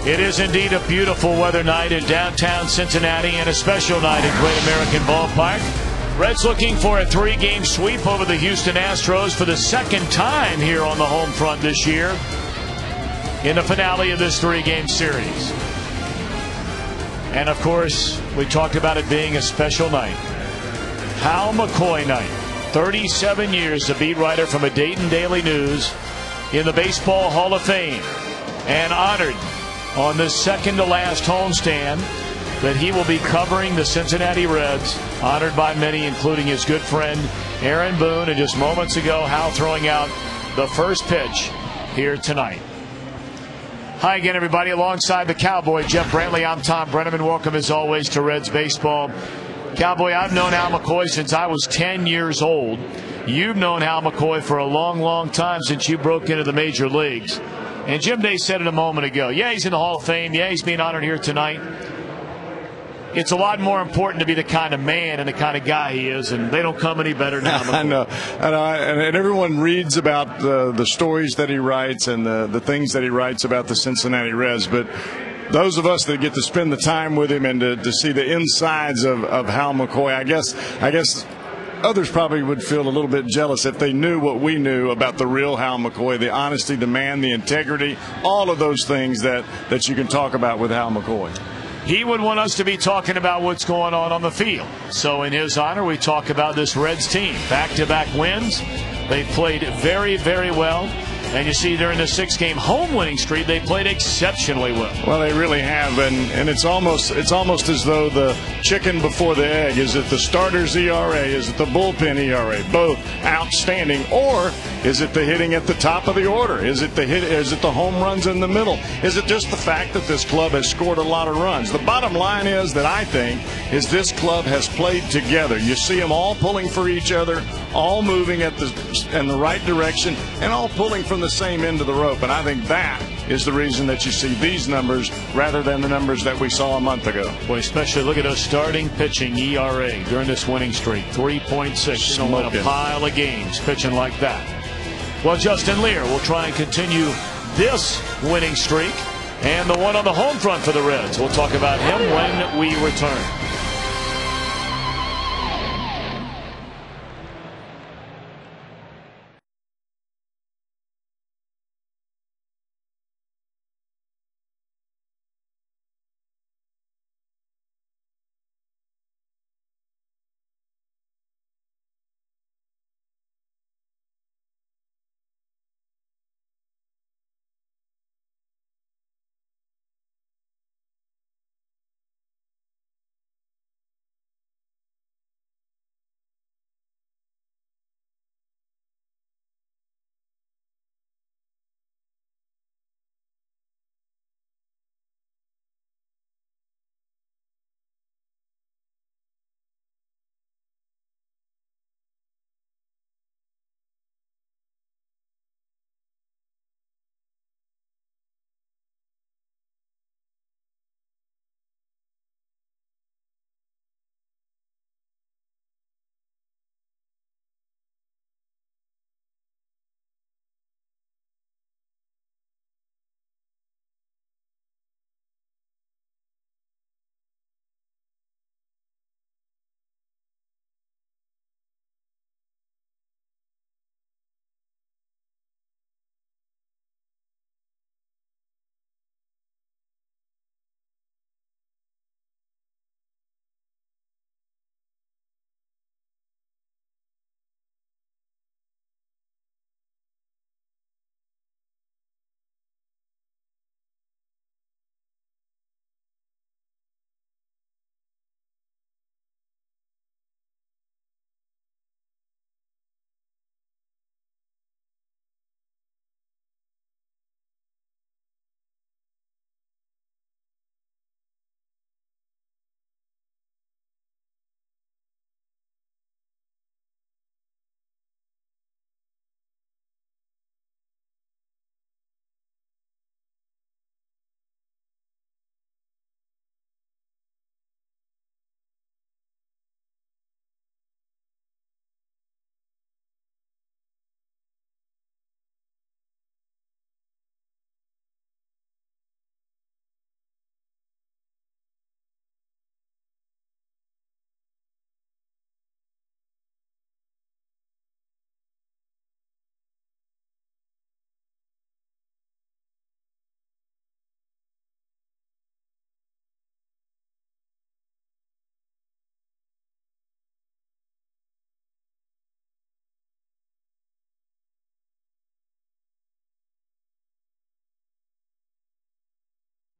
It is indeed a beautiful weather night in downtown Cincinnati and a special night at Great American Ballpark. Reds looking for a 3-game sweep over the Houston Astros for the second time here on the home front this year in the finale of this 3-game series. And of course, we talked about it being a special night. HOU McCoy night. 37 years a beat writer from a Dayton Daily News in the Baseball Hall of Fame, and honored on this second to last homestand that he will be covering the Cincinnati Reds, honored by many, including his good friend Aaron Boone. And just moments ago, HOU throwing out the first pitch here tonight. Hi again, everybody. Alongside the Cowboy, Jeff Brantley, I'm Tom Brenneman. Welcome, as always, to Reds Baseball. Cowboy, I've known HOU McCoy since I was 10 years old. You've known HOU McCoy for a long, long time, since you broke into the major leagues. And Jim Day said it a moment ago. Yeah, he's in the Hall of Fame. Yeah, he's being honored here tonight. It's a lot more important to be the kind of man and the kind of guy he is, and they don't come any better now. I know. And everyone reads about the stories that he writes and the things that he writes about the Cincinnati Reds, but those of us that get to spend the time with him and to see the insides of HOU McCoy, I guess others probably would feel a little bit jealous if they knew what we knew about the real HOU McCoy, the honesty, the man, the integrity, all of those things that you can talk about with HOU McCoy. He would want us to be talking about what's going on the field. So in his honor, we talk about this Reds team. Back-to-back wins. They played very, very well. And you see, during the 6-game home winning streak, they played exceptionally well. Well, they really have, and it's almost as though the chicken before the egg. Is it the starter's ERA? Is it the bullpen ERA? Both outstanding. Or is it the hitting at the top of the order? Is it the home runs in the middle? Is it just the fact that this club has scored a lot of runs? The bottom line is that I think is this club has played together. You see them all pulling for each other, all moving in the right direction, and all pulling from the same end of the rope. And I think that is the reason that you see these numbers rather than the numbers that we saw a month ago. Boy, especially look at those starting pitching ERA during this winning streak. 3.6. You don't win a pile of games pitching like that. Well, Justin Lear will try and continue this winning streak and the one on the home front for the Reds. We'll talk about him when we return.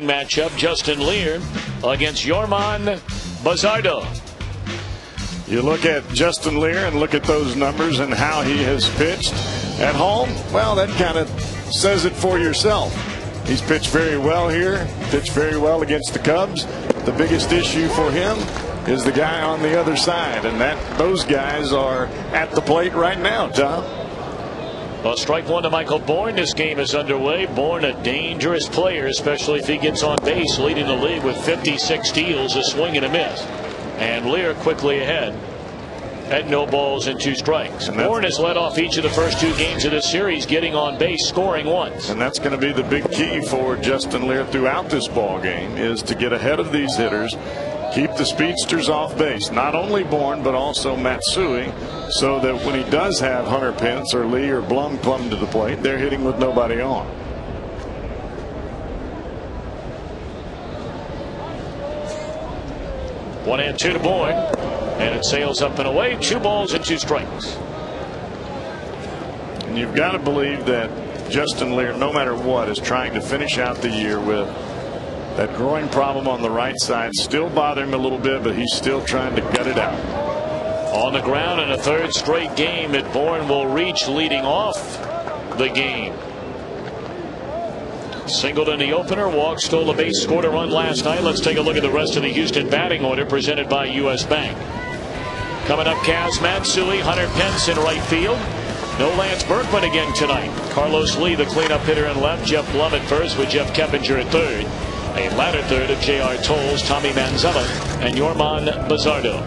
matchup, Justin Lear against Yorman Bazardo. You look at Justin Lear and look at those numbers and how he has pitched at home. Well, that kind of says it for yourself. He's pitched very well here, pitched very well against the Cubs. The biggest issue for him is the guy on the other side, and those guys are at the plate right now, Tom. Well, strike one to Michael Bourne. This game is underway. Bourne, a dangerous player, especially if he gets on base, leading the league with 56 steals, a swing and a miss. And Lear quickly ahead at no balls and 2 strikes. Bourne has led off each of the first 2 games of this series, getting on base, scoring once. And that's going to be the big key for Justin Lear throughout this ball game, is to get ahead of these hitters, keep the speedsters off base, not only Bourne but also Matsui, so that when he does have Hunter Pence or Lee or Blum come to the plate, they're hitting with nobody on. One and 2 to Bourne, and it sails up and away. 2 balls and 2 strikes. And you've got to believe that Justin Lear, no matter what, is trying to finish out the year with that groin problem on the right side. Still bothering him a little bit, but he's still trying to gut it out. On the ground in a 3rd straight game that Bourne will reach, leading off the game. Singled in the opener, walked, stole a base, scored a run last night. Let's take a look at the rest of the Houston batting order presented by U.S. Bank. Coming up, Kaz Matsui, Hunter Pence in right field. No Lance Berkman again tonight. Carlos Lee, the cleanup hitter, in left. Jeff Blum at first with Jeff Keppinger at third. A latter third of J.R. Tolles, Tommy Manzella, and Yorman Bazardo.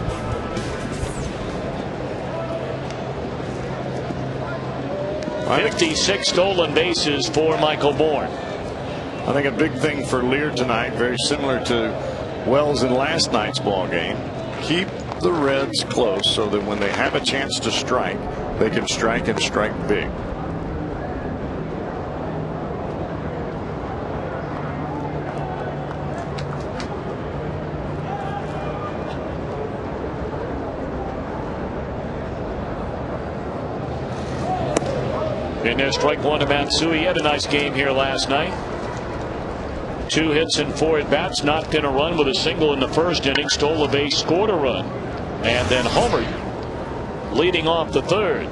I think 56 stolen bases for Michael Bourne. I think a big thing for Lear tonight, very similar to Wells in last night's ball game, keep the Reds close so that when they have a chance to strike, they can strike and strike big. In there, strike one to Matsui. He had a nice game here last night. 2 hits and 4 at bats, knocked in a run with a single in the first inning, stole a base, scored a run, and then homered, leading off the 3rd.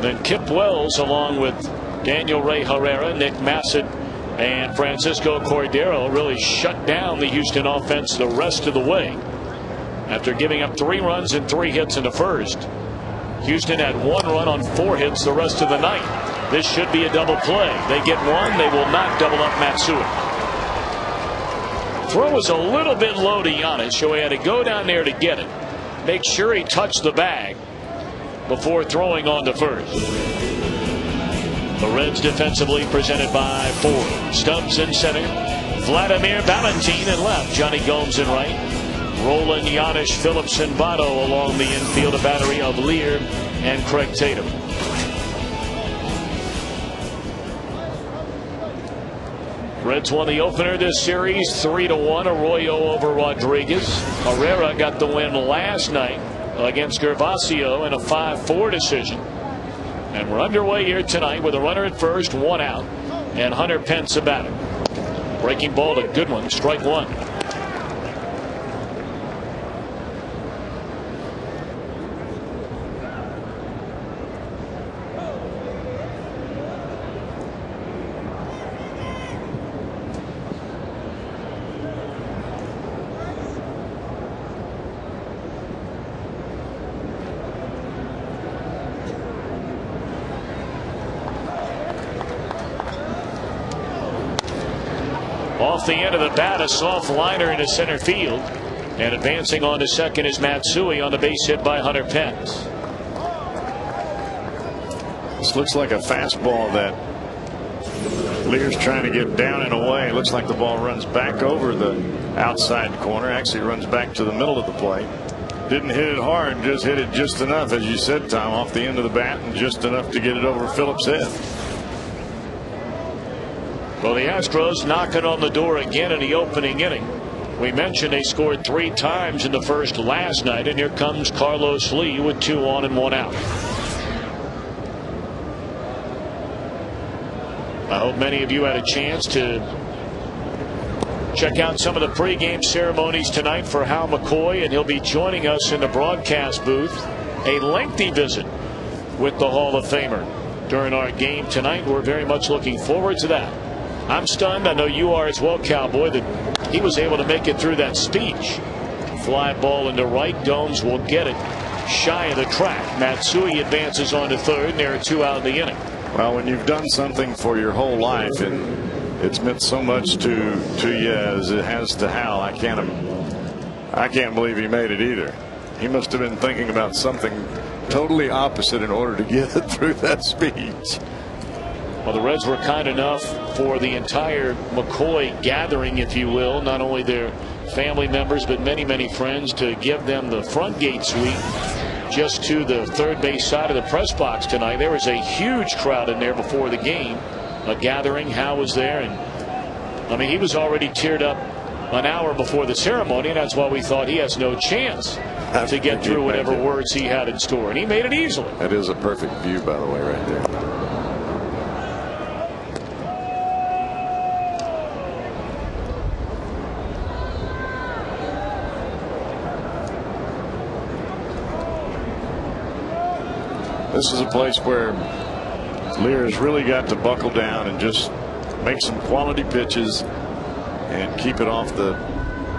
Then Kip Wells, along with Daniel Ray Herrera, Nick Massett, and Francisco Cordero, really shut down the Houston offense the rest of the way. After giving up 3 runs and 3 hits in the first, Houston had 1 run on 4 hits the rest of the night. This should be a double play. They get 1, they will not double up Matsui. Throw was a little bit low to Giannis, so he had to go down there to get it. Make sure he touched the bag before throwing on to first. The Reds defensively presented by Ford. Stubbs in center. Vladimir Valentin in left. Johnny Gomes in right. Roland, Giannis, Phillips, and Votto along the infield. A battery of Lear and Craig Tatum. Reds won the opener this series 3-1. Arroyo over Rodriguez. Herrera got the win last night against Gervasio in a 5-4 decision. And we're underway here tonight with a runner at first, 1 out, and Hunter Pence a batter. Breaking ball to Goodwin, strike 1. Off the end of the bat, a soft liner into center field. And advancing on to second is Matsui on the base hit by Hunter Pence. This looks like a fastball that Lear's trying to get down and away. It looks like the ball runs back over the outside corner. Actually runs back to the middle of the plate. Didn't hit it hard, just hit it just enough, as you said, Tom, off the end of the bat, and just enough to get it over Phillips' head. Well, the Astros knocking on the door again in the opening inning. We mentioned they scored 3 times in the first last night, and here comes Carlos Lee with 2 on and 1 out. I hope many of you had a chance to Check out some of the pregame ceremonies tonight for Hal McCoy, and he'll be joining us in the broadcast booth. A lengthy visit with the Hall of Famer during our game tonight. We're very much looking forward to that. I'm stunned, I know you are as well, Cowboy, that he was able to make it through that speech. Fly ball into right. Gomes will get it shy of the track. Matsui advances on to third, and there are 2 out in the inning. Well, when you've done something for your whole life and it's meant so much to you as it has to Hal, I can't believe he made it either. He must have been thinking about something totally opposite in order to get it through that speech. Well, the Reds were kind enough for the entire McCoy gathering, if you will, not only their family members but many friends, to give them the front gate suite just to the third base side of the press box tonight. There was a huge crowd in there before the game, a gathering. Hal was there, and I mean, he was already teared up an hour before the ceremony, and that's why we thought he has no chance to get through whatever words he had in store, and he made it easily. That is a perfect view, by the way, right there. This is a place where Lear has really got to buckle down and just make some quality pitches and keep it off the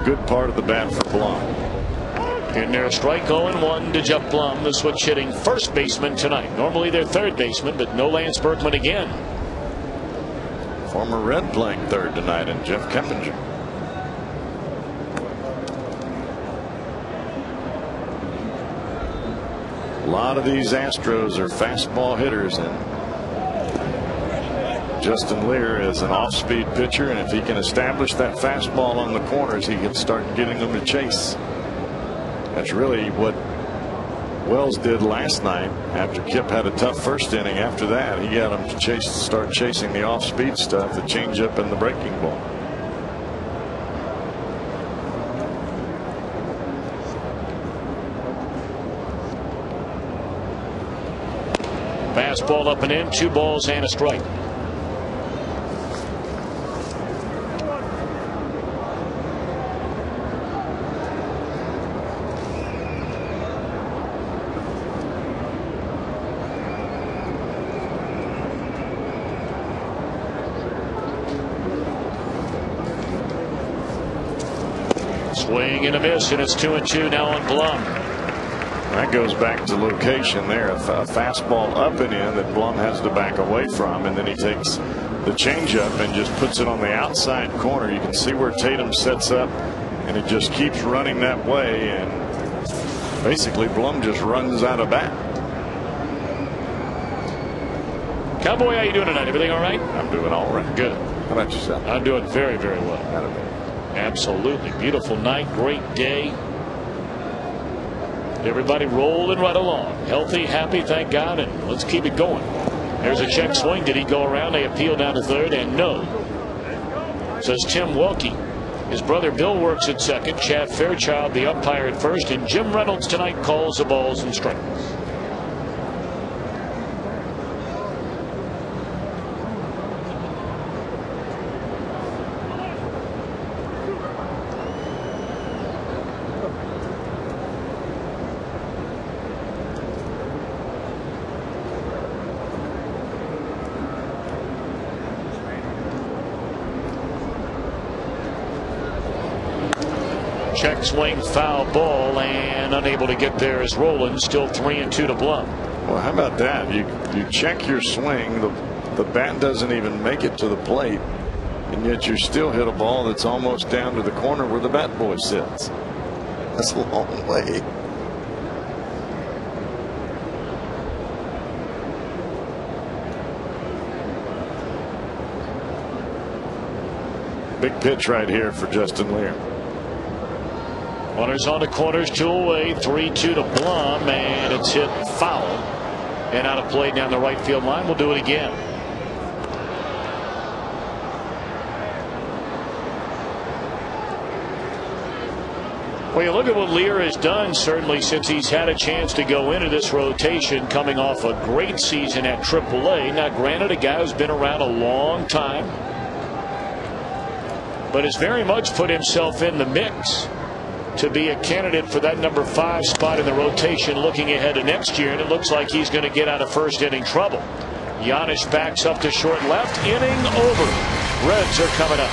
good part of the bat for Blum. And there's a strike 0-1 to Jeff Blum, the switch hitting first baseman tonight. Normally they're third baseman, but no Lance Berkman again. Former Red playing third tonight, and Jeff Keppinger. A lot of these Astros are fastball hitters, and Justin Lear is an off-speed pitcher, and if he can establish that fastball on the corners, he can start getting them to chase. That's really what Wells did last night. After Kip had a tough first inning, after that he got him to start chasing the off-speed stuff, the changeup and the breaking ball. Fastball up and in, 2 balls and a strike. Swing and a miss, and it's 2-2 now on Blum. That goes back to location there. A fastball up and in that Blum has to back away from, and then he takes the changeup and just puts it on the outside corner. You can see where Tatum sets up, and it just keeps running that way, and basically Blum just runs out of bat. Cowboy, how you doing tonight? Everything all right? I'm doing all right. Good. How about yourself? I'm doing very well. Absolutely. Beautiful night. Great day. Everybody rolling right along. Healthy, happy, thank God, and let's keep it going. There's a check swing. Did he go around? They appeal down to third, and no. Says Tim Welke. His brother Bill works at second. Chad Fairchild, the umpire, at first, and Jim Reynolds tonight calls the balls and strikes. Check swing, foul ball, and unable to get there is Roland. Still 3-2 to Blum. Well, how about that? You check your swing, the bat doesn't even make it to the plate, and yet you still hit a ball that's almost down to the corner where the bat boy sits. That's a long way. Big pitch right here for Justin Lear. Runners on the corners, 2 away, 3-2 to Blum, and it's hit foul and out of play down the right field line. We'll do it again. Well, you look at what Lear has done, certainly since he's had a chance to go into this rotation, coming off a great season at AAA. Now, granted, a guy who's been around a long time. but has very much put himself in the mix to be a candidate for that number 5 spot in the rotation looking ahead to next year, and it looks like he's going to get out of first inning trouble. Giannis backs up to short left. Inning over. Reds are coming up.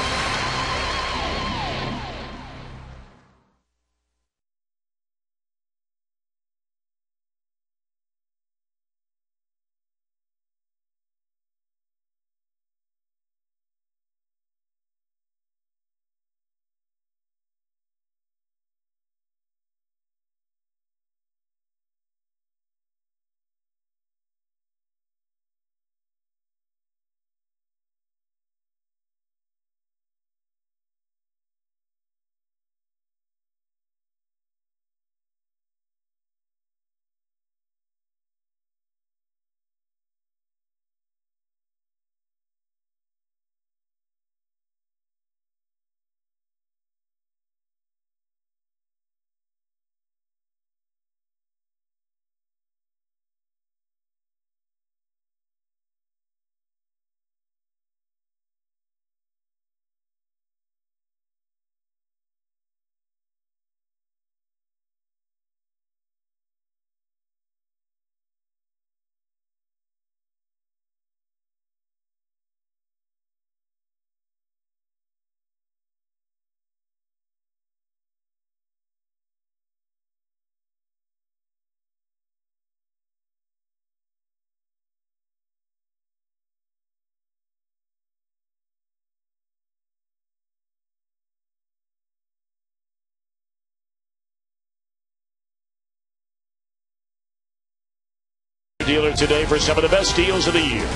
Dealer today for some of the best deals of the year.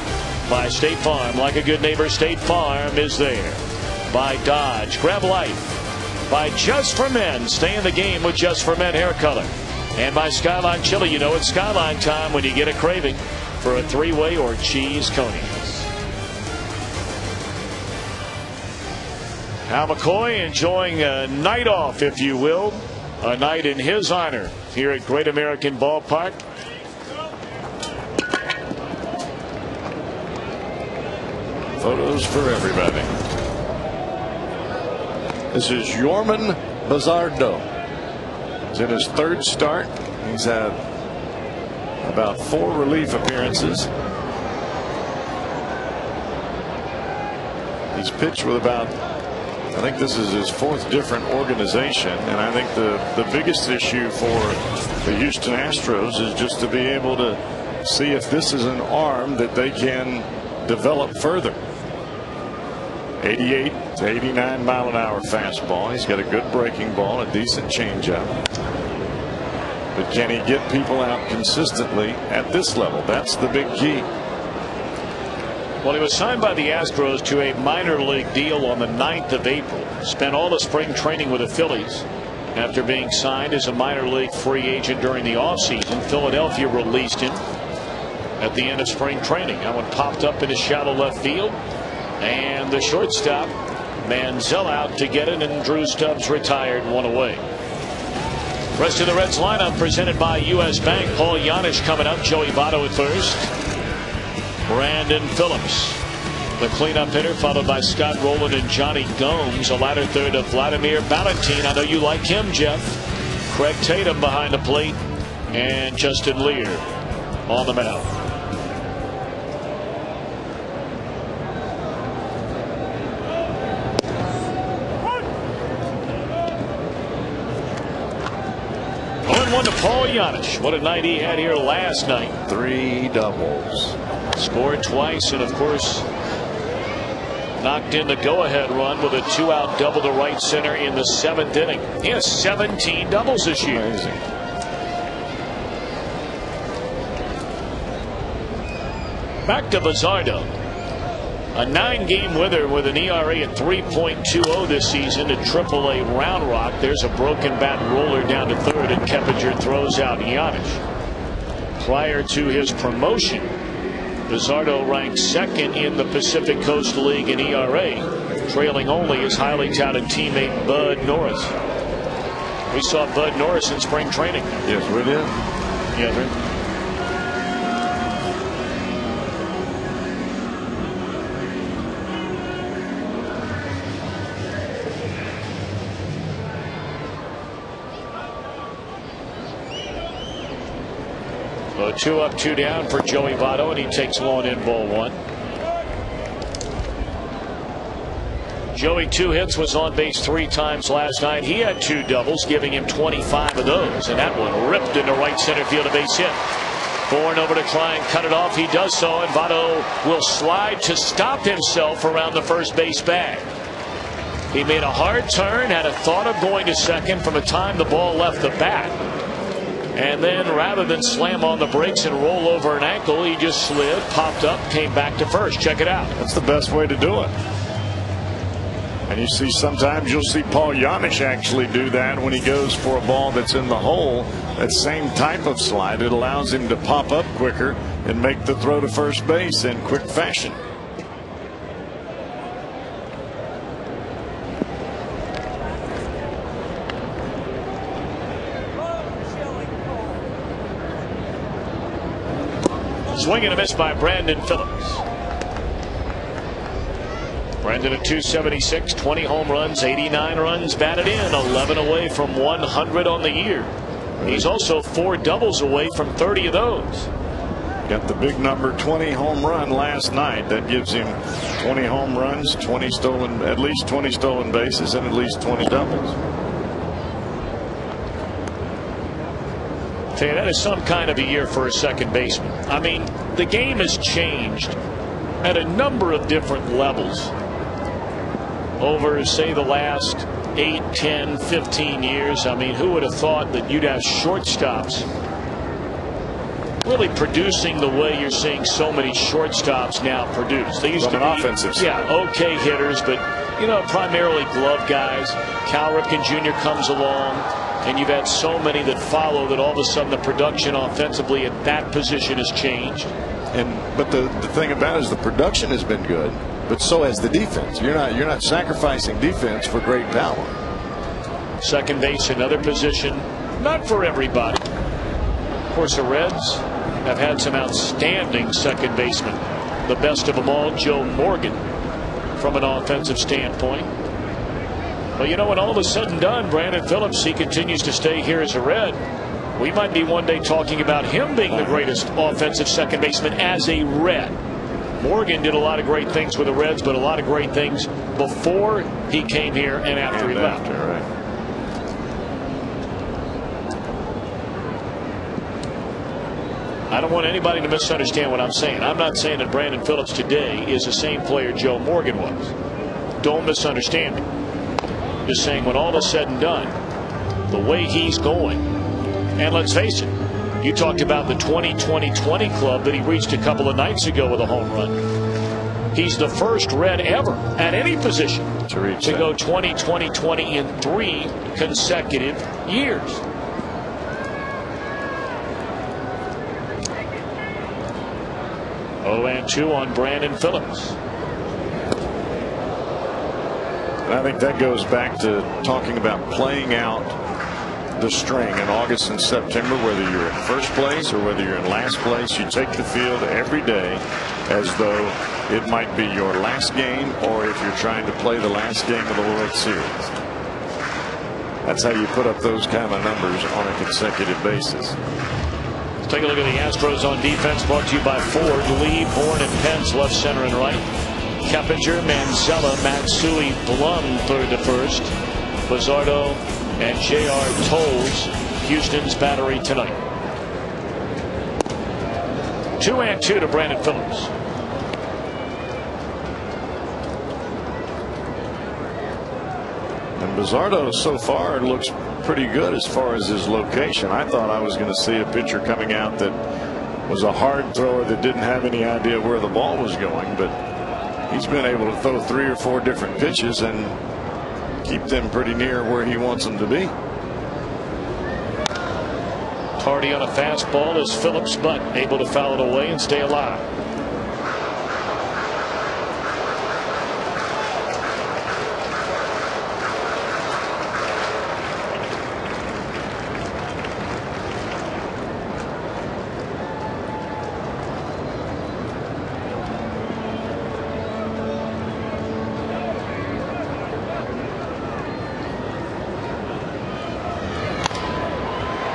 By State Farm, like a good neighbor, State Farm is there. By Dodge, grab life. By Just for Men, stay in the game with Just for Men hair color. And by Skyline Chili, you know it's Skyline time when you get a craving for a 3-way or cheese conies. Al McCoy enjoying a night off, if you will. A night in his honor here at Great American Ballpark. Photos for everybody. This is Yorman Bazardo. It's in his 3rd start. He's had about 4 relief appearances. He's pitched with about, I think this is his 4th different organization, and I think the biggest issue for the Houston Astros is just to be able to see if this is an arm that they can develop further. 88 to 89 mile an hour fastball. He's got a good breaking ball, a decent changeup. But can he get people out consistently at this level? That's the big key. Well, he was signed by the Astros to a minor league deal on the 9th of April. Spent all the spring training with the Phillies. After being signed as a minor league free agent during the offseason, Philadelphia released him at the end of spring training. That one popped up into shallow left field. And the shortstop, Manziel, out to get it, and Drew Stubbs retired, 1 away. Rest of the Reds lineup presented by U.S. Bank. Paul Giannis coming up. Joey Votto at first. Brandon Phillips, the cleanup hitter, followed by Scott Rowland and Johnny Gomes. A latter third of Vladimir Valentin. I know you like him, Jeff. Craig Tatum behind the plate, and Justin Lear on the mound. One to Paul Giannis. What a night he had here last night. 3 doubles. Scored twice, and of course knocked in the go-ahead run with a 2-out double to right center in the 7th inning. He has 17 doubles this year. Amazing. Back to Bazardo. A 9-game winner with an ERA at 3.20 this season to AAA Round Rock. There's a broken bat roller down to third, and Keppinger throws out Giannis. Prior to his promotion, Bazardo ranked 2nd in the Pacific Coast League in ERA, trailing only his highly touted teammate Bud Norris. We saw Bud Norris in spring training. Yes, we did. Yes, sir. So 2 up, 2 down for Joey Votto, and he takes one in ball 1. Joey 2 hits, was on base 3 times last night. He had 2 doubles, giving him 25 of those, and that one ripped into right center field, a base hit. Bourne over to try and cut it off. He does so, and Votto will slide to stop himself around the first base bag. He made a hard turn, had a thought of going to second from the time the ball left the bat. And then rather than slam on the brakes and roll over an ankle, he just slid, popped up, came back to first. Check it out. That's the best way to do it. And you see sometimes you'll see Paul Yanish actually do that when he goes for a ball that's in the hole. That same type of slide. It allows him to pop up quicker and make the throw to first base in quick fashion. Swing and a miss by Brandon Phillips. Brandon at 276, 20 home runs, 89 runs batted in, 11 away from 100 on the year. He's also 4 doubles away from 30 of those. Got the big number 20 home run last night. That gives him 20 home runs, 20 stolen, at least 20 stolen bases, and at least 20 doubles. Tell you, that is some kind of a year for a second baseman. I mean, the game has changed at a number of different levels over, say, the last 8, 10, 15 years. I mean, who would have thought that you'd have shortstops really producing the way you're seeing so many shortstops now produce? They used to be offensive side. Yeah, okay hitters, but you know, primarily glove guys. Cal Ripken Jr. comes along, and you've had so many that follow that all of a sudden the production offensively at that position has changed. But the thing about it is the production has been good, but so has the defense. You're not sacrificing defense for great power. Second base, another position not for everybody. Of course, the Reds have had some outstanding second basemen. The best of them all, Joe Morgan, from an offensive standpoint. But you know, when all is said and done, Brandon Phillips, he continues to stay here as a Red. We might be one day talking about him being the greatest offensive second baseman as a Red. Morgan did a lot of great things with the Reds, but a lot of great things before he came here and after he left. Right. I don't want anybody to misunderstand what I'm saying. I'm not saying that Brandon Phillips today is the same player Joe Morgan was. Don't misunderstand me. Just saying, when all is said and done, the way he's going, and let's face it, you talked about the 20-20-20 club that he reached a couple of nights ago with a home run. He's the first Red ever at any position to go 20-20-20 in 3 consecutive years. Oh, and 2 on Brandon Phillips. And I think that goes back to talking about playing out the string in August and September. Whether you're in first place or whether you're in last place, you take the field every day as though it might be your last game, or if you're trying to play the last game of the World Series. That's how you put up those kind of numbers on a consecutive basis. Let's take a look at the Astros on defense, brought to you by Ford. Lee, Bourne, and Pence left, center, and right. Keppinger, Manzella, Matsui, Blum third to first. Bizzardo and J.R. Tolles, Houston's battery tonight. 2-2 to Brandon Phillips. And Bizzardo so far looks pretty good as far as his location. I thought I was going to see a pitcher coming out that was a hard thrower that didn't have any idea where the ball was going, but he's been able to throw 3 or 4 different pitches and keep them pretty near where he wants them to be. Hardy on a fastball as Phillips, but able to foul it away and stay alive.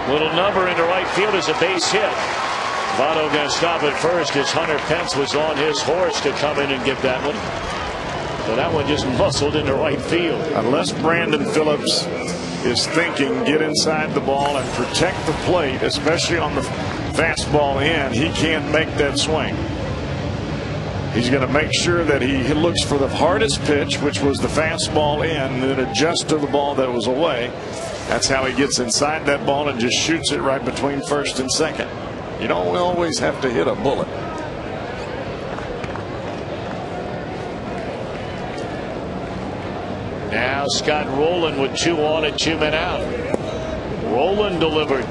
Little number into right field is a base hit. Votto going to stop it first as Hunter Pence was on his horse to come in and get that one. So that one just muscled into right field. Unless Brandon Phillips is thinking get inside the ball and protect the plate, especially on the fastball in, he can't make that swing. He's going to make sure that he looks for the hardest pitch, which was the fastball in, and then adjust to the ball that was away. That's how he gets inside that ball and just shoots it right between first and second. You don't always have to hit a bullet. Now Scott Rowland with 2 on and 2 men out. Rowland delivered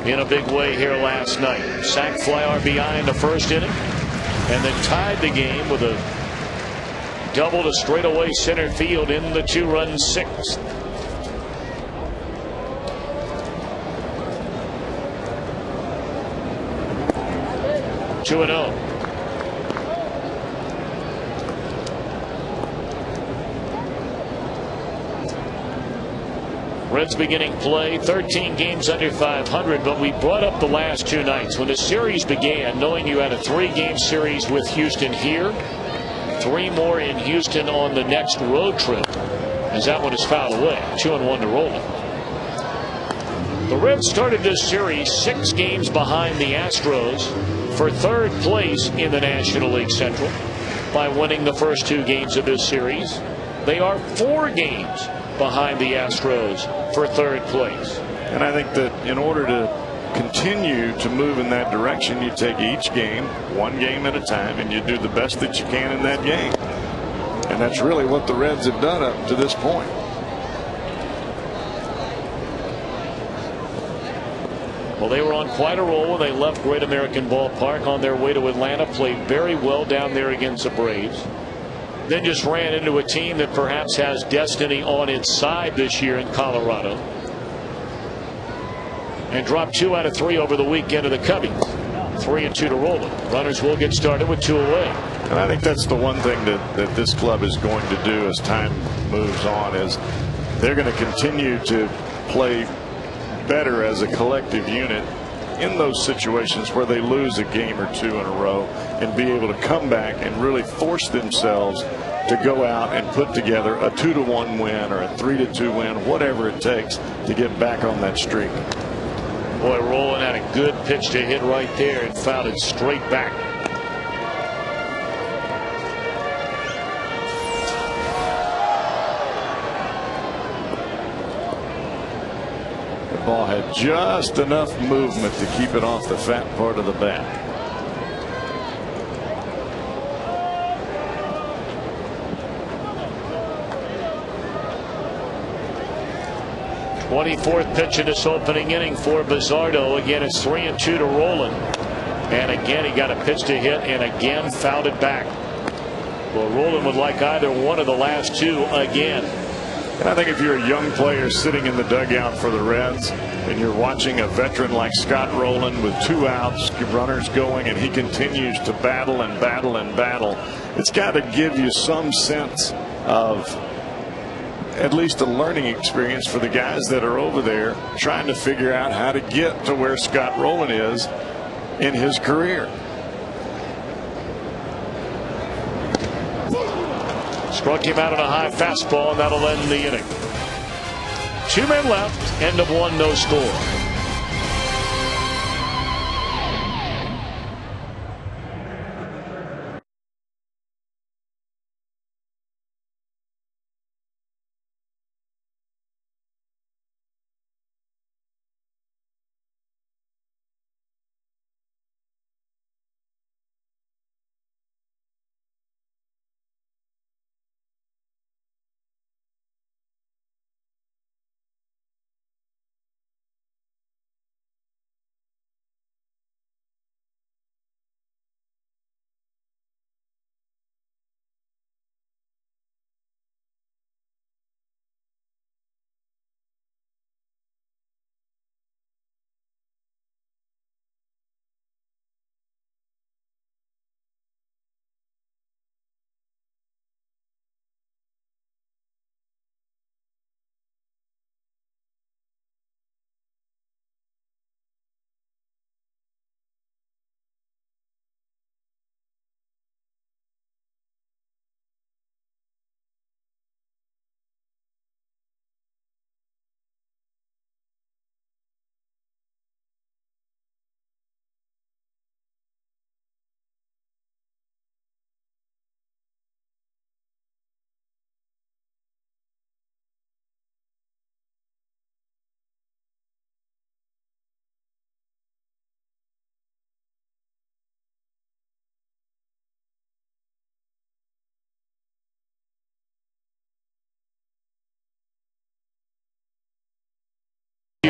in a big way here last night. Sac fly RBI in the first inning, and then tied the game with a double to straightaway center field in the 2-run 6th. Two and 0. Reds beginning play, 13 games under 500, but we brought up the last 2 nights. When the series began, knowing you had a 3-game series with Houston here, 3 more in Houston on the next road trip, as that one is fouled away. 2-1 to Rowland. The Reds started this series 6 games behind the Astros for 3rd place in the National League Central by winning the first 2 games of this series. They are 4 games behind the Astros for 3rd place. And I think that in order to continue to move in that direction, you take each game 1 game at a time and you do the best that you can in that game. And that's really what the Reds have done up to this point. Well, they were on quite a roll when they left Great American Ballpark on their way to Atlanta. Played very well down there against the Braves. Then just ran into a team that perhaps has destiny on its side this year in Colorado. And dropped 2 out of 3 over the weekend to the Cubbies. 3-2 to Rowland. Runners will get started with 2 away. And I think that's the one thing that this club is going to do as time moves on, is they're going to continue to play better as a collective unit in those situations where they lose a game or 2 in a row, and be able to come back and really force themselves to go out and put together a 2-1 win or a 3-2 win, whatever it takes to get back on that streak. Boy, Rowland had a good pitch to hit right there and fouled it straight back. The ball had just enough movement to keep it off the fat part of the bat. Twenty-fourth pitch in this opening inning for Bizzardo. Again, it's 3-2 to Rowland. And again, he got a pitch to hit and again fouled it back. Well, Rowland would like either one of the last 2 again. And I think if you're a young player sitting in the dugout for the Reds and you're watching a veteran like Scott Rowland with 2 outs, runners going, and he continues to battle and battle and battle, it's got to give you some sense of at least a learning experience for the guys that are over there trying to figure out how to get to where Scott Rowland is in his career. Struck him out on a high fastball, and that'll end the inning. 2 men left, end of 1, no score.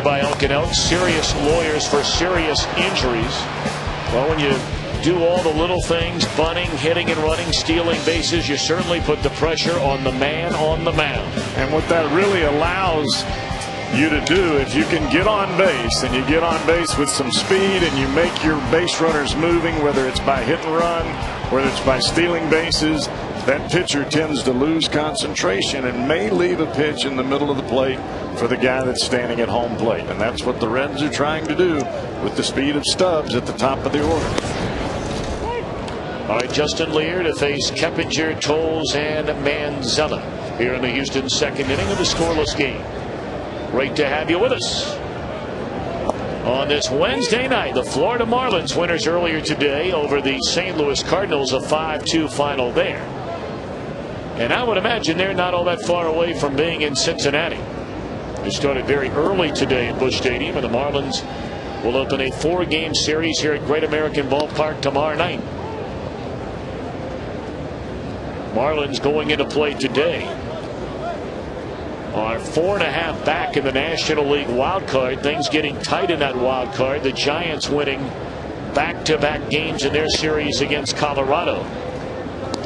By Elkin Elks, serious lawyers for serious injuries. Well, when you do all the little things, bunting, hitting and running, stealing bases, you certainly put the pressure on the man on the mound. And what that really allows you to do, if you can get on base and you get on base with some speed and you make your base runners moving, whether it's by hit and run, whether it's by stealing bases, that pitcher tends to lose concentration and may leave a pitch in the middle of the plate for the guy that's standing at home plate. And that's what the Reds are trying to do with the speed of Stubbs at the top of the order. All right, Justin Lear to face Keppinger, Tolles, and Manzella here in the Houston second inning of the scoreless game. Great to have you with us. On this Wednesday night, the Florida Marlins winners earlier today over the St. Louis Cardinals, a 5-2 final there. And I would imagine they're not all that far away from being in Cincinnati. They started very early today at Busch Stadium, and the Marlins will open a 4-game series here at Great American Ballpark tomorrow night. Marlins going into play today are 4.5 back in the National League wild card. Things getting tight in that wild card. The Giants winning back-to-back games in their series against Colorado.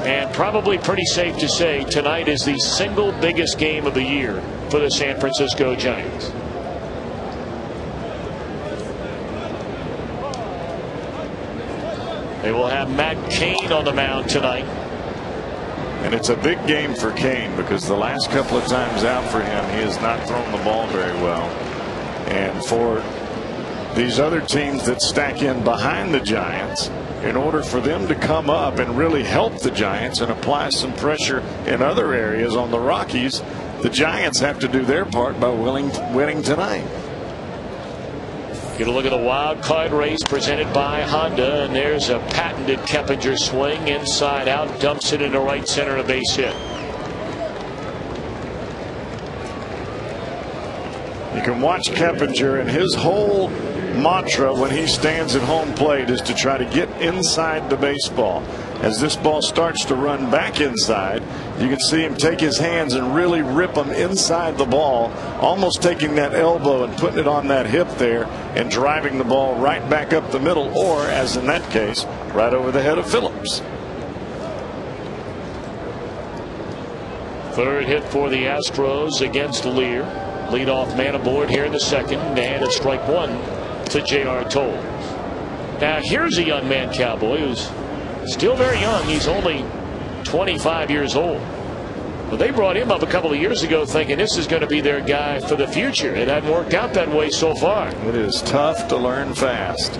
And probably pretty safe to say tonight is the single biggest game of the year for the San Francisco Giants. They will have Matt Cain on the mound tonight. And it's a big game for Cain because the last couple of times out for him, he has not thrown the ball very well. And for these other teams that stack in behind the Giants, in order for them to come up and really help the Giants and apply some pressure in other areas on the Rockies, the Giants have to do their part by winning tonight. Get a look at the wild card race presented by Honda, and there's a patented Keppinger swing inside out, dumps it into right center, and a base hit. You can watch Keppinger, and his whole mantra when he stands at home plate is to try to get inside the baseball. As this ball starts to run back inside, you can see him take his hands and really rip them inside the ball, almost taking that elbow and putting it on that hip there and driving the ball right back up the middle, or as in that case, right over the head of Phillips. Third hit for the Astros against Lear. Leadoff man aboard here in the second, and it's strike one to J.R. Tolles. Now here's a young man, Cowboy, who's still very young. He's only 25 years old. But they brought him up a couple of years ago thinking this is going to be their guy for the future. It hadn't worked out that way so far. It is tough to learn fast.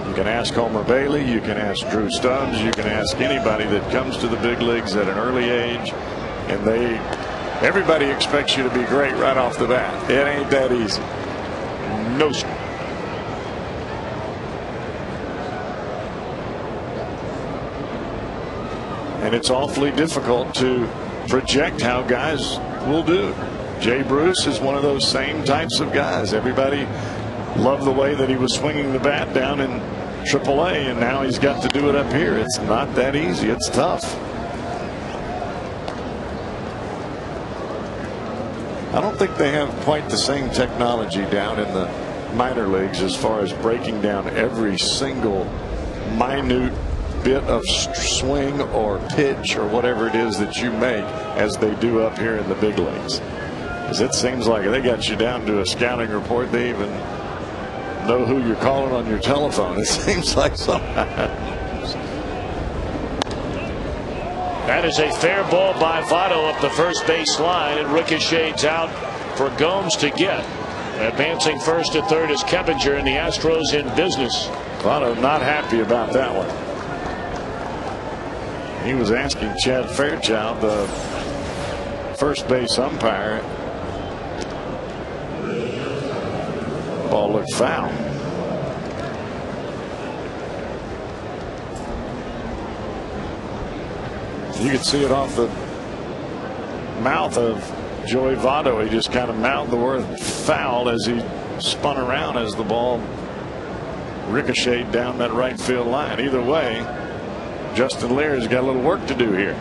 You can ask Homer Bailey, you can ask Drew Stubbs, you can ask anybody that comes to the big leagues at an early age, and everybody expects you to be great right off the bat. It ain't that easy. No, sir. And it's awfully difficult to project how guys will do. Jay Bruce is one of those same types of guys. Everybody loved the way that he was swinging the bat down in AAA, and now he's got to do it up here. It's not that easy. It's tough. I don't think they have quite the same technology down in the minor leagues as far as breaking down every single minute bit of swing or pitch or whatever it is that you make as they do up here in the big leagues. Because it seems like they got you down to a scouting report. They even know who you're calling on your telephone. It seems like sometimes. That is a fair ball by Votto up the first base line, and ricochets out for Gomes to get. Advancing first to third is Keppinger, and the Astros in business. Votto not happy about that one. He was asking Chad Fairchild, the first base umpire. Ball looked foul. You could see it off the mouth of Joey Votto. He just kind of mouthed the word foul as he spun around as the ball ricocheted down that right field line. Either way, Justin Lear's got a little work to do here.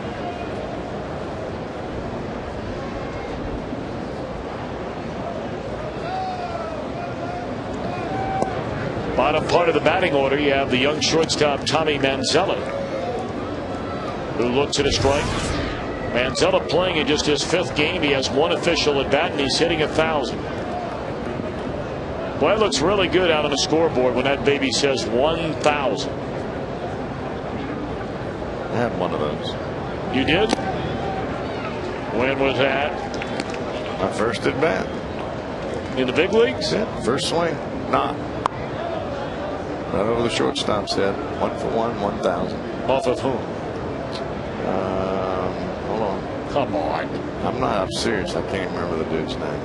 Bottom part of the batting order, you have the young shortstop Tommy Manzella, who looks at a strike. Manzella playing in just his 5th game. He has 1 official at bat, and he's hitting 1,000. Boy, it looks really good out on the scoreboard when that baby says 1,000. I had one of those. You did? When was that? My first at bat. In the big leagues? Yeah, first swing. Not. Right over the shortstop's head. 1 for 1, 1,000. Off of whom? Hold on. Come on. I'm serious. I can't remember the dude's name.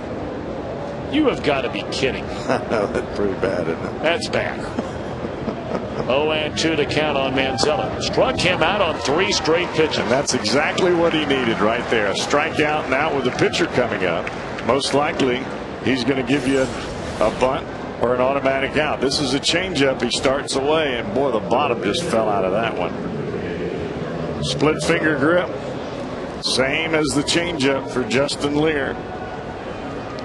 You have got to be kidding. I know, that's pretty bad, isn't it? That's bad. 0-2 to count on Manzella. Struck him out on 3 straight pitches. And that's exactly what he needed right there. A strikeout. Now with the pitcher coming up, most likely he's going to give you a bunt or an automatic out. This is a changeup. He starts away, and boy, the bottom just fell out of that one. Split finger grip, same as the changeup for Justin Lear,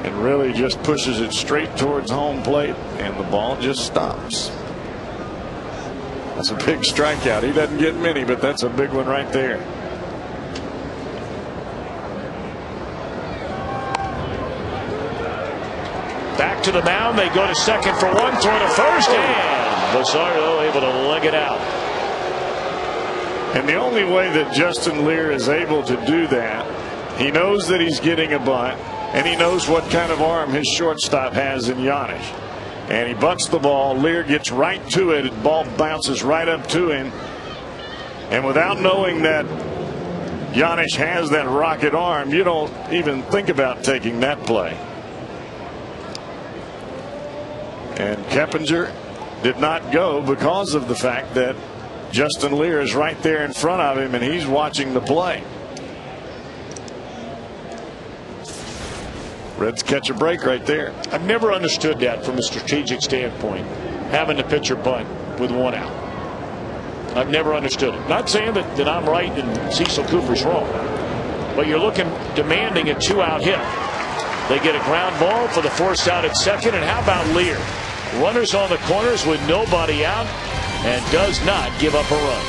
and really just pushes it straight towards home plate, and the ball just stops. That's a big strikeout. He doesn't get many, but that's a big one right there. Back to the mound. They go to second for 1, throw to first, and Basardo able to leg it out. And the only way that Justin Lear is able to do that, he knows that he's getting a bunt, and he knows what kind of arm his shortstop has in Giannis. And he bunts the ball. Lear gets right to it. The ball bounces right up to him. And without knowing that Giannis has that rocket arm, you don't even think about taking that play. And Keppinger did not go because of the fact that Justin Lear is right there in front of him, and he's watching the play. Reds catch a break right there. I've never understood that from a strategic standpoint, having the pitcher bunt with 1 out. I've never understood it. Not saying that I'm right and Cecil Cooper's wrong, but you're demanding a 2-out hit. They get a ground ball for the forced out at second, and how about Lear? Runners on the corners with nobody out, and does not give up a run.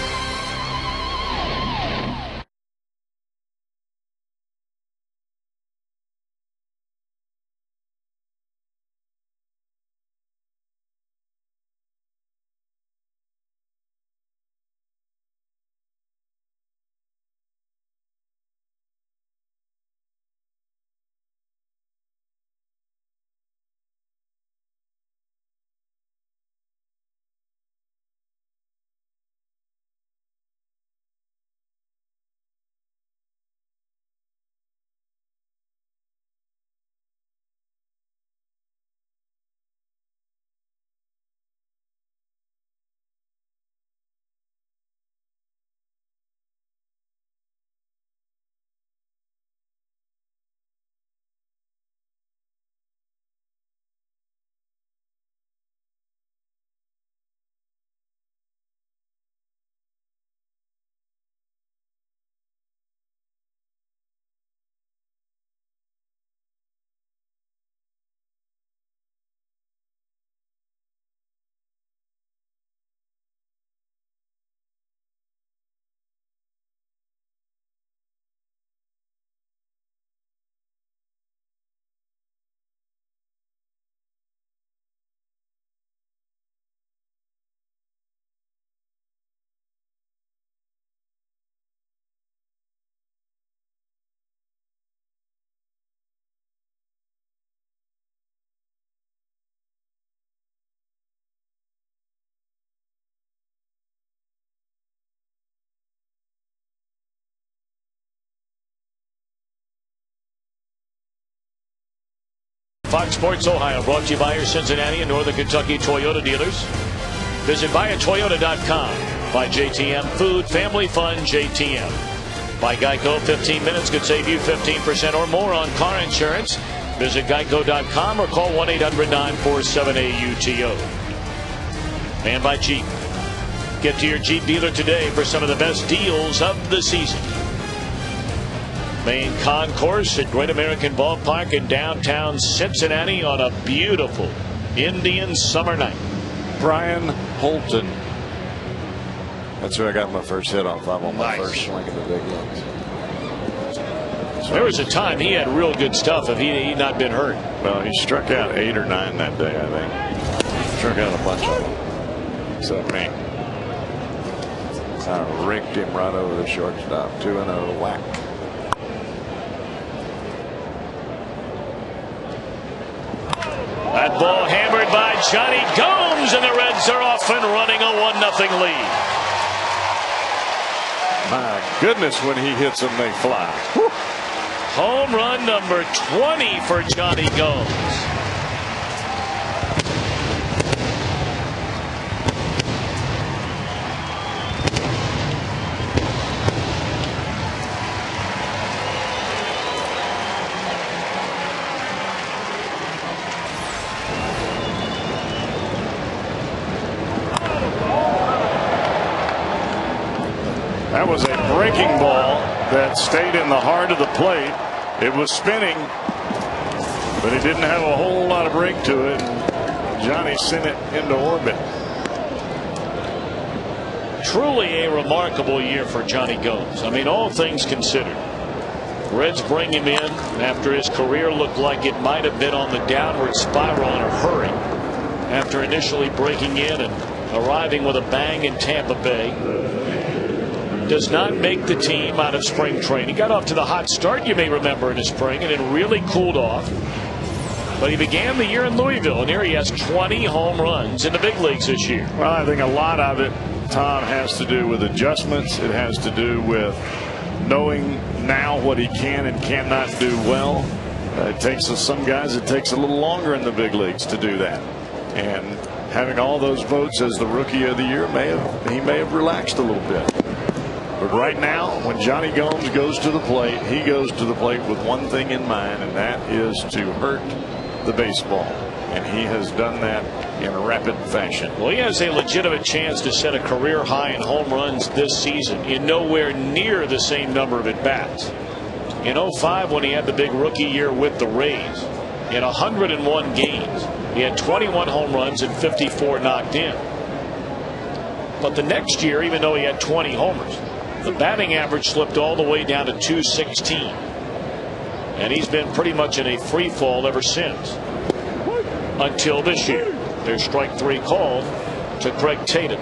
Fox Sports Ohio brought to you by your Cincinnati and Northern Kentucky Toyota dealers. Visit buyatoyota.com. By JTM Food, Family Fun, JTM. By Geico, 15 minutes could save you 15% or more on car insurance. Visit geico.com or call 1-800-947-AUTO. And by Jeep. Get to your Jeep dealer today for some of the best deals of the season. Main concourse at Great American Ballpark in downtown Cincinnati on a beautiful Indian summer night. Brian Holton. That's who I got my first hit off of on my first swing of the big leagues. There was a time he had real good stuff if he'd not been hurt. Well, he struck out 8 or 9 that day, I think. Struck out a bunch of them. Except me. I raked him right over the shortstop. 2-0 whack. That ball hammered by Johnny Gomes, and the Reds are off and running a 1-0 lead. My goodness, when he hits them, they fly. Whew. Home run number 20 for Johnny Gomes. That was a breaking ball that stayed in the heart of the plate. It was spinning, but it didn't have a whole lot of break to it. Johnny sent it into orbit. Truly a remarkable year for Johnny Gomes. I mean, all things considered. Reds bring him in after his career looked like it might have been on the downward spiral in a hurry. After initially breaking in and arriving with a bang in Tampa Bay. Does not make the team out of spring training. Got off to the hot start, you may remember, in the spring, and then really cooled off. But he began the year in Louisville, and here he has 20 home runs in the big leagues this year. Well, I think a lot of it, Tom, has to do with adjustments. It has to do with knowing now what he can and cannot do well. It takes some guys, it takes a little longer in the big leagues to do that. And having all those votes as the rookie of the year, he may have relaxed a little bit. But right now, when Johnny Gomes goes to the plate, he goes to the plate with one thing in mind, and that is to hurt the baseball. And he has done that in rapid fashion. Well, he has a legitimate chance to set a career high in home runs this season in nowhere near the same number of at-bats. In 05, when he had the big rookie year with the Rays, in 101 games, he had 21 home runs and 54 knocked in. But the next year, even though he had 20 homers, the batting average slipped all the way down to 216. And he's been pretty much in a free fall ever since. Until this year. There's strike 3 called to Craig Tatum.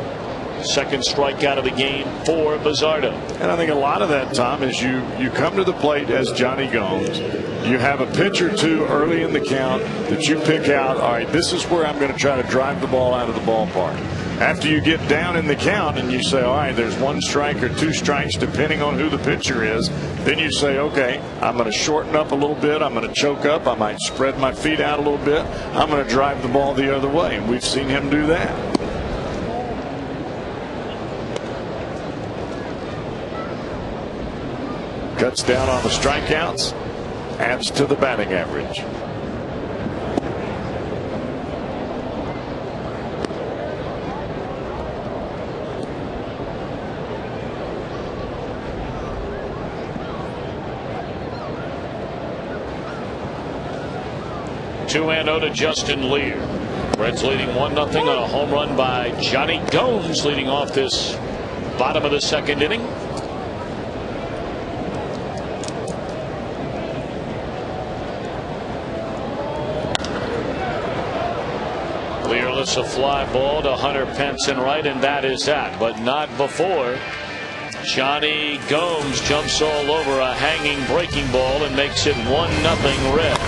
Second strikeout of the game for Bizzardo. And I think a lot of that, Tom, is you come to the plate as Johnny Gomes. You have a pitch or two early in the count that you pick out. All right, this is where I'm going to try to drive the ball out of the ballpark. After you get down in the count and you say, all right, there's 1 strike or 2 strikes depending on who the pitcher is, then you say, okay, I'm going to shorten up a little bit. I'm going to choke up. I might spread my feet out a little bit. I'm going to drive the ball the other way. And we've seen him do that. Cuts down on the strikeouts, adds to the batting average. Two and 0 to Justin Lear. Reds leading 1-0 on a home run by Johnny Gomes, leading off this bottom of the second inning. Lear lifts a fly ball to Hunter Pence in right, and that is that, but not before Johnny Gomes jumps all over a hanging breaking ball and makes it 1-0 Reds.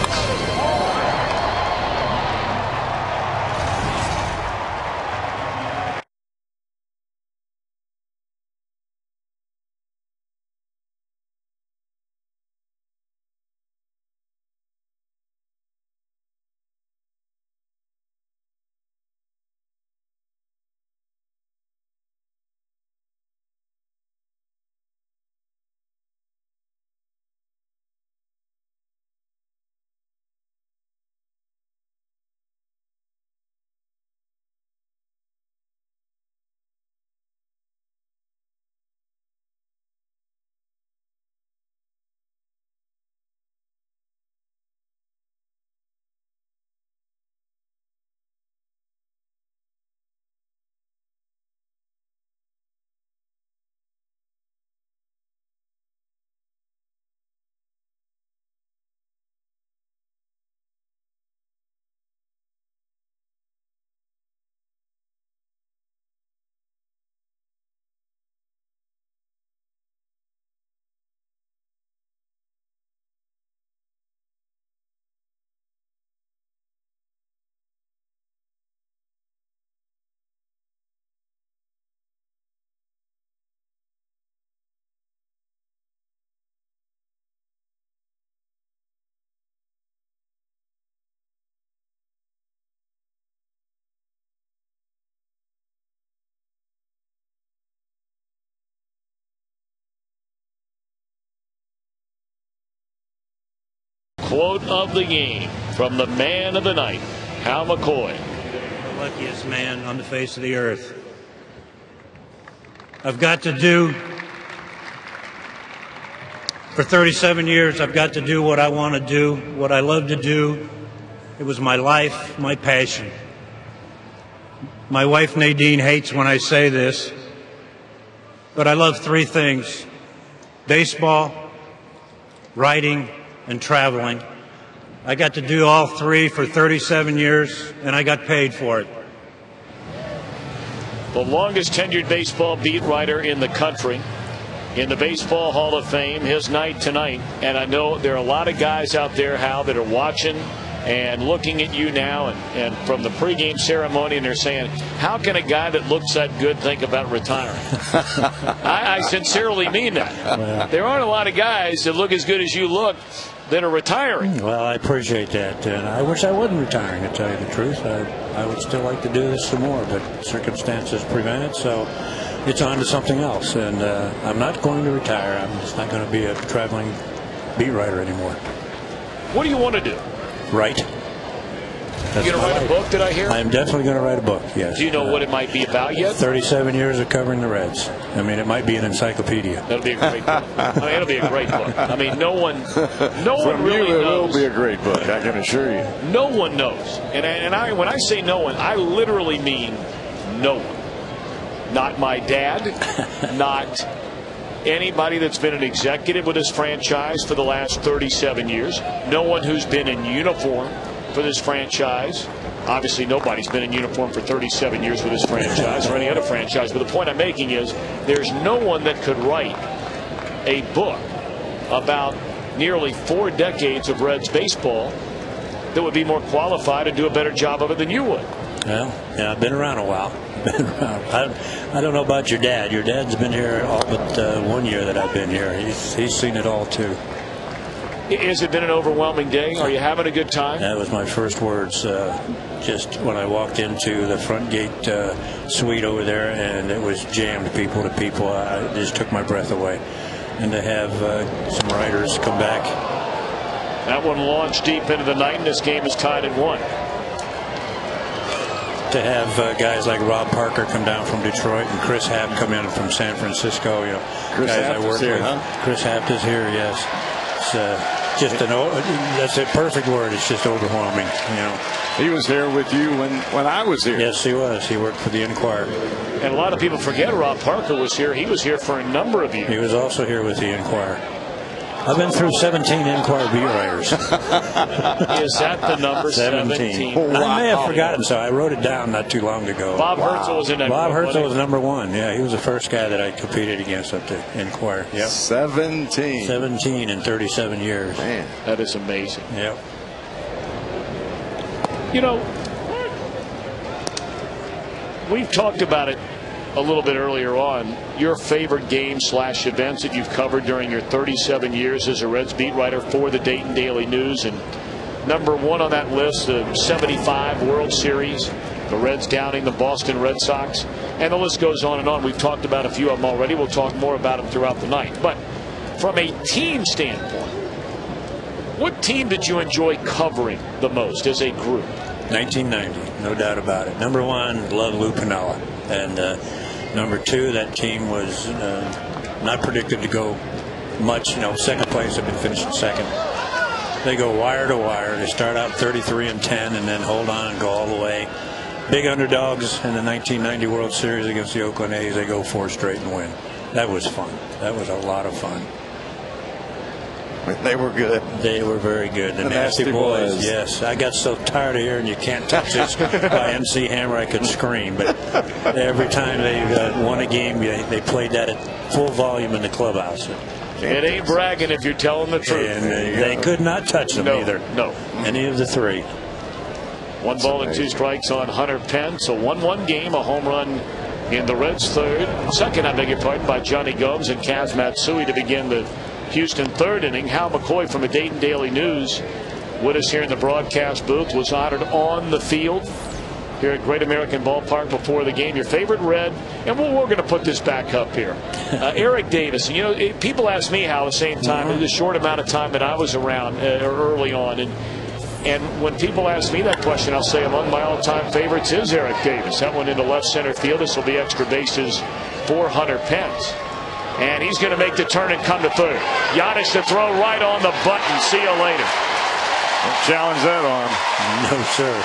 quote of the game from the man of the night, Hal McCoy. The luckiest man on the face of the earth. I've got to do, for 37 years, I've got to do what I want to do, what I love to do. It was my life, my passion. My wife Nadine hates when I say this, but I love three things: baseball, writing, and traveling. I got to do all three for 37 years, and I got paid for it. The longest tenured baseball beat writer in the country, in the Baseball Hall of Fame, his night tonight. And I know there are a lot of guys out there, Hal, that are watching and looking at you now and from the pregame ceremony, and they're saying, how can a guy that looks that good think about retiring? I sincerely mean that. Well, there aren't a lot of guys that look as good as you look that are retiring. Well, I appreciate that, and I wish I wasn't retiring, to tell you the truth. I would still like to do this some more, but circumstances prevent it, so it's on to something else. And I'm not going to retire. I'm just not going to be a traveling beat writer anymore. What do you want to do? Right. You going to write a book, did I hear? I'm definitely going to write a book, yes. Do you know what it might be about yet? 37 years of covering the Reds. I mean, it might be an encyclopedia. That'll be a great book. I mean, it'll be a great book. I mean, no one really knows. It will be a great book, I can assure you. No one knows. And when I say no one, I literally mean no one. Not my dad, not anybody that's been an executive with this franchise for the last 37 years, no one who's been in uniform for this franchise. Obviously, nobody's been in uniform for 37 years with this franchise or any other franchise. But the point I'm making is there's no one that could write a book about nearly 4 decades of Reds baseball that would be more qualified and do a better job of it than you would. Well, yeah, I've been around a while. I don't know about your dad. Your dad's been here all but 1 year that I've been here. He's seen it all, too. Has it been an overwhelming day? Are you having a good time? That was my first words just when I walked into the front gate suite over there, and it was jammed people to people. It just took my breath away. And to have some writers come back. That one launched deep into the night, and this game is tied at 1. To have guys like Rob Parker come down from Detroit and Chris Haft come in from San Francisco, you know, Chris guys Haft I work is here, with. huh? Chris Haft is here, yes. It's just that's a perfect word. It's just overwhelming, you know. He was here with you when I was here. Yes, he was. He worked for the Enquirer. And a lot of people forget Rob Parker was here. He was here for a number of years. He was also here with the Enquirer. I've been through 17 Enquirer beat writers. Is that the number 17? Wow. I may have forgotten, so I wrote it down not too long ago. Bob Herzl was in that. Bob Herzl was number 1. Yeah, he was the first guy that I competed against up to Enquirer. Yep. 17 in 37 years. Man, that is amazing. Yep. You know, we've talked about it a little bit earlier on. Your favorite games / events that you've covered during your 37 years as a Reds beat writer for the Dayton Daily News, and number 1 on that list, the '75 World Series, the Reds downing the Boston Red Sox, and the list goes on and on. We've talked about a few of them already. We'll talk more about them throughout the night. But from a team standpoint, what team did you enjoy covering the most as a group? 1990, no doubt about it. Number 1, love Lou Piniella. And number 2, that team was not predicted to go much. You know, second place, have been finishing second. They go wire to wire. They start out 33-10 and then hold on and go all the way. Big underdogs in the 1990 World Series against the Oakland A's. They go 4 straight and win. That was fun. That was a lot of fun. they were good. They were very good. The Nasty Boys, yes. I got so tired of hearing "You Can't Touch This" by MC Hammer, I could scream. But every time they won a game, they played that at full volume in the clubhouse. It ain't bragging if you're telling the truth. And they could not touch them either. No. Any of the 3. 1 ball and 2 strikes on Hunter Penn. So 1-1 game, a home run in the Reds' second, I beg your pardon, by Johnny Gomes and Kaz Matsui to begin the Houston 3rd inning. Hal McCoy from the Dayton Daily News with us here in the broadcast booth, was honored on the field here at Great American Ballpark before the game. Your favorite Red, and we're going to put this back up here. Eric Davis. You know, people ask me how the same time, in the short amount of time that I was around early on, and when people ask me that question, I'll say among my all-time favorites is Eric Davis. That one into left center field. This will be extra bases for Hunter Pence. And he's going to make the turn and come to third. Giannis to throw right on the button. See you later. Don't challenge that arm. No, sir.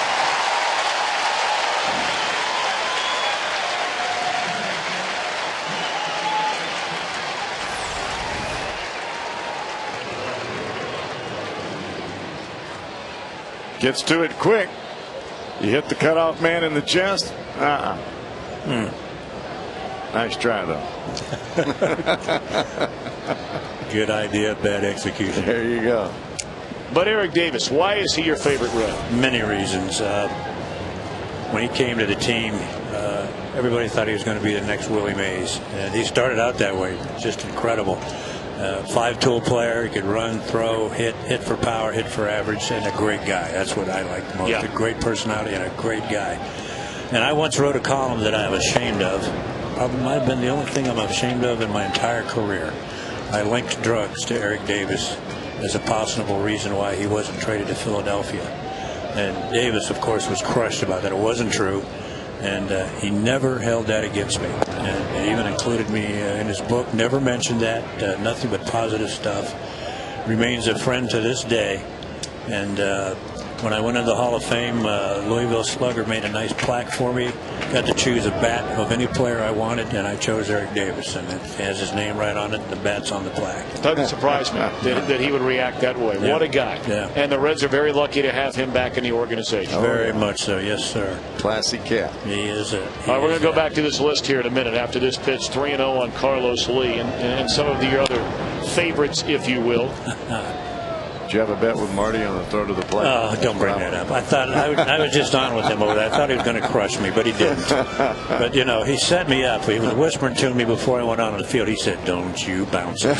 Gets to it quick. You hit the cutoff man in the chest. Nice try, though. Good idea, bad execution. There you go. But Eric Davis, why is he your favorite Red? Many reasons. When he came to the team, everybody thought he was going to be the next Willie Mays. And he started out that way. Just incredible. Five-tool player. He could run, throw, hit for power, hit for average, and a great guy. That's what I like most. Yeah. A great personality and a great guy. And I once wrote a column that I'm ashamed of. Probably might have been the only thing I'm ashamed of in my entire career. I linked drugs to Eric Davis as a possible reason why he wasn't traded to Philadelphia. And Davis, of course, was crushed about that. It wasn't true. And he never held that against me. And he even included me in his book. Never mentioned that. Nothing but positive stuff. Remains a friend to this day. And when I went into the Hall of Fame, Louisville Slugger made a nice plaque for me. Got to choose a bat of any player I wanted, and I chose Eric Davis. And it has his name right on it. The bat's on the plaque. Doesn't surprise me that he would react that way. Yeah. What a guy. Yeah. And the Reds are very lucky to have him back in the organization. Very much so, yes, sir. Classy cat. He is it. All right, we're going to go back to this list here in a minute after this pitch. 3-0 on Carlos Lee and some of the other favorites, if you will. Did you have a bet with Marty on the throw to the plate? Oh, don't bring that up. I thought I was just on with him over there. I thought he was going to crush me, but he didn't. But you know, he set me up. He was whispering to me before I went on the field. He said, "Don't you bounce it."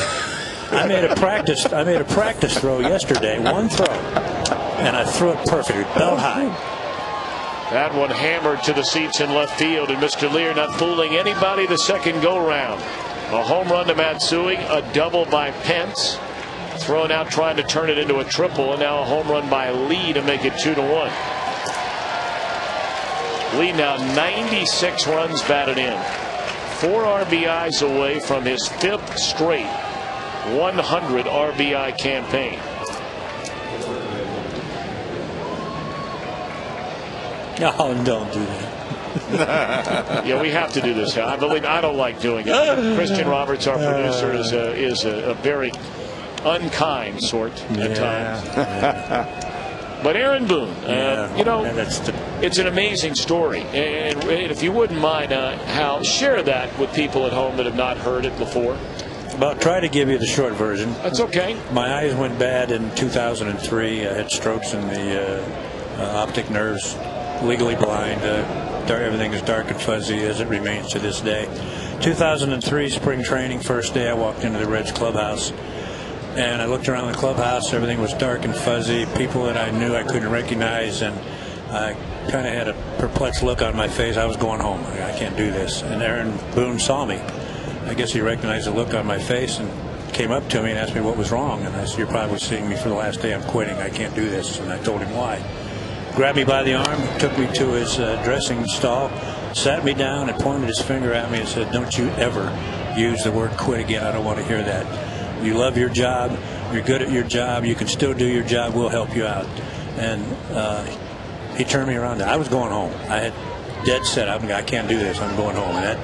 I made a practice throw yesterday, one throw, and I threw it perfectly, belt high. That one hammered to the seats in left field, and Mr. Lear not fooling anybody the second go-round. A home run to Matsui, a double by Pence. Thrown out trying to turn it into a triple, and now a home run by Lee to make it 2-1. Lee now 96 runs batted in. 4 RBIs away from his 5th straight 100 RBI campaign. Oh, don't do that. Yeah, we have to do this. I don't like doing it. Christian Roberts, our producer, is a very unkind sort at times. Yeah. But Aaron Boone, you know, Yeah, it's an amazing story. And if you wouldn't mind, Hal, share that with people at home that have not heard it before. Well, try to give you the short version. That's okay. My eyes went bad in 2003. I had strokes in the optic nerves, legally blind. Everything is dark and fuzzy as it remains to this day. 2003 spring training, first day I walked into the Reds clubhouse. And I looked around the clubhouse. Everything was dark and fuzzy. People that I knew I couldn't recognize. And I kind of had a perplexed look on my face. I was going home. I can't do this. And Aaron Boone saw me. I guess he recognized the look on my face and came up to me and asked me what was wrong. And I said, "You're probably seeing me for the last day. I'm quitting. I can't do this." And I told him why. Grabbed me by the arm, took me to his dressing stall, sat me down and pointed his finger at me and said, "Don't you ever use the word quit again. I don't want to hear that. You love your job. You're good at your job. You can still do your job. We'll help you out." And he turned me around. I was going home. I had dead set. I can't do this. I'm going home. And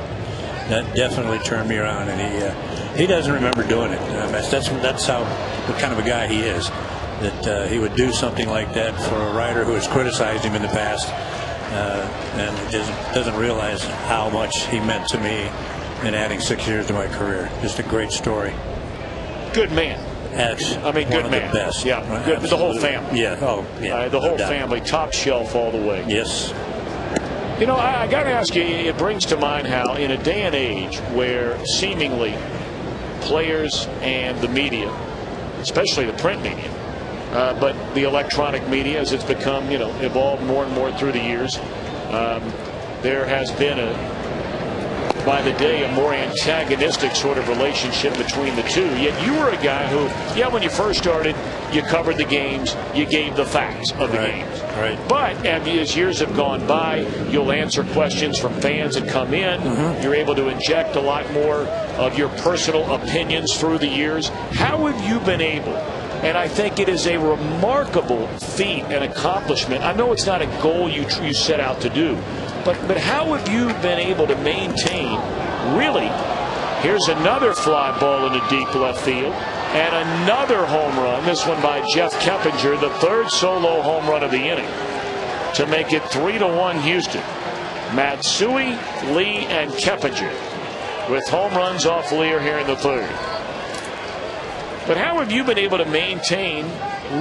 that definitely turned me around. And he doesn't remember doing it. That's how what kind of a guy he is. That he would do something like that for a writer who has criticized him in the past, and doesn't realize how much he meant to me in adding 6 years to my career. Just a great story. Good man. I mean, good man. The best. Yeah, Right? good. The whole family. Yeah. Oh, yeah. The whole No doubt. family, top shelf all the way. Yes. You know, I got to ask you, it brings to mind how in a day and age where seemingly players and the media, especially the print media, but the electronic media as it's become, evolved more and more through the years, there has been by the day, a more antagonistic sort of relationship between the two. Yet you were a guy who, yeah, when you first started, you covered the games, you gave the facts of the games. Right. But as years have gone by, you'll answer questions from fans that come in. You're able to inject a lot more of your personal opinions through the years. How have you been able? And I think it is a remarkable feat and accomplishment. I know it's not a goal you set out to do, but how have you been able to maintain, really? Here's another fly ball in the deep left field, and another home run, this one by Jeff Keppinger, the third solo home run of the inning, to make it 3-1 Houston. Matsui, Lee, and Keppinger with home runs off Lear here in the third. But how have you been able to maintain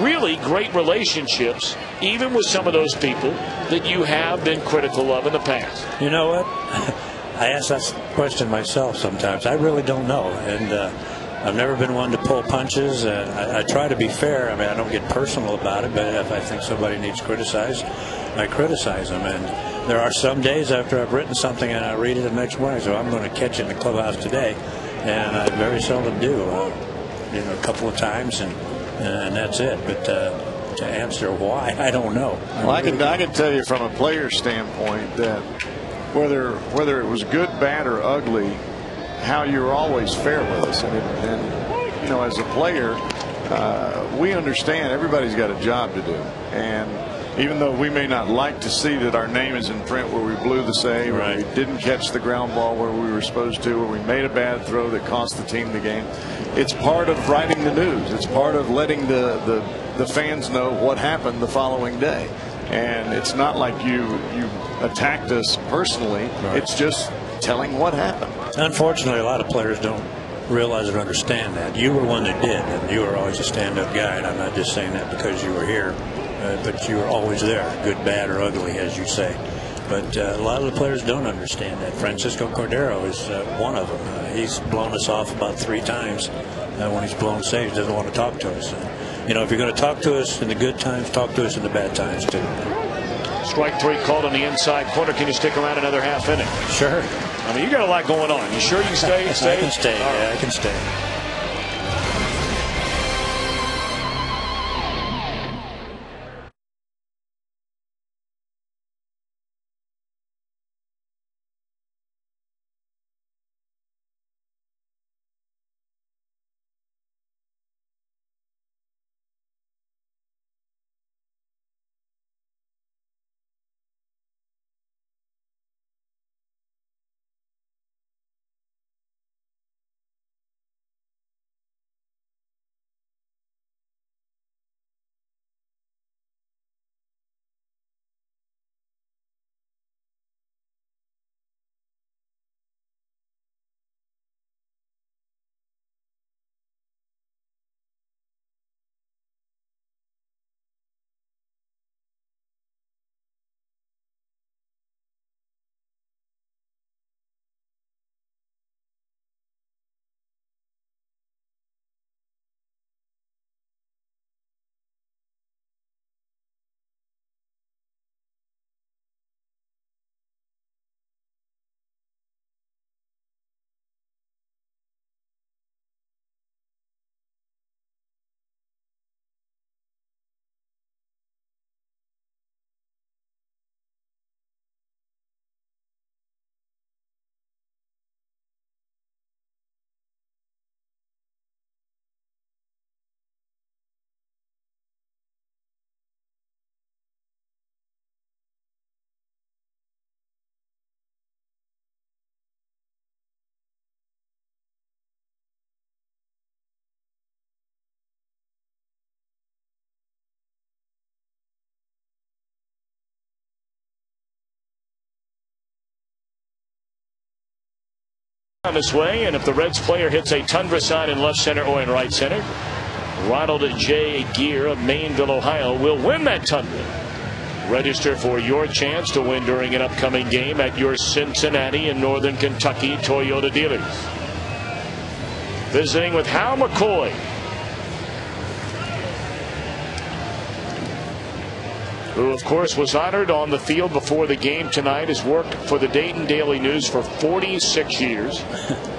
really great relationships, even with some of those people that you have been critical of in the past? You know what? I ask that question myself sometimes. I really don't know. And I've never been one to pull punches. And I try to be fair. I mean, I don't get personal about it, but if I think somebody needs criticized, I criticize them. And there are some days after I've written something and I read it the next morning, so I'm going to catch it in the clubhouse today. And I very seldom do. A couple of times, and that's it. But to answer why, I don't know. Well, I can tell you from a player standpoint that whether it was good, bad, or ugly, how you're always fair with us, and as a player, we understand everybody's got a job to do, and even though we may not like to see that our name is in print where we blew the save, or we didn't catch the ground ball where we were supposed to, or we made a bad throw that cost the team the game, it's part of writing the news. It's part of letting the fans know what happened the following day. And it's not like you attacked us personally. It's just telling what happened. Unfortunately, a lot of players don't realize or understand that. You were one that did, and you were always a stand-up guy, and I'm not just saying that because you were here. But you were always there, good, bad, or ugly, as you say. But a lot of the players don't understand that. Francisco Cordero is one of them. He's blown us off about 3 times when he's blown saves. He doesn't want to talk to us. If you're going to talk to us in the good times, talk to us in the bad times, too. Strike 3 called on the inside corner. Can you stick around another half inning? Sure. I mean, you got a lot going on. You sure you can stay? I can stay. Yeah, I can stay. On this way, and if the Reds player hits a Tundra sign in left center or in right center, Ronald J. Gear of Mainville, Ohio will win that Tundra. Register for your chance to win during an upcoming game at your Cincinnati and Northern Kentucky Toyota dealers. Visiting with Hal McCoy. who, of course, was honored on the field before the game tonight, has worked for the Dayton Daily News for 46 years,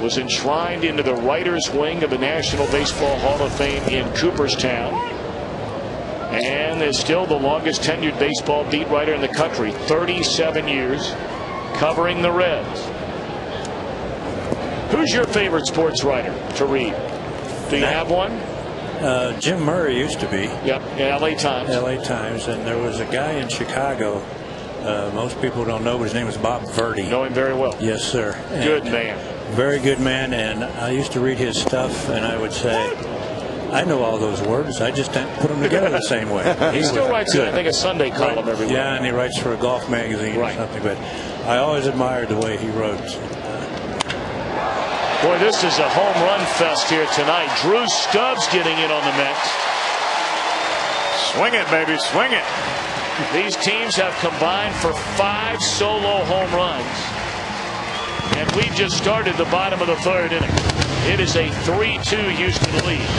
was enshrined into the writers' wing of the National Baseball Hall of Fame in Cooperstown, and is still the longest tenured baseball beat writer in the country, 37 years covering the Reds. Who's your favorite sports writer to read? Do you have one? Jim Murray used to be. Yep, L.A. Times. L.A. Times, and there was a guy in Chicago. Most people don't know, but his name was Bob Verdi. Know him very well. Yes, sir. Good man. Very good man, and I used to read his stuff, and I would say, I know all those words. I just didn't put them together the same way. He still writes, I think, a Sunday column every week. Yeah, and he writes for a golf magazine or something. But I always admired the way he wrote. Boy, this is a home run fest here tonight. Drew Stubbs getting in on the mix. Swing it, baby, swing it. These teams have combined for 5 solo home runs. And we just started the bottom of the 3rd inning. It is a 3-2 Houston lead.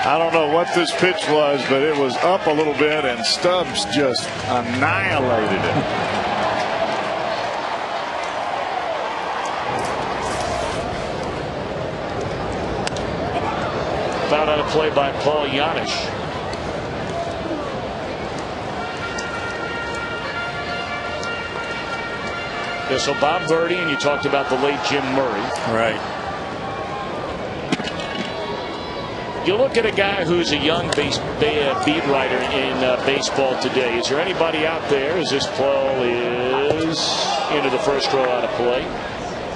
I don't know what this pitch was, but it was up a little bit, and Stubbs just annihilated it. Found on a play by Paul Yanish. Yeah, so Bob Verdi, and you talked about the late Jim Murray. Right. You look at a guy who's a young beat writer in baseball today. Is there anybody out there, as this ball is into the first row out of play,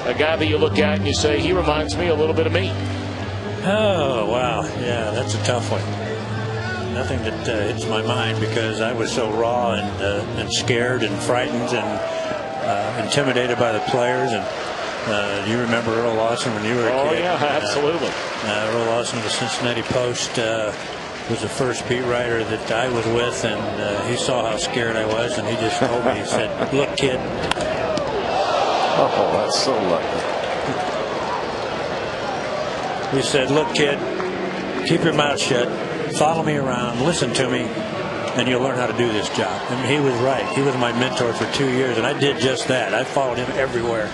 a guy that you look at and you say, he reminds me a little bit of me? Oh, wow. Yeah, that's a tough one. Nothing that hits my mind, because I was so raw and scared and frightened and intimidated by the players. And you remember Earl Lawson when you were a kid? Oh, yeah, absolutely. Earl Lawson of the Cincinnati Post was the first beat writer that I was with, and he saw how scared I was, and he just told me, he said, look, kid. Oh, that's so lucky. He said, look, kid, keep your mouth shut, follow me around, listen to me, and you'll learn how to do this job. And he was right. He was my mentor for 2 years, and I did just that. I followed him everywhere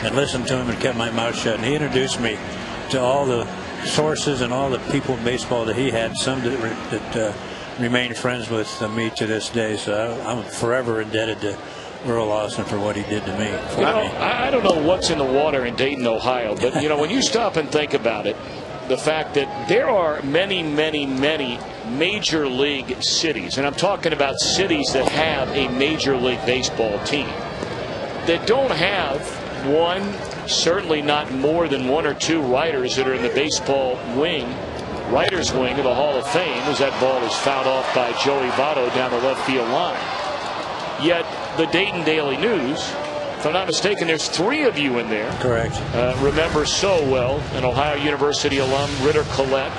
and listened to him and kept my mouth shut. And he introduced me to all the sources and all the people in baseball that he had, some that remain friends with me to this day. So I'm forever indebted to Earl Lawson for what he did to me. I don't know what's in the water in Dayton, Ohio, but when you stop and think about it, the fact that there are many, many, many major league cities, and I'm talking about cities that have a major league baseball team, that don't have one, certainly not more than 1 or 2 writers that are in the baseball wing, writers wing of the Hall of Fame, as that ball is fouled off by Joey Votto down the left field line. Yet the Dayton Daily News, if I'm not mistaken, there's 3 of you in there. Correct. Remember so well an Ohio University alum, Ritter Collette,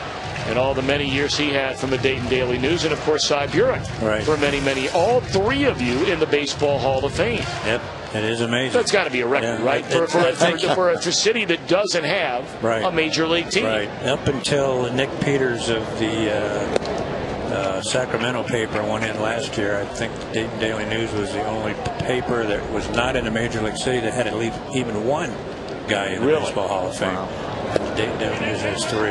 and all the many years he had from the Dayton Daily News, and of course Cy Burek for many, many. All 3 of you in the Baseball Hall of Fame. Yep, it is amazing. That's got to be a record, right? For a city that doesn't have a major league team. Right. Up until Nick Peters of the Sacramento paper went in last year, I think the Dayton Daily News was the only paper that was not in a major league city that had at least even 1 guy in the Baseball Hall of Fame. Wow. The Dayton Daily News has 3.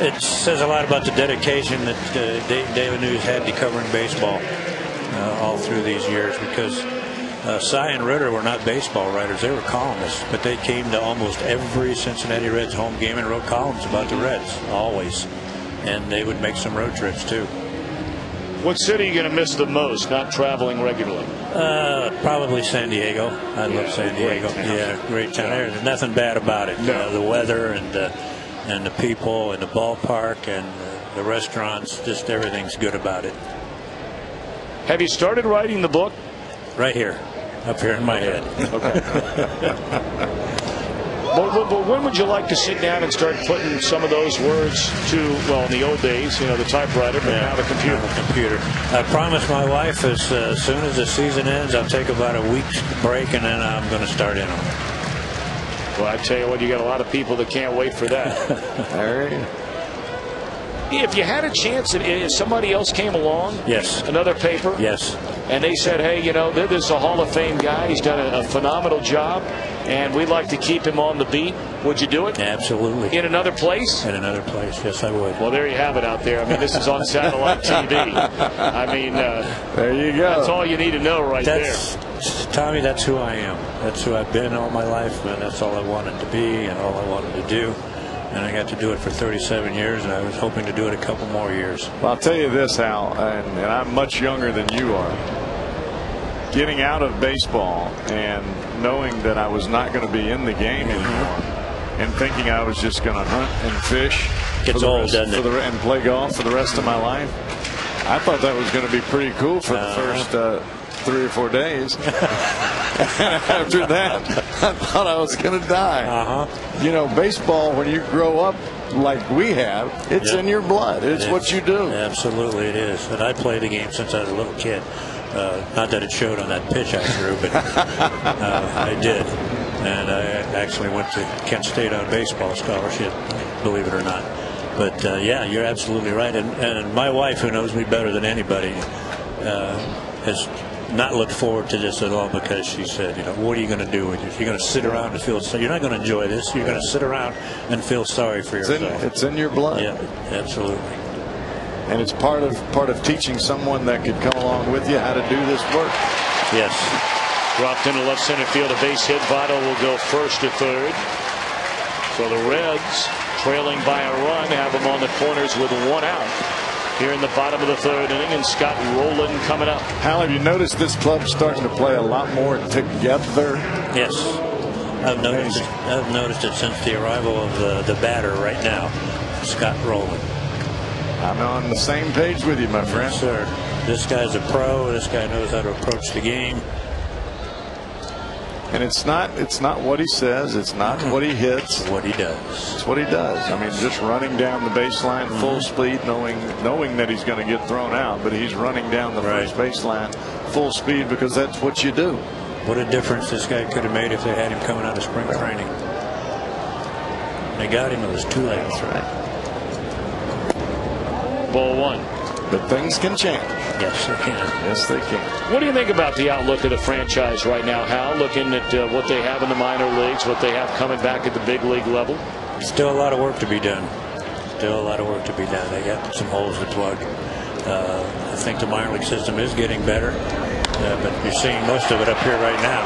It says a lot about the dedication that Dayton Daily News had to covering baseball all through these years, because Cy and Ritter were not baseball writers. They were columnists, but they came to almost every Cincinnati Reds home game and wrote columns about the Reds, always. And they would make some road trips, too. What city are you going to miss the most, not traveling regularly? Probably San Diego. I love San Diego. Great town. There's nothing bad about it. The weather and the people and the ballpark and the restaurants, just everything's good about it. Have you started writing the book? Right here, up here in my head. Okay. But when would you like to sit down and start putting some of those words to, well, in the old days, you know, the typewriter, but now the computer? Now the computer. I promised my wife as soon as the season ends, I'll take about a week's break, and then I'm going to start in on it. Well, I tell you what, you got a lot of people that can't wait for that. All right. If you had a chance, if somebody else came along, yes, another paper, yes, and they said, hey, you know, this is a Hall of Fame guy, he's done a phenomenal job, and we'd like to keep him on the beat, would you do it? Absolutely. In another place? In another place, yes, I would. Well, there you have it out there. I mean, this is on satellite TV. I mean, there you go. That's all you need to know there. Tommy, that's who I am. That's who I've been all my life, and that's all I wanted to be and all I wanted to do. And I got to do it for 37 years, and I was hoping to do it a couple more years. Well, I'll tell you this, Hal, and I'm much younger than you are. Getting out of baseball and knowing that I was not going to be in the game anymore, and thinking I was just going to hunt and fish gets old, doesn't it? And play golf for the rest of my life. I thought that was going to be pretty cool for the first 3 or 4 days. And after that, I thought I was going to die. You know, baseball, when you grow up like we have, it's in your blood. It's what you do. Absolutely, it is. And I played the game since I was a little kid. Not that it showed on that pitch I threw, but I did. And I actually went to Kent State on a baseball scholarship, believe it or not. But yeah, you're absolutely right. And my wife, who knows me better than anybody, has not looked forward to this at all, because she said, you know, what are you going to do with it? You're going to sit around and feel sorry. You're not going to enjoy this. You're going to sit around and feel sorry for yourself. It's in your blood. Yeah, absolutely. And it's part of teaching someone that could come along with you how to do this work. Yes. Dropped into left center field, a base hit. Votto will go first to third. So the Reds, trailing by a run, have them on the corners with 1 out here in the bottom of the 3rd inning, and Scott Rowland coming up. Hal, have you noticed this club's starting to play a lot more together? Yes. I've noticed it since the arrival of the batter right now, Scott Rowland. I'm on the same page with you, my friend. Yes, sir. This guy's a pro. This guy knows how to approach the game. And it's not what he says. It's not what he hits. It's what he does. It's what he does. I mean, just running down the baseline full speed, knowing that he's going to get thrown out, but he's running down the first baseline full speed because that's what you do. What a difference this guy could have made if they had him coming out of spring training. They got him. It was too late. That's right. Ball 1. But things can change. Yes, they can. Yes, they can. What do you think about the outlook of the franchise right now, Hal? Looking at what they have in the minor leagues, what they have coming back at the big league level? Still a lot of work to be done. Still a lot of work to be done. They got some holes to plug. I think the minor league system is getting better, but you're seeing most of it up here right now.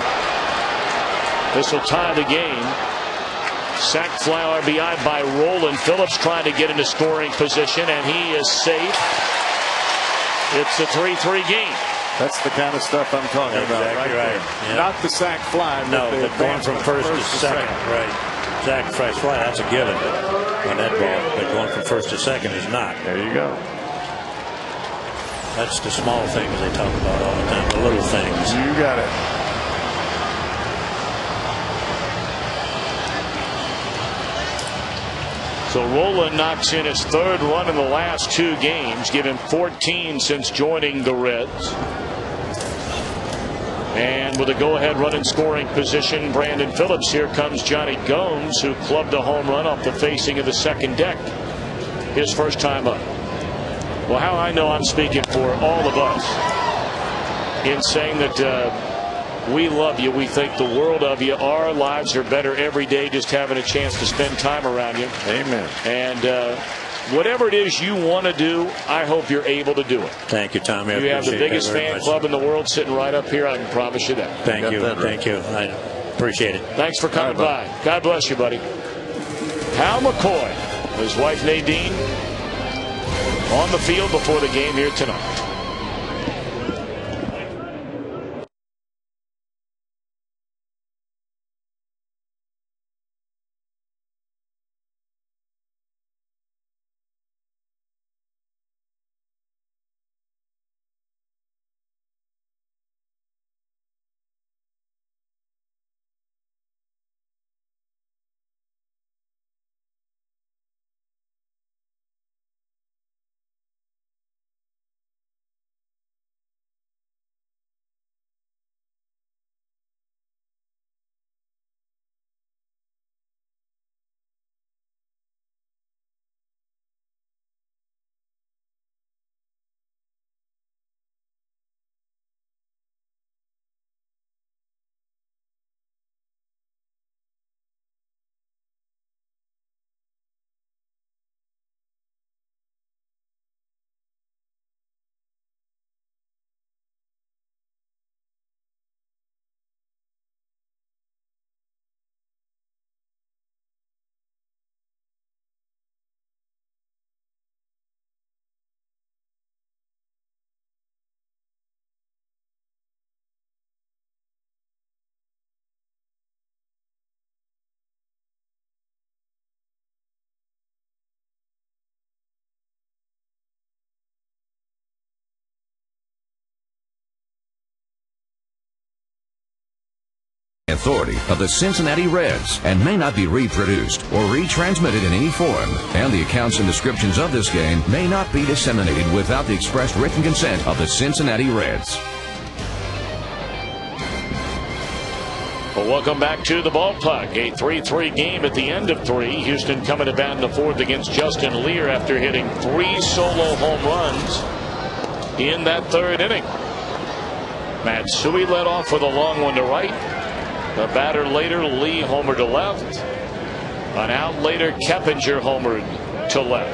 This will tie the game. Sac fly RBI by Rowland. Phillips trying to get into scoring position, and he is safe. It's a 3-3 game. That's the kind of stuff I'm talking about right there. Yeah. Not the sac fly, no, but going from first to second. Right. Sac fly, that's a given on that ball. But going from first to second is not. There you go. That's the small things they talk about all the time, the little things. You got it. So Rowland knocks in his 3rd run in the last 2 games, given 14 since joining the Reds. And with a go-ahead run in scoring position, Brandon Phillips. Here comes Johnny Gomes, who clubbed a home run off the facing of the second deck. His first time up. Well, how I know I'm speaking for all of us in saying that we love you. We think the world of you. Our lives are better every day just having a chance to spend time around you. Amen. And whatever it is you want to do, I hope you're able to do it. Thank you, Tommy. You have the biggest fan club in the world sitting right up here. I can promise you that. Thank you. Thank you. I appreciate it. Thanks for coming by. God bless you, buddy. Hal McCoy, his wife Nadine, on the field before the game here tonight. authority of the Cincinnati Reds and may not be reproduced or retransmitted in any form, and the accounts and descriptions of this game may not be disseminated without the express written consent of the Cincinnati Reds. Well, welcome back to the ballpark. A 3-3 game at the end of 3. Houston coming to bat in the 4th against Justin Lear after hitting 3 solo home runs in that 3rd inning. Matsui led off with a long one to right. The batter later, Lee homered to left. An out later, Keppinger homered to left.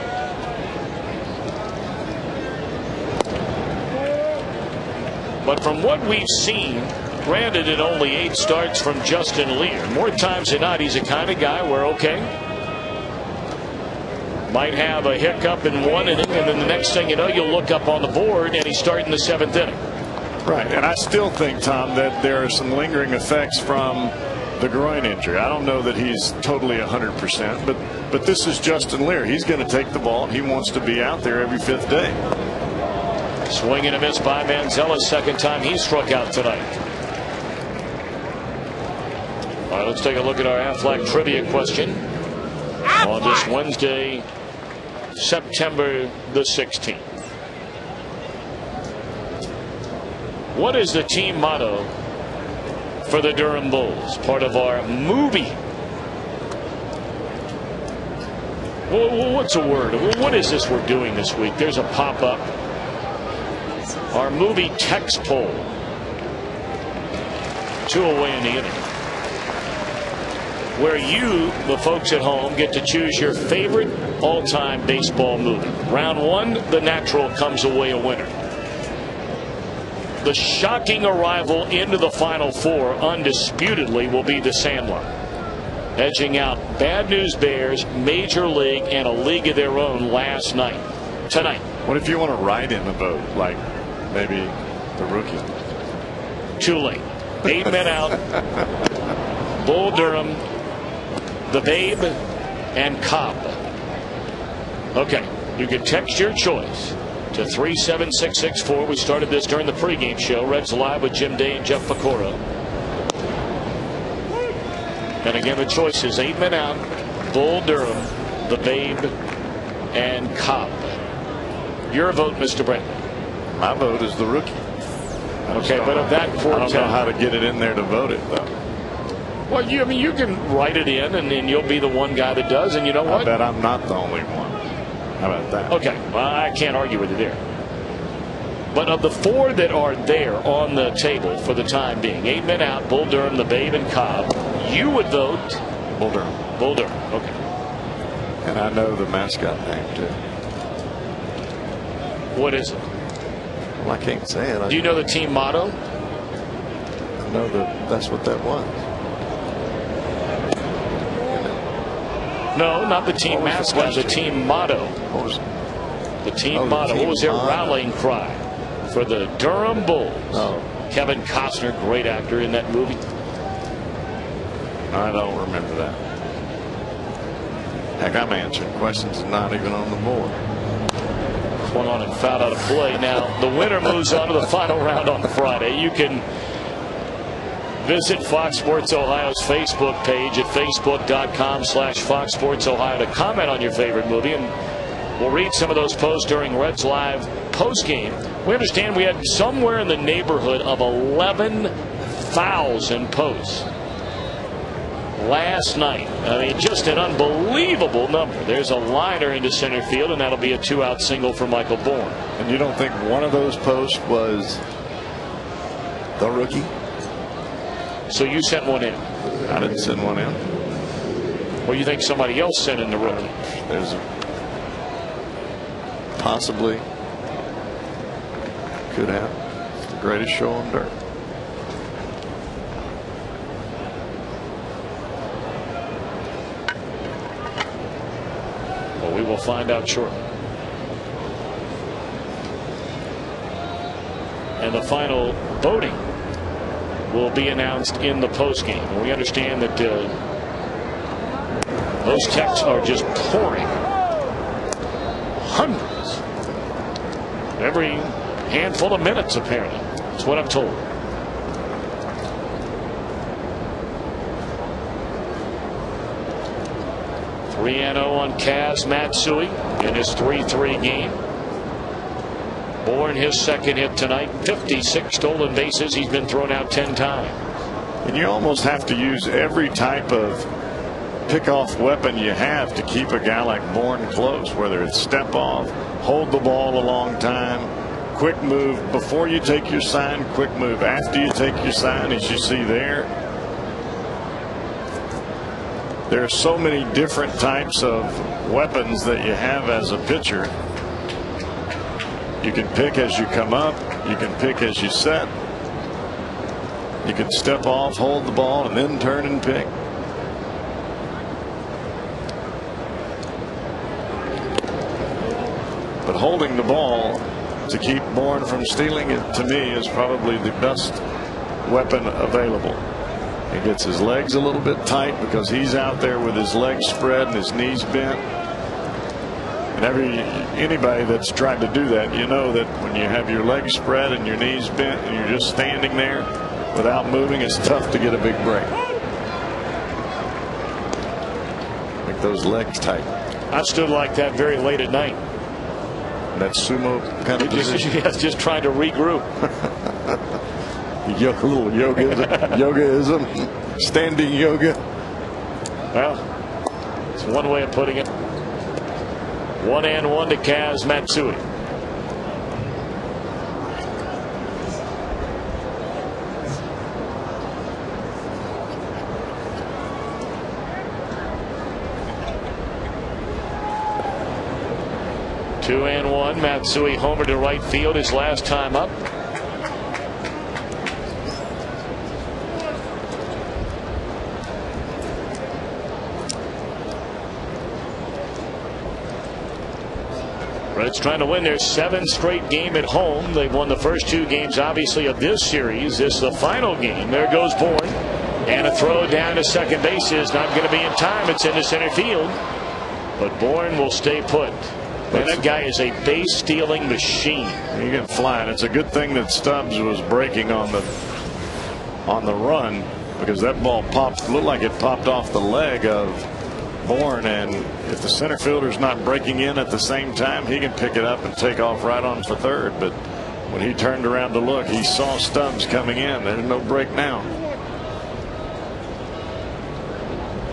But from what we've seen, granted in only 8 starts from Justin Lear, more times than not, he's the kind of guy where, okay, might have a hiccup in 1 inning, and then the next thing you know, you'll look up on the board and he's starting the 7th inning. Right, and I still think, Tom, that there are some lingering effects from the groin injury. I don't know that he's totally 100%, but this is Justin Lear. He's going to take the ball, and he wants to be out there every 5th day. Swing and a miss by Manzella. 2nd time he struck out tonight. All right, let's take a look at our Aflac trivia question on this Wednesday, September the 16th. What is the team motto for the Durham Bulls? Part of our movie. What's a word? What is this we're doing this week? There's a pop-up. Our movie text poll. 2 away in the inning, where you, the folks at home, get to choose your favorite all-time baseball movie. Round 1, The Natural comes away a winner. The shocking arrival into the Final Four, undisputedly, will be The Sandlot, edging out Bad News Bears, Major League, and A League of Their Own last night. Tonight. What if you want to write in the vote, like maybe The Rookie? Too late. 8 men out. Bull Durham, the Babe, and Cobb. Okay, you can text your choice to 37664. We started this during the pregame show. Reds Live with Jim Day and Jeff Pecora. And again, the choice is 8 men out: Bull Durham, the Babe, and Cobb. Your vote, Mr. Brandon. My vote is The Rookie. Okay, but of that quartet, I don't know how to get it in there to vote it, though. Well, I mean, you can write it in, and then you'll be the one guy that does. And you know what? I bet I'm not the only one. How about that? Okay, well, I can't argue with you there. But of the 4 that are there on the table for the time being, 8 men out: Bull Durham, the Babe, and Cobb, you would vote Bull Durham. Bull Durham. Okay. And I know the mascot name too. What is it? Well, I can't say it. Do you know the team motto? I know that's what that was. No, not the team mascot. The team motto. What was it? The team motto. What was their rallying cry for the Durham Bulls? Oh. Kevin Costner, great actor in that movie. I don't remember that. Heck, I'm answering questions not even on the board. Swung on and fouled out of play. Now the winner moves on to the final round on Friday. You can visit Fox Sports Ohio's Facebook page at facebook.com/Fox Sports Ohio to comment on your favorite movie, and we'll read some of those posts during Reds Live postgame. We understand we had somewhere in the neighborhood of 11,000 posts last night. I mean, just an unbelievable number. There's a liner into center field, and that'll be a 2-out single for Michael Bourne. And you don't think one of those posts was The Rookie? So you sent one in? I didn't send one in. Well, you think somebody else sent in The Rookie? There's possibly could have. It's the greatest show on dirt. Well, we will find out shortly. And the final voting will be announced in the postgame. We understand that those texts are just pouring. Hundreds. Every handful of minutes, apparently. That's what I'm told. 3-0 on Kaz Matsui in his 3-3 game. Bourne, his second hit tonight. 56 stolen bases. He's been thrown out 10 times. And you almost have to use every type of pick-off weapon you have to keep a guy like Bourne close, whether it's step off, hold the ball a long time, quick move before you take your sign, quick move after you take your sign, as you see there. There are so many different types of weapons that you have as a pitcher. You can pick as you come up, you can pick as you set, you can step off, hold the ball, and then turn and pick. But holding the ball to keep Bourne from stealing it, to me, is probably the best weapon available. He gets his legs a little bit tight because he's out there with his legs spread and his knees bent. And anybody that's tried to do that, you know that when you have your legs spread and your knees bent and you're just standing there without moving, it's tough to get a big break. Make those legs tight. I stood like that very late at night. That sumo kind of position. Yes, just trying to regroup. A little yogaism, standing yoga. Well, it's one way of putting it. 1-1 to Kaz Matsui. Two and one. Matsui homer to right field his last time up. Reds trying to win their 7th straight game at home. They've won the first 2 games, obviously, of this series. This is the final game. There goes Bourne. And a throw down to second base is not going to be in time. It's into center field. But Bourne will stay put. And that guy is a base stealing machine. He can fly. And it's a good thing that Stubbs was breaking on the run, because that ball looked like it popped off the leg of Bourne, and if the center fielder's not breaking in at the same time, he can pick it up and take off right on for third. But when he turned around to look, he saw Stubbs coming in. There's no break now.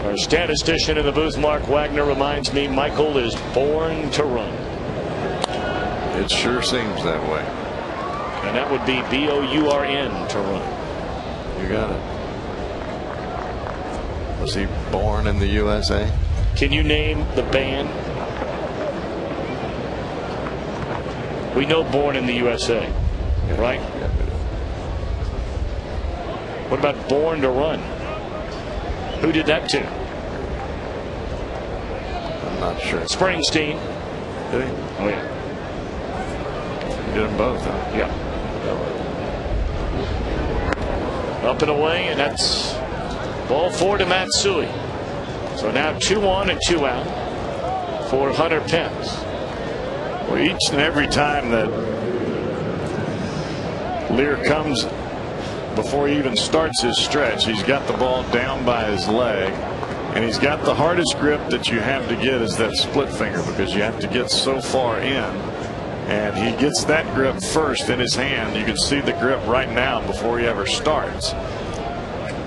Our statistician in the booth, Mark Wagner, reminds me Michael is born to run. It sure seems that way. And that would be B-O-U-R-N, to run. You got it. Was he born in the USA? Can you name the band? We know Born in the USA, yeah, right? Yeah. What about Born to Run? Who did that to? I'm not sure. Springsteen. Did he? Oh, yeah. He did them both, huh? Yeah. Up and away, and that's ball 4 to Matsui. So now 2 on and 2 out for Hunter Pence. Well, each and every time that Lear comes, before he even starts his stretch, he's got the ball down by his leg, and he's got the hardest grip that you have to get is that split finger, because you have to get so far in, and he gets that grip first in his hand. You can see the grip right now before he ever starts.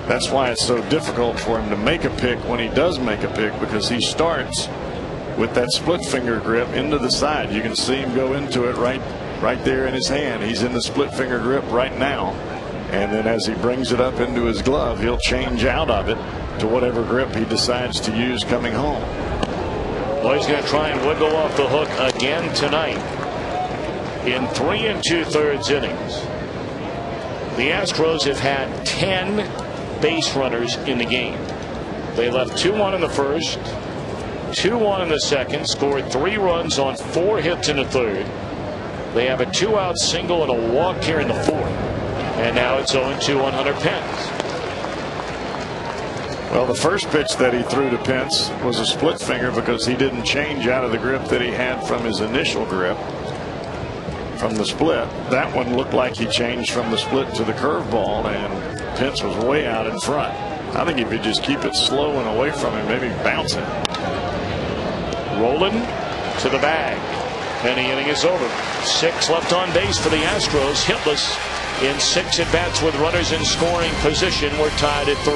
That's why it's so difficult for him to make a pick when he does make a pick, because he starts with that split finger grip into the side. You can see him go into it right there in his hand. He's in the split finger grip right now, and then as he brings it up into his glove, he'll change out of it to whatever grip he decides to use coming home. Well, he's going to try and wiggle off the hook again tonight in 3 2/3 innings. The Astros have had 10 base runners in the game. They left 2 on in the first, 2 on in the second, scored 3 runs on 4 hits in the third. They have a 2-out single and a walk here in the fourth. And now it's 0-2 on Hunter Pence. Well, the first pitch that he threw to Pence was a split finger, because he didn't change out of the grip that he had from his initial grip from the split. That one looked like he changed from the split to the curveball, and Pence was way out in front. I think if you just keep it slow and away from him, maybe bounce it. rolling to the bag. And the inning is over. 6 left on base for the Astros. Hitless in 6 at-bats with runners in scoring position. We're tied at 3.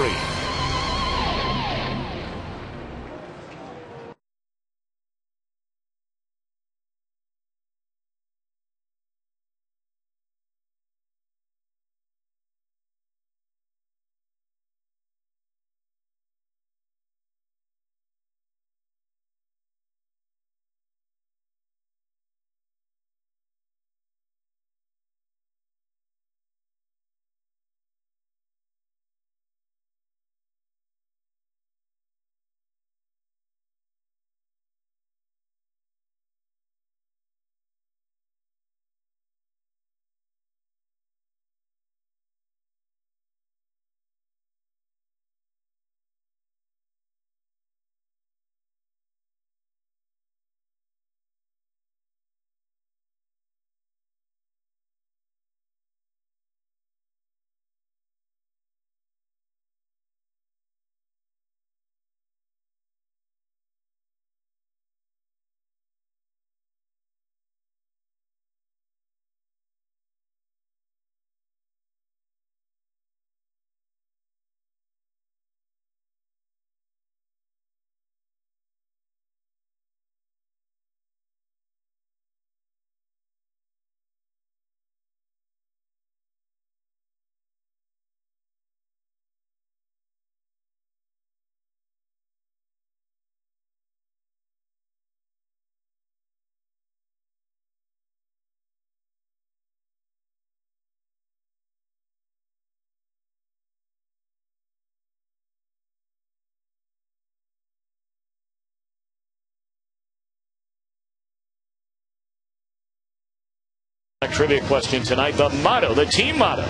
Trivia question tonight. The motto, the team motto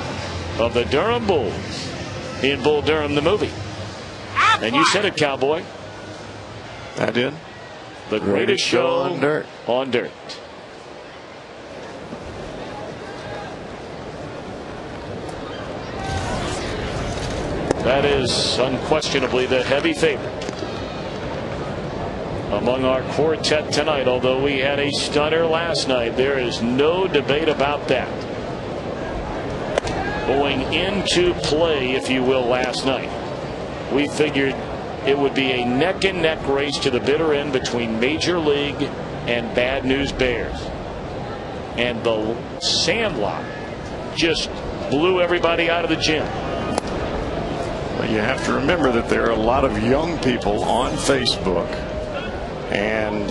of the Durham Bulls in Bull Durham, the movie. And you said it, Cowboy. I did. The greatest show on dirt. On dirt. That is unquestionably the heavy favorite among our quartet tonight. Although we had a stunner last night, there is no debate about that. Going into play, if you will, last night, we figured it would be a neck-and-neck race to the bitter end between Major League and Bad News Bears. And the Sandlot just blew everybody out of the gym. Well, you have to remember that there are a lot of young people on Facebook. And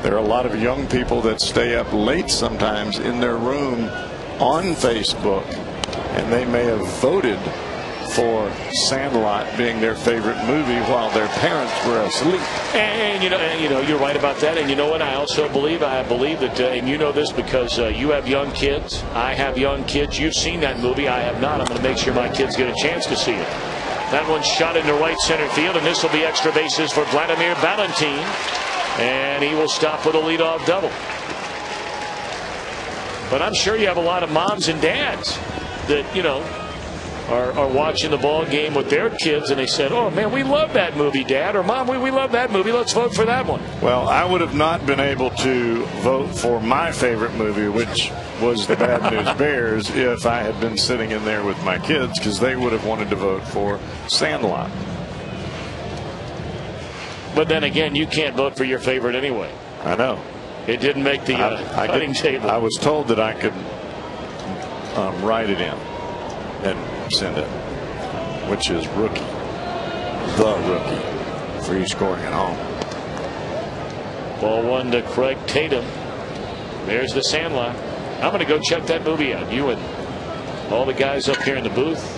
there are a lot of young people that stay up late sometimes in their room on Facebook, and they may have voted for Sandlot being their favorite movie while their parents were asleep. And you know you're right about that. And you know what? I also believe that, and you know this because you have young kids. I have young kids. You've seen that movie. I have not. I'm going to make sure my kids get a chance to see it. That one's shot into right center field, and this will be extra bases for Vladimir Valentin. And he will stop with a leadoff double. But I'm sure you have a lot of moms and dads that, are watching the ball game with their kids, and they said, "Oh man, we love that movie, Dad," or "Mom, we love that movie. Let's vote for that one." Well, I would have not been able to vote for my favorite movie, which was the Bad News Bears, if I had been sitting in there with my kids, because they would have wanted to vote for Sandlot. But then again, you can't vote for your favorite anyway. I know. It didn't make the cutting table. I was told that I could write it in and send it, which is rookie. The rookie for you scoring at home. Ball 1 to Craig Tatum. There's the Sandlot. I'm going to go check that movie out. You and all the guys up here in the booth.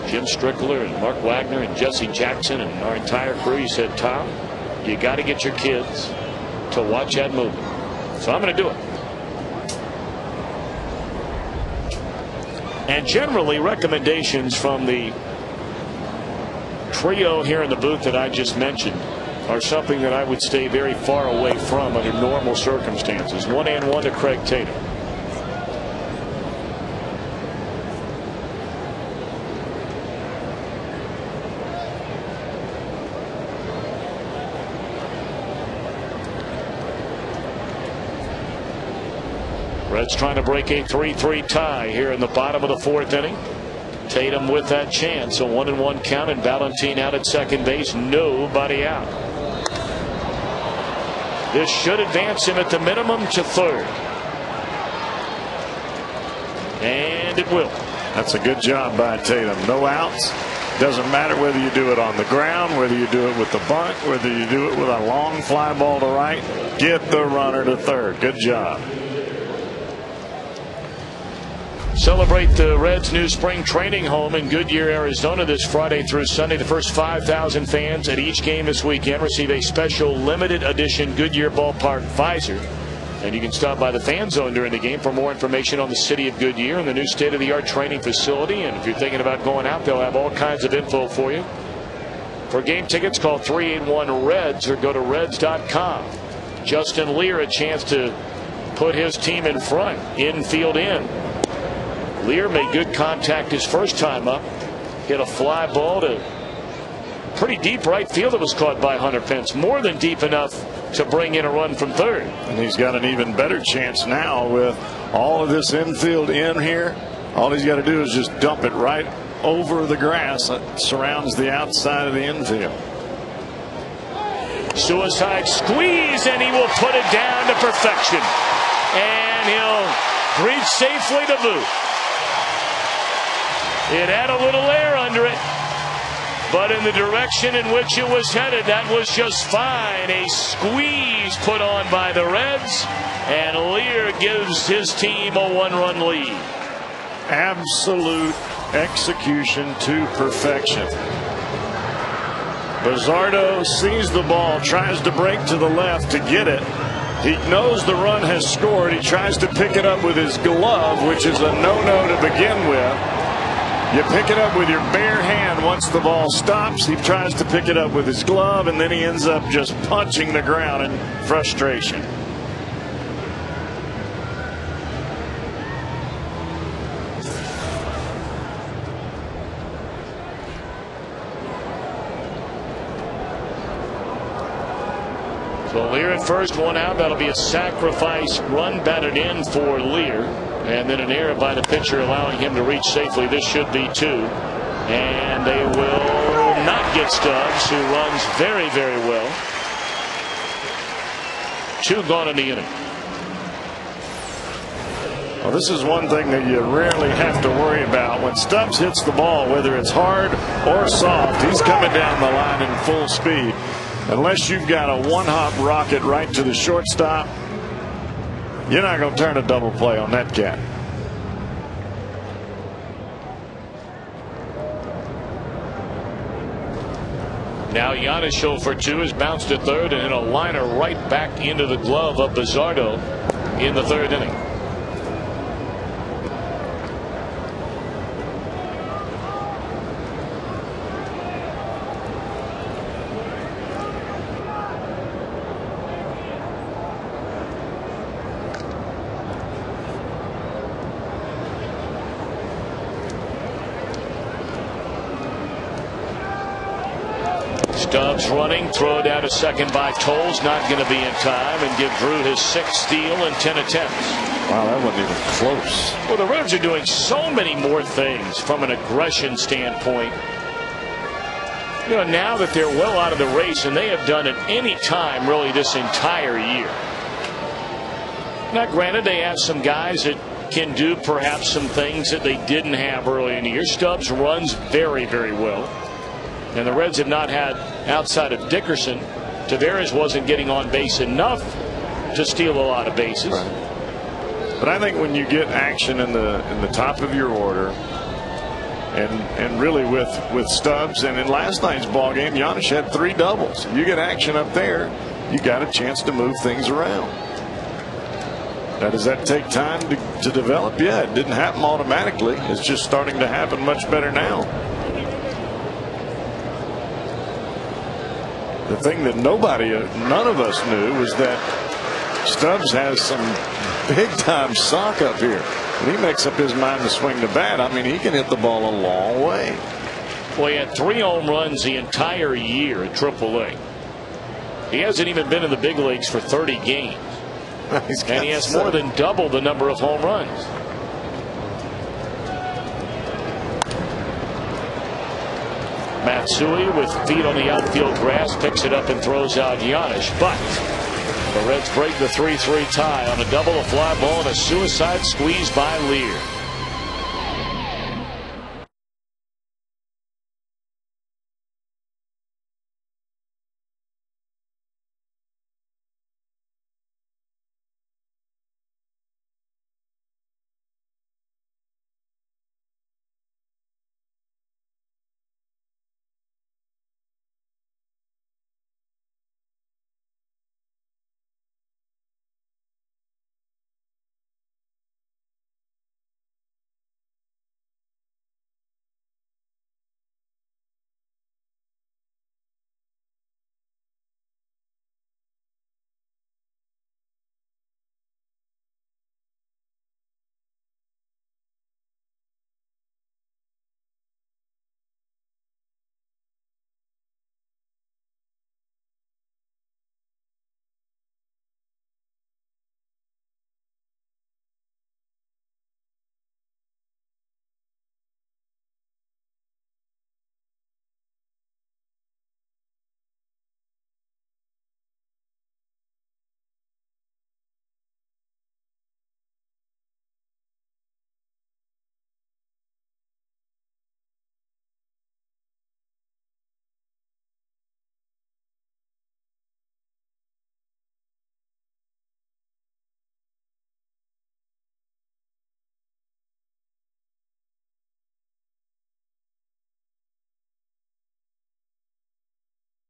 Jim Strickler and Mark Wagner and Jesse Jackson and our entire crew. You said, "Tom, you got to get your kids to watch that movie." So I'm going to do it. And generally, recommendations from the trio here in the booth that I just mentioned are something that I would stay very far away from under normal circumstances. 1-1 to Craig Tatum. Reds trying to break a 3-3 tie here in the bottom of the 4th inning. Tatum with that chance. A 1-1 count, and Valentin out at second base. Nobody out. This should advance him at the minimum to third. And it will. That's a good job by Tatum. No outs. Doesn't matter whether you do it on the ground, whether you do it with the bunt, whether you do it with a long fly ball to right. Get the runner to third. Good job. Celebrate the Reds' new spring training home in Goodyear, Arizona this Friday through Sunday. The first 5,000 fans at each game this weekend receive a special limited edition Goodyear Ballpark visor. And you can stop by the fan zone during the game for more information on the city of Goodyear and the new state-of-the-art training facility. And if you're thinking about going out, they'll have all kinds of info for you. For game tickets, call 381-REDS or go to reds.com. Justin Lear a chance to put his team in front. Infield in. Lear made good contact his first time up. Hit a fly ball to pretty deep right field that was caught by Hunter Pence. More than deep enough to bring in a run from third. And he's got an even better chance now with all of this infield in here. All he's got to do is just dump it right over the grass that surrounds the outside of the infield. Suicide squeeze, and he will put it down to perfection. And he'll reach safely to boot. It had a little air under it, but in the direction in which it was headed, that was just fine. A squeeze put on by the Reds, and Lear gives his team a 1-run lead. Absolute execution to perfection. Bizzardo sees the ball, tries to break to the left to get it. He knows the run has scored. He tries to pick it up with his glove, which is a no-no to begin with. You pick it up with your bare hand once the ball stops. He tries to pick it up with his glove, and then he ends up just punching the ground in frustration. So Lear at first, one out. That'll be a sacrifice run batted in for Lear. And then an error by the pitcher allowing him to reach safely. This should be 2. And they will not get Stubbs, who runs very, very well. 2 gone in the inning. Well, this is one thing that you rarely have to worry about. When Stubbs hits the ball, whether it's hard or soft, he's coming down the line in full speed. Unless you've got a one-hop rocket right to the shortstop, you're not going to turn a double play on that cat. Now Giannis for 2 is bounced to third and hit a liner right back into the glove of Bizzardo in the 3rd inning. Stubbs running, throw down to second by Tolles, not going to be in time, and give Drew his 6th steal in 10 attempts. Wow, that wasn't even close. Well, the Reds are doing so many more things from an aggression standpoint. You know, now that they're well out of the race, and they have done it any time really this entire year. Now, granted, they have some guys that can do perhaps some things that they didn't have early in the year. Stubbs runs very, very well. And the Reds have not had, outside of Dickerson, Taveras wasn't getting on base enough to steal a lot of bases. Right. But I think when you get action in the top of your order, and really with Stubbs, and in last night's ball game, Giannis had 3 doubles. You get action up there, you got a chance to move things around. Now, does that take time to develop? Yeah, it didn't happen automatically. It's just starting to happen much better now. The thing that none of us knew was that Stubbs has some big-time sock up here. When he makes up his mind to swing the bat, I mean, he can hit the ball a long way. Well, he had 3 home runs the entire year at AAA. He hasn't even been in the big leagues for 30 games. And he has more than double the number of home runs. Matsui with feet on the outfield grass picks it up and throws out Giannis, but the Reds break the 3-3 tie on a double, a fly ball, and a suicide squeeze by Lear.